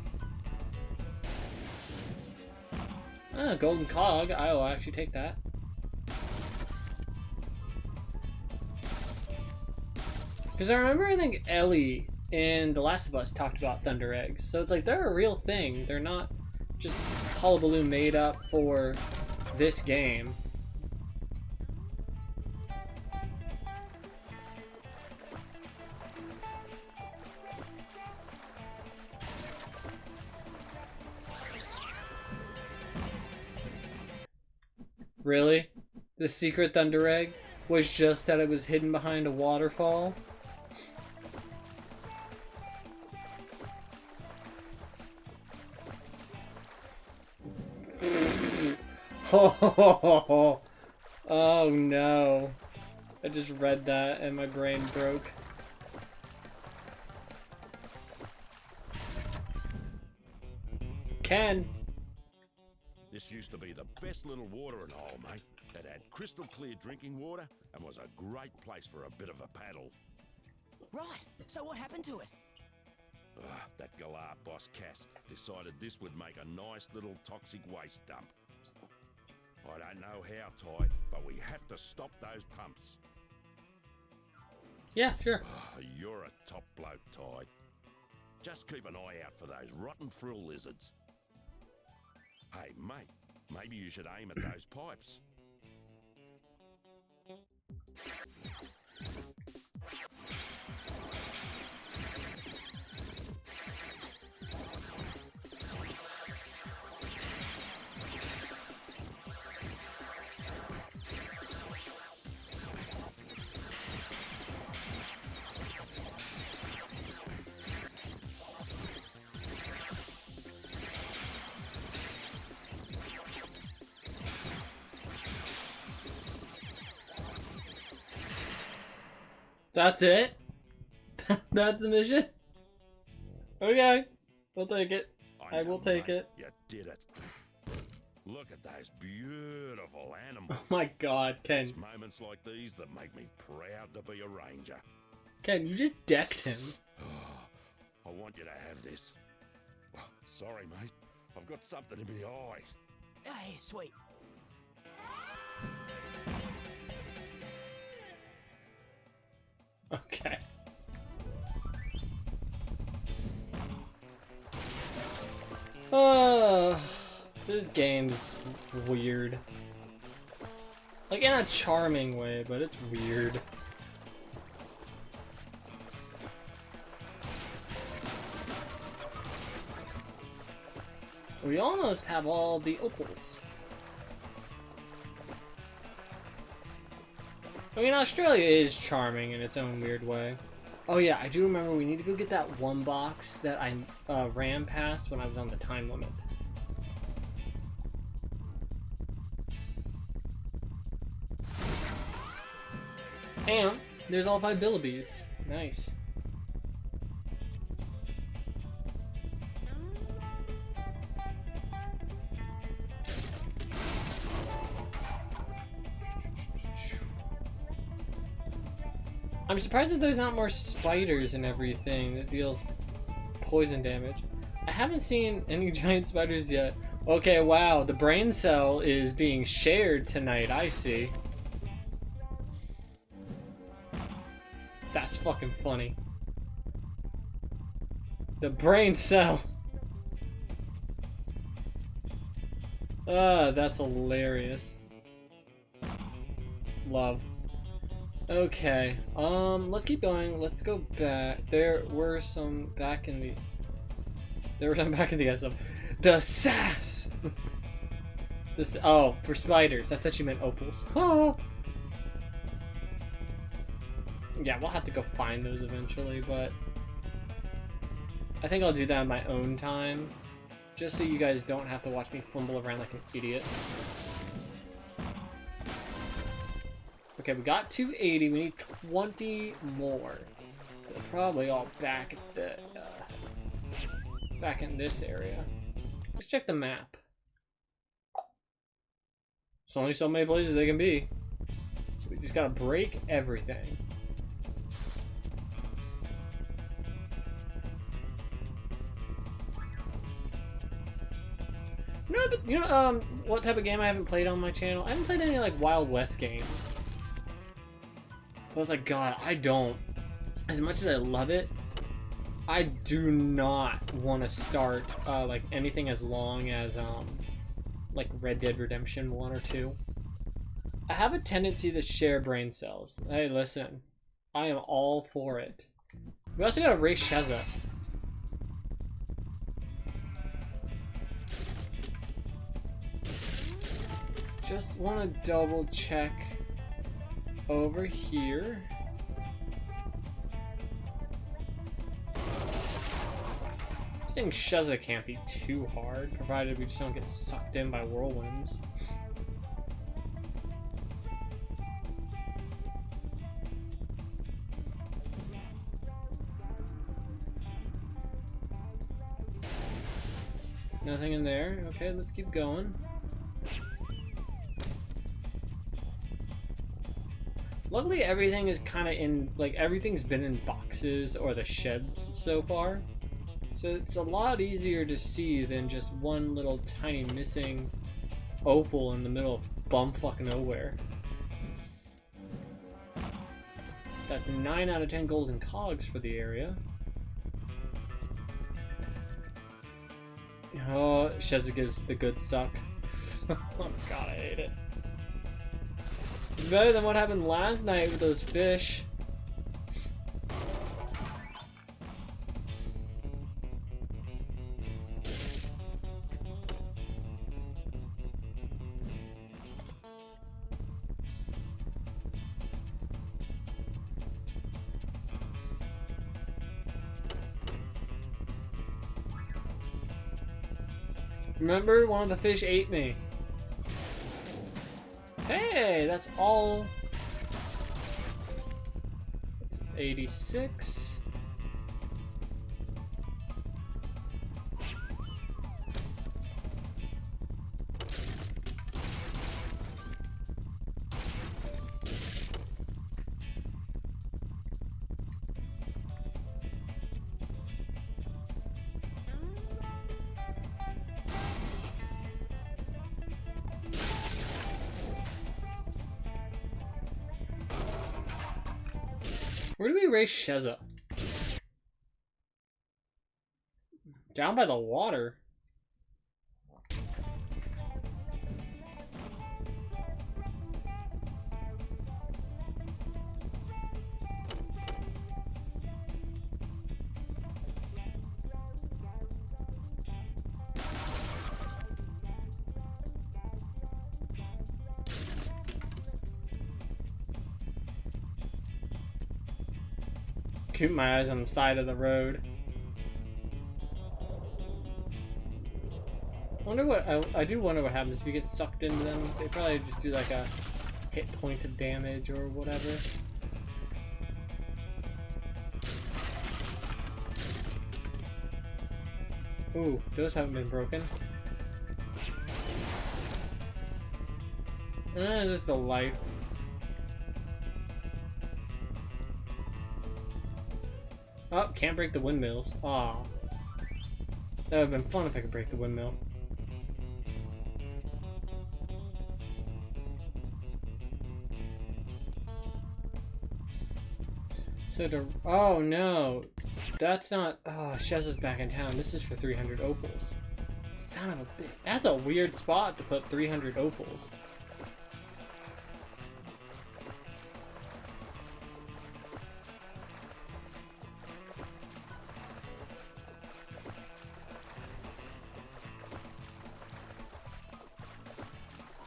Ah, golden cog. I will actually take that. Because I remember, I think Ellie in The Last of Us talked about Thunder Eggs. So it's like they're a real thing. They're not just hullabaloo made up for this game. Really? The secret Thunder Egg was just that it was hidden behind a waterfall? Oh, oh no. I just read that and my brain broke. Ken! This used to be the best little watering hole, mate. It had crystal clear drinking water and was a great place for a bit of a paddle. Right, so what happened to it? That Galar boss Cass decided this would make a nice little toxic waste dump. I don't know how, Ty, but we have to stop those pumps. Yeah, sure. You're a top bloke, Ty. Just keep an eye out for those rotten frill lizards. Hey, mate, maybe you should aim at those pipes. That's it? That's the mission? Okay. We'll take it. I will take it. You did it. Look at those beautiful animals. Oh my god, Ken. It's moments like these that make me proud to be a ranger. Ken, you just decked him. I want you to have this. Oh, sorry, mate. I've got something in my eye. Hey, sweet. Okay. This game's weird. Like, in a charming way, but it's weird. We almost have all the opals. I mean, Australia is charming in its own weird way. Oh yeah, I do remember we need to go get that one box that I ran past when I was on the time limit. And there's all 5 Billibees. Nice. I'm surprised that there's not more spiders and everything that deals poison damage. I haven't seen any giant spiders yet. Okay, wow, the brain cell is being shared tonight, I see. That's fucking funny. The brain cell. That's hilarious. Love. Okay, let's keep going. Let's go back. There were some back in the SF. The sass! This, oh, for spiders. I thought you meant opals. Oh! Yeah, we'll have to go find those eventually, but I think I'll do that on my own time, just so you guys don't have to watch me fumble around like an idiot. Okay, we got 280. We need 20 more. So they're probably all back at the back in this area. Let's check the map. There's only so many places they can be, so we just gotta break everything. No, but you know, what type of game I haven't played on my channel? I haven't played any like Wild West games. I was like, God, I don't. As much as I love it, I do not want to start like anything as long as like Red Dead Redemption 1 or 2. I have a tendency to share brain cells. Hey, listen, I am all for it. We also gotta race Sheza. Just want to double check over here. I think Sheza can't be too hard, provided we just don't get sucked in by whirlwinds. Nothing in there. Okay, let's keep going. Luckily, everything is kind of in, like, everything's been in boxes or the sheds so far. So it's a lot easier to see than just one little tiny missing opal in the middle of bumfuck nowhere. That's 9 out of 10 golden cogs for the area. Oh, Sheza gives the good suck. Oh god, I hate it. It's better than what happened last night with those fish. Remember, one of the fish ate me. Hey, that's all. It's 86. Where do we raise Sheza? Down by the water. Keep my eyes on the side of the road. Wonder what I do wonder what happens if you get sucked into them. They probably just do like a hit point of damage or whatever. Ooh, those haven't been broken. There's a life. Oh, can't break the windmills. Aw. That would have been fun if I could break the windmill. So oh no. That's not, oh, Sheza's back in town. This is for 300 opals. Son of a bitch. That's a weird spot to put 300 opals.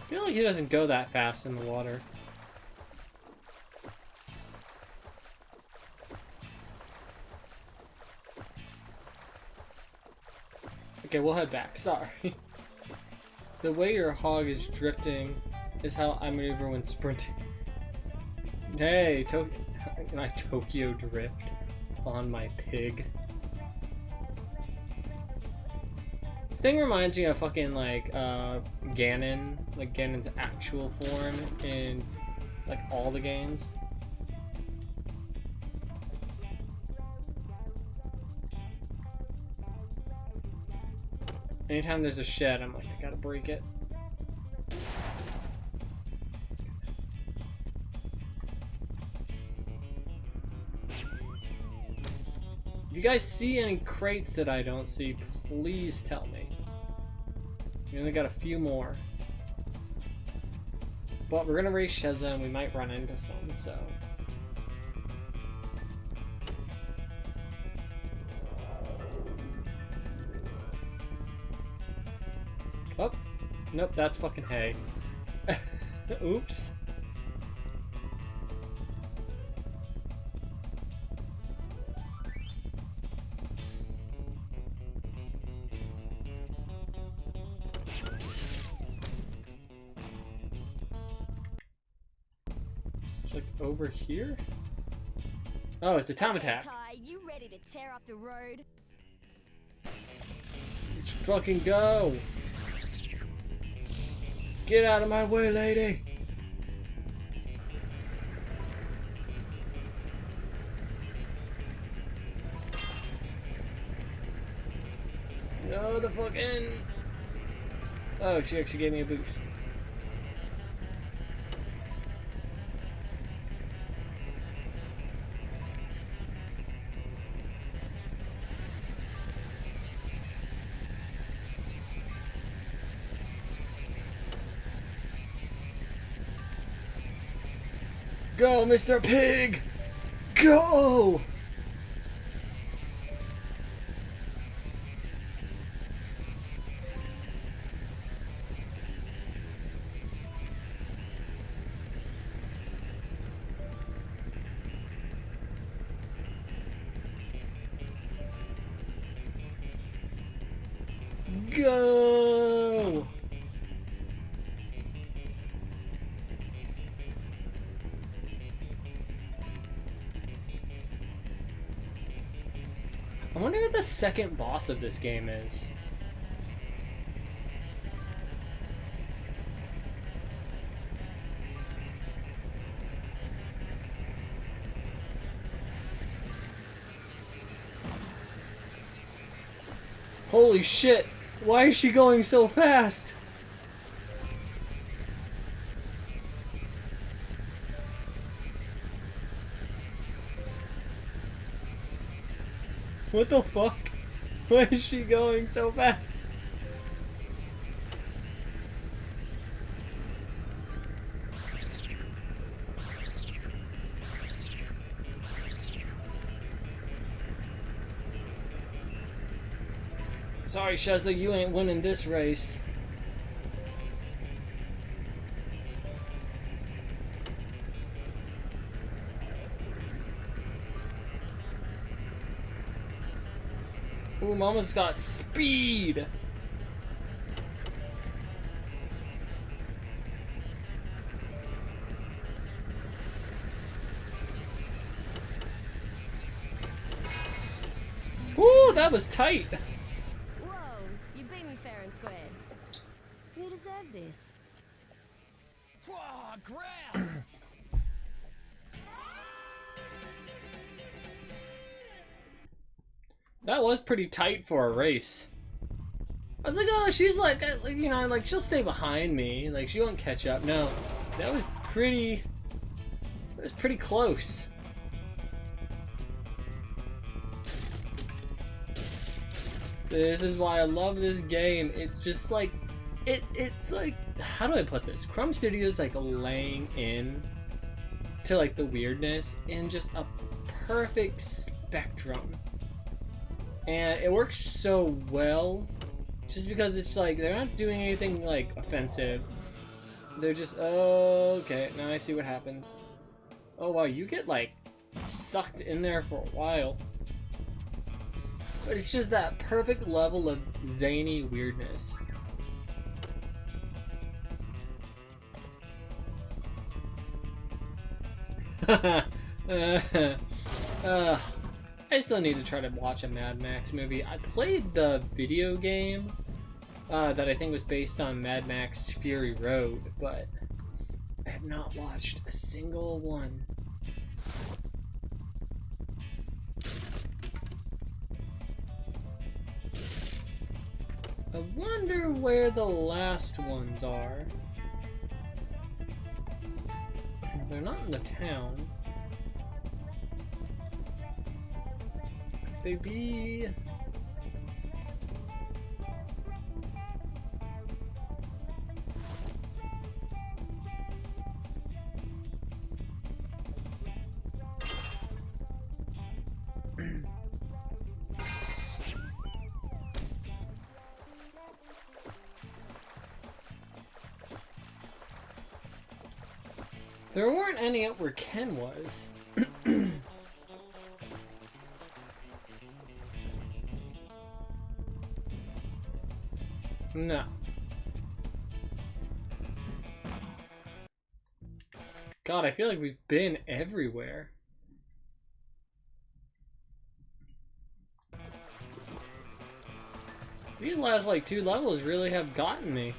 I feel like he doesn't go that fast in the water. Okay, we'll head back. Sorry. The way your hog is drifting is how I maneuver when sprinting. Hey, Tokyo drift on my pig. Thing reminds me of fucking like Ganon, like Ganon's actual form in like all the games. Anytime there's a shed, I'm like, I gotta break it. If you guys see any crates that I don't see, please tell me. We only got a few more. But we're gonna race Sheza and we might run into some, so. Oh, nope, that's fucking hay. Oops. It's like over here? Oh, it's the time attack. Ty, you ready to tear up the road? Let's fucking go! Get out of my way, lady! No, the fucking... Oh, she actually gave me a boost. Go, Mr. Pig! Go! Go! I wonder what the second boss of this game is. Holy shit! Why is she going so fast? What the fuck? Why is she going so fast? Sorry, Shezza, you ain't winning this race. Ooh, Mama's got speed! Ooh, that was tight! Whoa, you beat me fair and square. You deserve this. Whoa, grouse! That was pretty tight for a race. I was like, oh, she's like, you know, like, she'll stay behind me. Like, she won't catch up. No, that was pretty close. This is why I love this game. It's just like, it's like, how do I put this? Crumb Studios like laying in to like the weirdness in just a perfect spectrum. And it works so well just because it's like they're not doing anything like offensive. They're just, oh, okay, now I see what happens. Oh wow, you get like sucked in there for a while. But it's just that perfect level of zany weirdness. I still need to try to watch a Mad Max movie. I played the video game that I think was based on Mad Max Fury Road, but I have not watched a single one. I wonder where the last ones are. They're not in the town. Could they be? There weren't any up where Ken was. No. God, I feel like we've been everywhere. These last like 2 levels really have gotten me.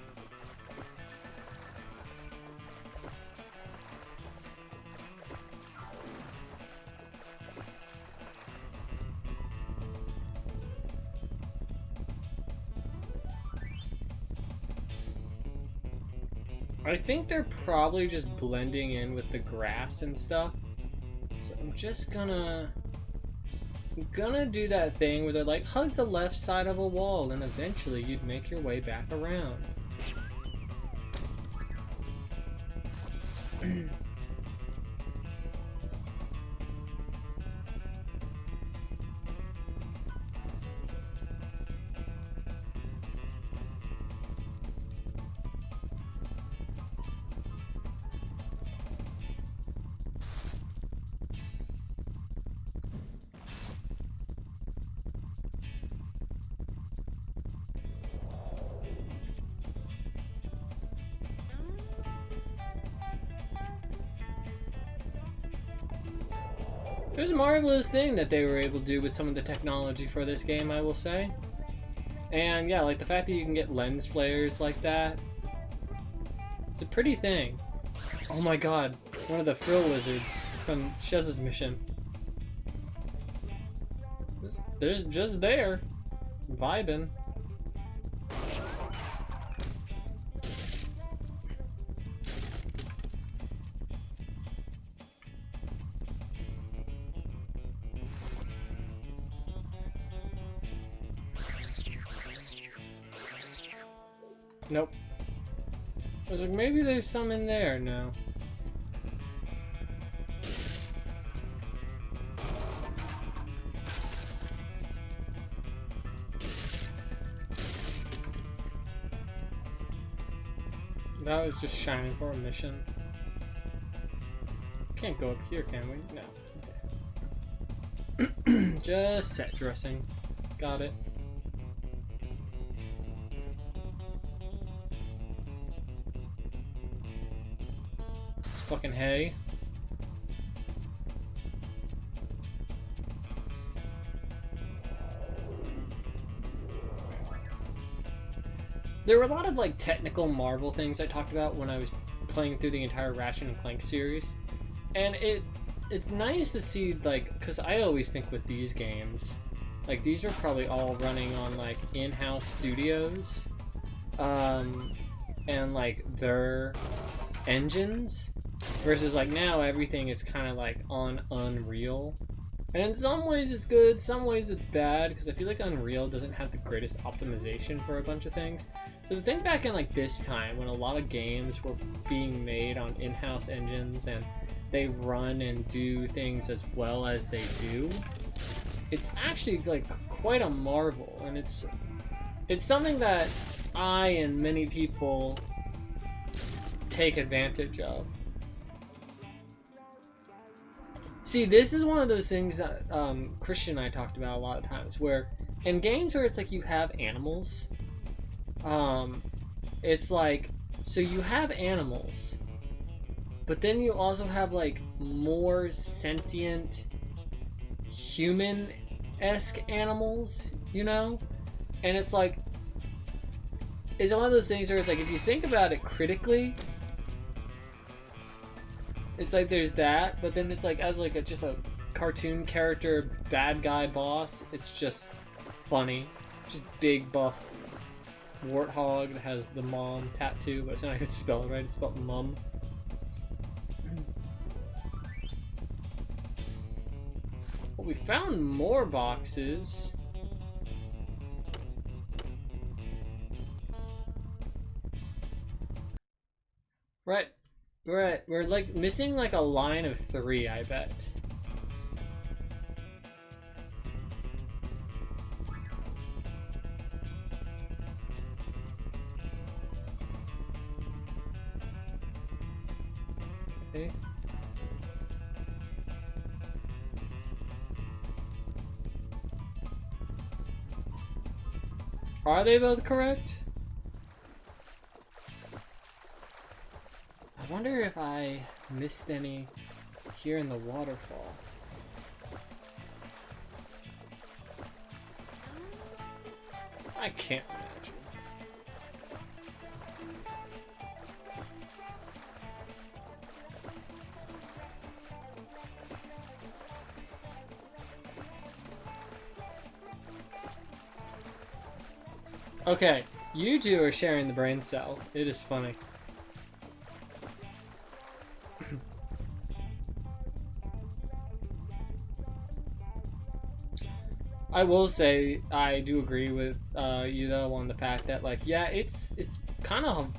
I think they're probably just blending in with the grass and stuff. So I'm just gonna do that thing where they're like, hug the left side of a wall and eventually you'd make your way back around. It was a marvelous thing that they were able to do with some of the technology for this game, I will say. And yeah, like the fact that you can get lens flares like that. It's a pretty thing. Oh my god, one of the frill lizards from Shez's mission. They're just there, vibing. Nope. I was like, maybe there's some in there. No. That was just shining for a mission. Can't go up here, can we? No. Okay. Just set dressing. Got it. Fucking hay. There were a lot of like technical Marvel things I talked about when I was playing through the entire Ratchet and Clank series, and it's nice to see, like, because I always think with these games, like, these are probably all running on like in-house studios, and like their engines, versus like now everything is kind of like on Unreal. And in some ways it's good, some ways it's bad, because I feel like Unreal doesn't have the greatest optimization for a bunch of things. So to think back in like this time, when a lot of games were being made on in-house engines and they run and do things as well as they do, it's actually like quite a marvel, and it's something that I and many people take advantage of. See, this is one of those things that Christian and I talked about a lot of times, where in games where it's like you have animals, it's like, so you have animals, but then you also have like more sentient human-esque animals, you know? And it's like, it's one of those things where it's like, if you think about it critically, it's like there's that, but then it's like as like just a cartoon character bad guy boss, it's just funny. Just big buff warthog that has the mom tattoo, but it's not how to spell it right, it's spelled mum. Well, we found more boxes. Right. We're like missing like a line of 3, I bet. Okay. Are they both correct? I wonder if I missed any here in the waterfall. I can't imagine. Okay, you two are sharing the brain cell. It is funny. I will say I do agree with you though on the fact that, like, yeah, it's kind of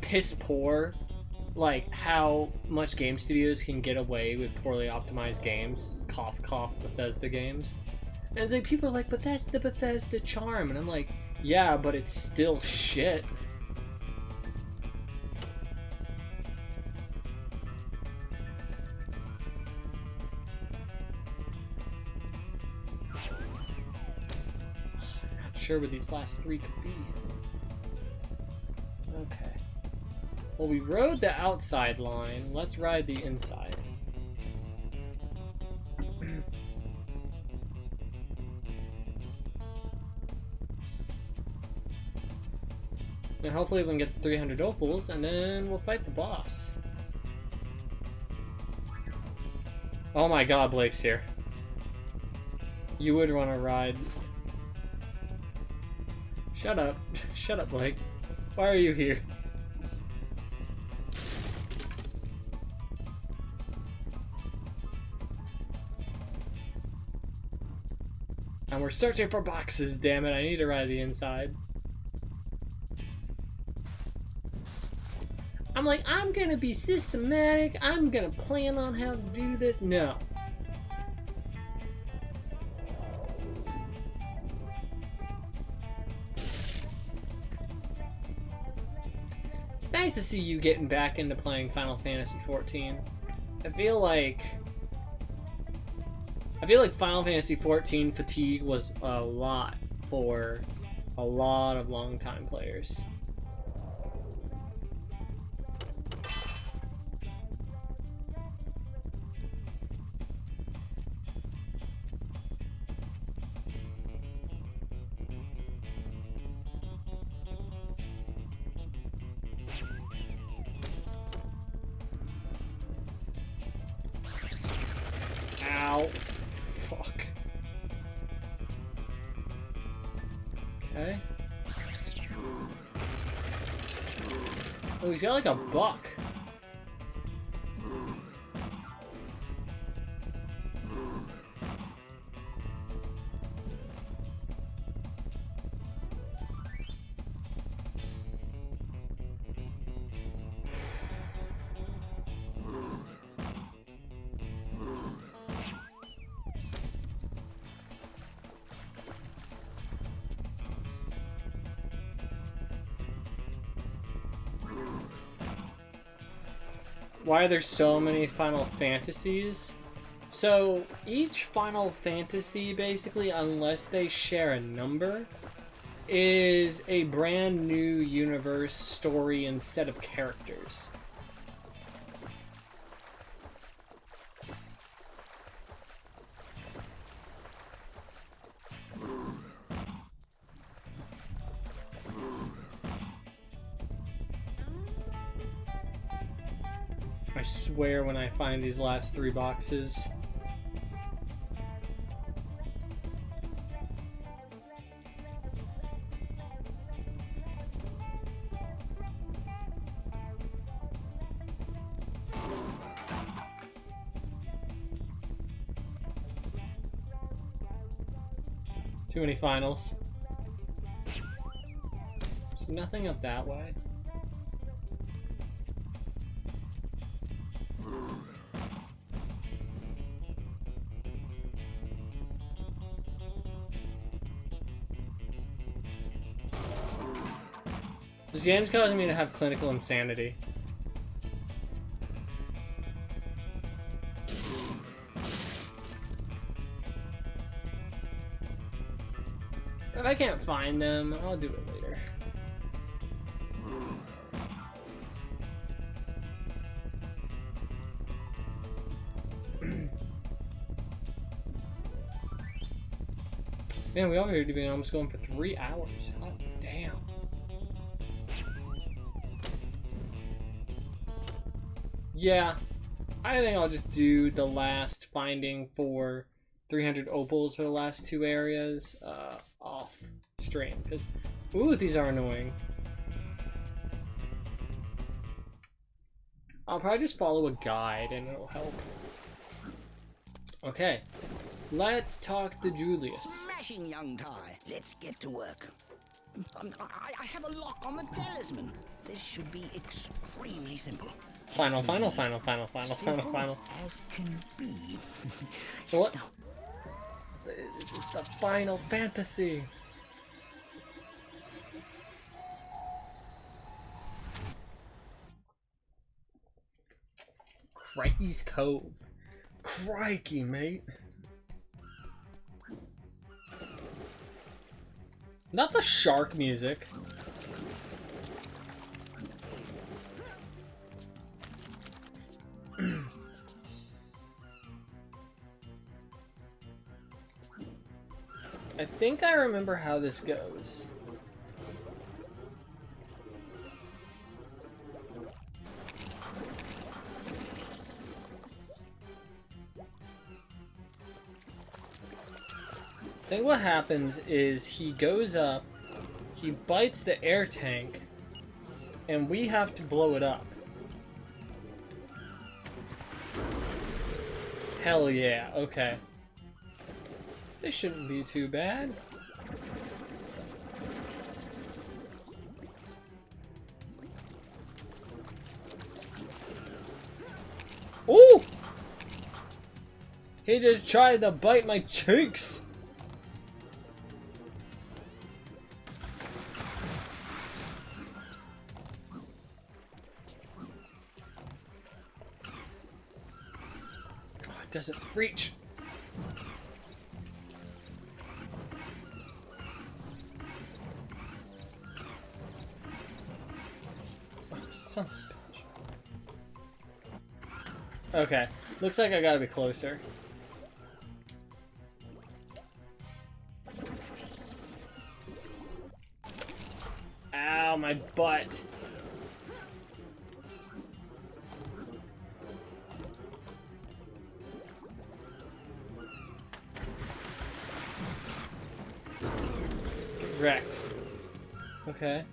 piss poor, like how much game studios can get away with poorly optimized games. Cough cough, Bethesda games. And it's like people are like, but that's the Bethesda charm, and I'm like, yeah, but it's still shit. Sure what these last 3 could be. Okay. Well, we rode the outside line. Let's ride the inside. And hopefully we can get 300 opals, and then we'll fight the boss. Oh my god, Blake's here. You would want to ride. Shut up. Shut up, Blake. Why are you here? And we're searching for boxes, damn it. I need to ride the inside. I'm like, I'm gonna be systematic, I'm gonna plan on how to do this. No. It's nice to see you getting back into playing Final Fantasy XIV. I feel like Final Fantasy XIV fatigue was a lot for a lot of long-time players. Ow. Fuck. Okay. Oh, he's got like a buck. Why are there so many Final Fantasies? So each Final Fantasy, basically, unless they share a number, is a brand new universe, story, and set of characters. I swear when I find these last 3 boxes. Too many finals. There's nothing up that way. This game's causing me to have clinical insanity. If I can't find them, I'll do it later. Man, we already been almost going for 3 hours. Oh, damn. Yeah, I think I'll just do the last finding for 300 opals for the last 2 areas off stream, because, ooh, these are annoying. I'll probably just follow a guide and it'll help. Okay, let's talk to Julius. Smashing, young Ty. Let's get to work. I have a lock on the talisman. This should be extremely simple. Final. Simple as can be. What? This is the Final Fantasy. Crikey's Cove. Crikey, mate. Not the shark music. I think I remember how this goes. I think what happens is he goes up, he bites the air tank, and we have to blow it up. Hell yeah, okay. This shouldn't be too bad. Ooh! He just tried to bite my cheeks! Oh, it doesn't reach. Oh, son of a bitch. Okay, looks like I gotta be closer. Ow, my butt. Get wrecked. Okay.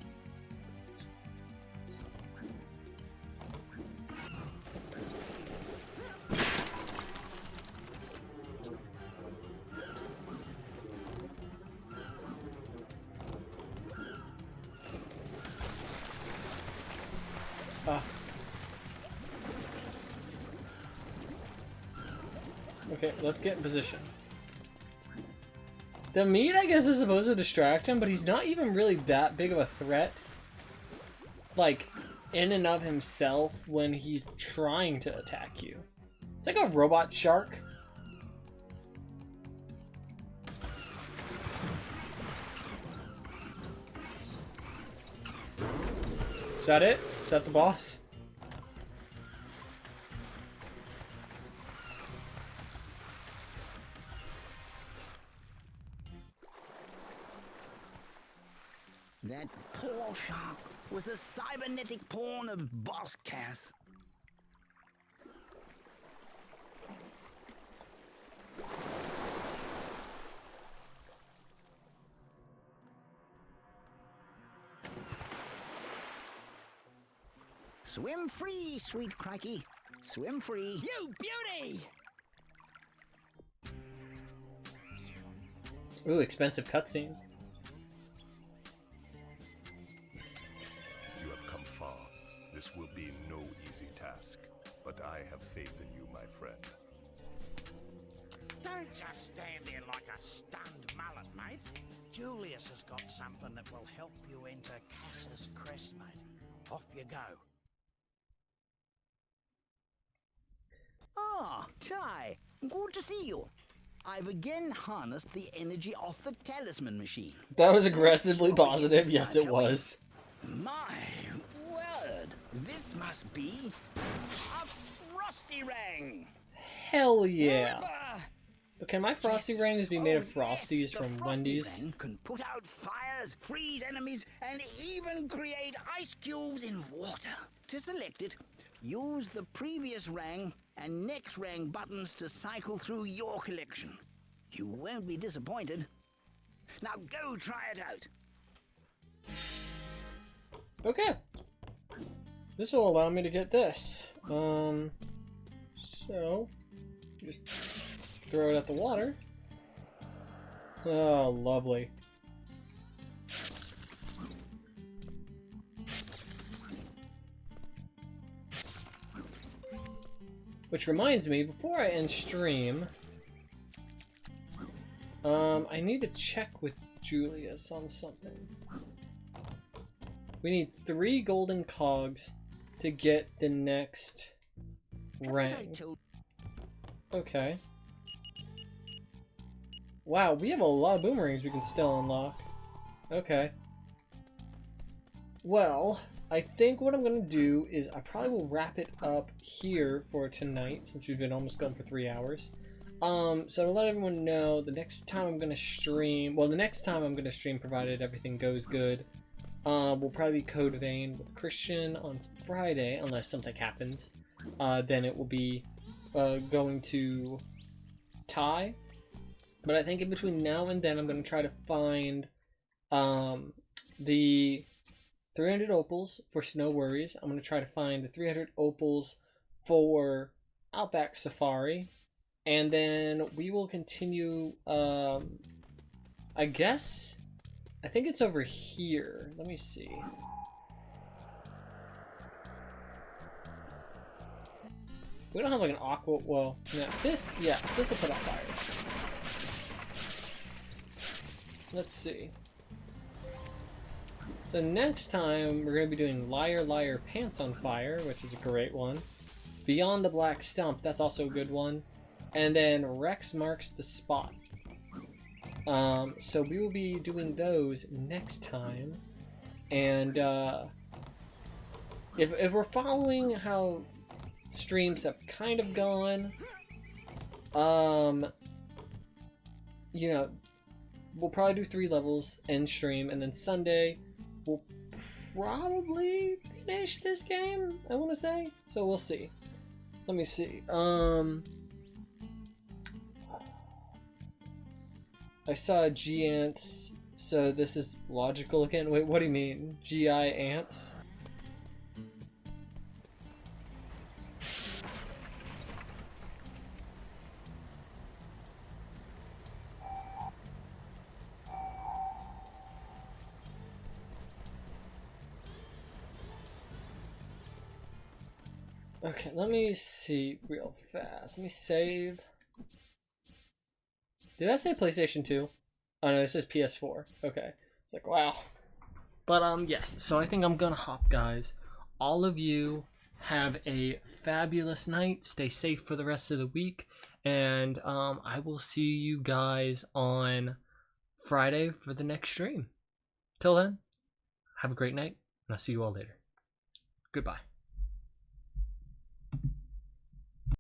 Ah. Okay, let's get in position. The meat, I guess, is supposed to distract him, but he's not even really that big of a threat. Like, in and of himself when he's trying to attack you. It's like a robot shark. Is that it? Is that the boss? That poor shark was a cybernetic pawn of Boss Cass. Swim free, sweet crikey. Swim free. You beauty! Ooh, expensive cutscene. You have come far. This will be no easy task, but I have faith in you, my friend. Don't just stand there like a stunned mullet, mate. Julius has got something that will help you enter Cass's crest, mate. Off you go. Ah, Ty, good to see you. I've again harnessed the energy off the talisman machine. That was aggressively positive. Yes, it was. My word, this must be a Frosty Ring. Hell yeah. Ripper. But can my Frosty Rings be made of Frosties yes, from the Frosty Wendy's? Ring can put out fires, freeze enemies, and even create ice cubes in water. To select it, use the previous rang and next rang buttons to cycle through your collection. You won't be disappointed. Now go try it out. Okay. This will allow me to get this. So just throw it at the water. Oh, lovely. Which reminds me, before I end stream, I need to check with Julius on something. We need 3 golden cogs to get the next rank. Okay. Wow, we have a lot of boomerangs we can still unlock. Okay. Well, I think what I'm going to do is I probably will wrap it up here for tonight, since we've been almost going for 3 hours. So to let everyone know, the next time I'm going to stream, well, the next time I'm going to stream, provided everything goes good, will probably be Code Vein with Christian on Friday, unless something happens. Then it will be going to Ty. But I think in between now and then, I'm going to try to find the 300 opals for Snow Worries. I'm going to try to find the 300 opals for Outback Safari. And then we will continue, I guess, I think it's over here. Let me see. We don't have like an aqua. Well, yeah, this will put out fires. Let's see. So next time we're gonna be doing Liar Liar Pants on Fire, which is a great one. Beyond the Black Stump, that's also a good one. And then Rex Marks the Spot. So we will be doing those next time. And if we're following how streams have kind of gone, you know, we'll probably do 3 levels in stream, and then Sunday we'll probably finish this game, I want to say. So we'll see. Let me see. I saw G ants, so this is logical again. Wait, what do you mean? GI ants? Okay, let me see real fast. Let me save. Did I say PlayStation 2? Oh no, it says PS4. Okay. Like, wow. But yes, so I think I'm gonna hop, guys. All of you have a fabulous night. Stay safe for the rest of the week. And I will see you guys on Friday for the next stream. Till then, have a great night, and I'll see you all later. Goodbye.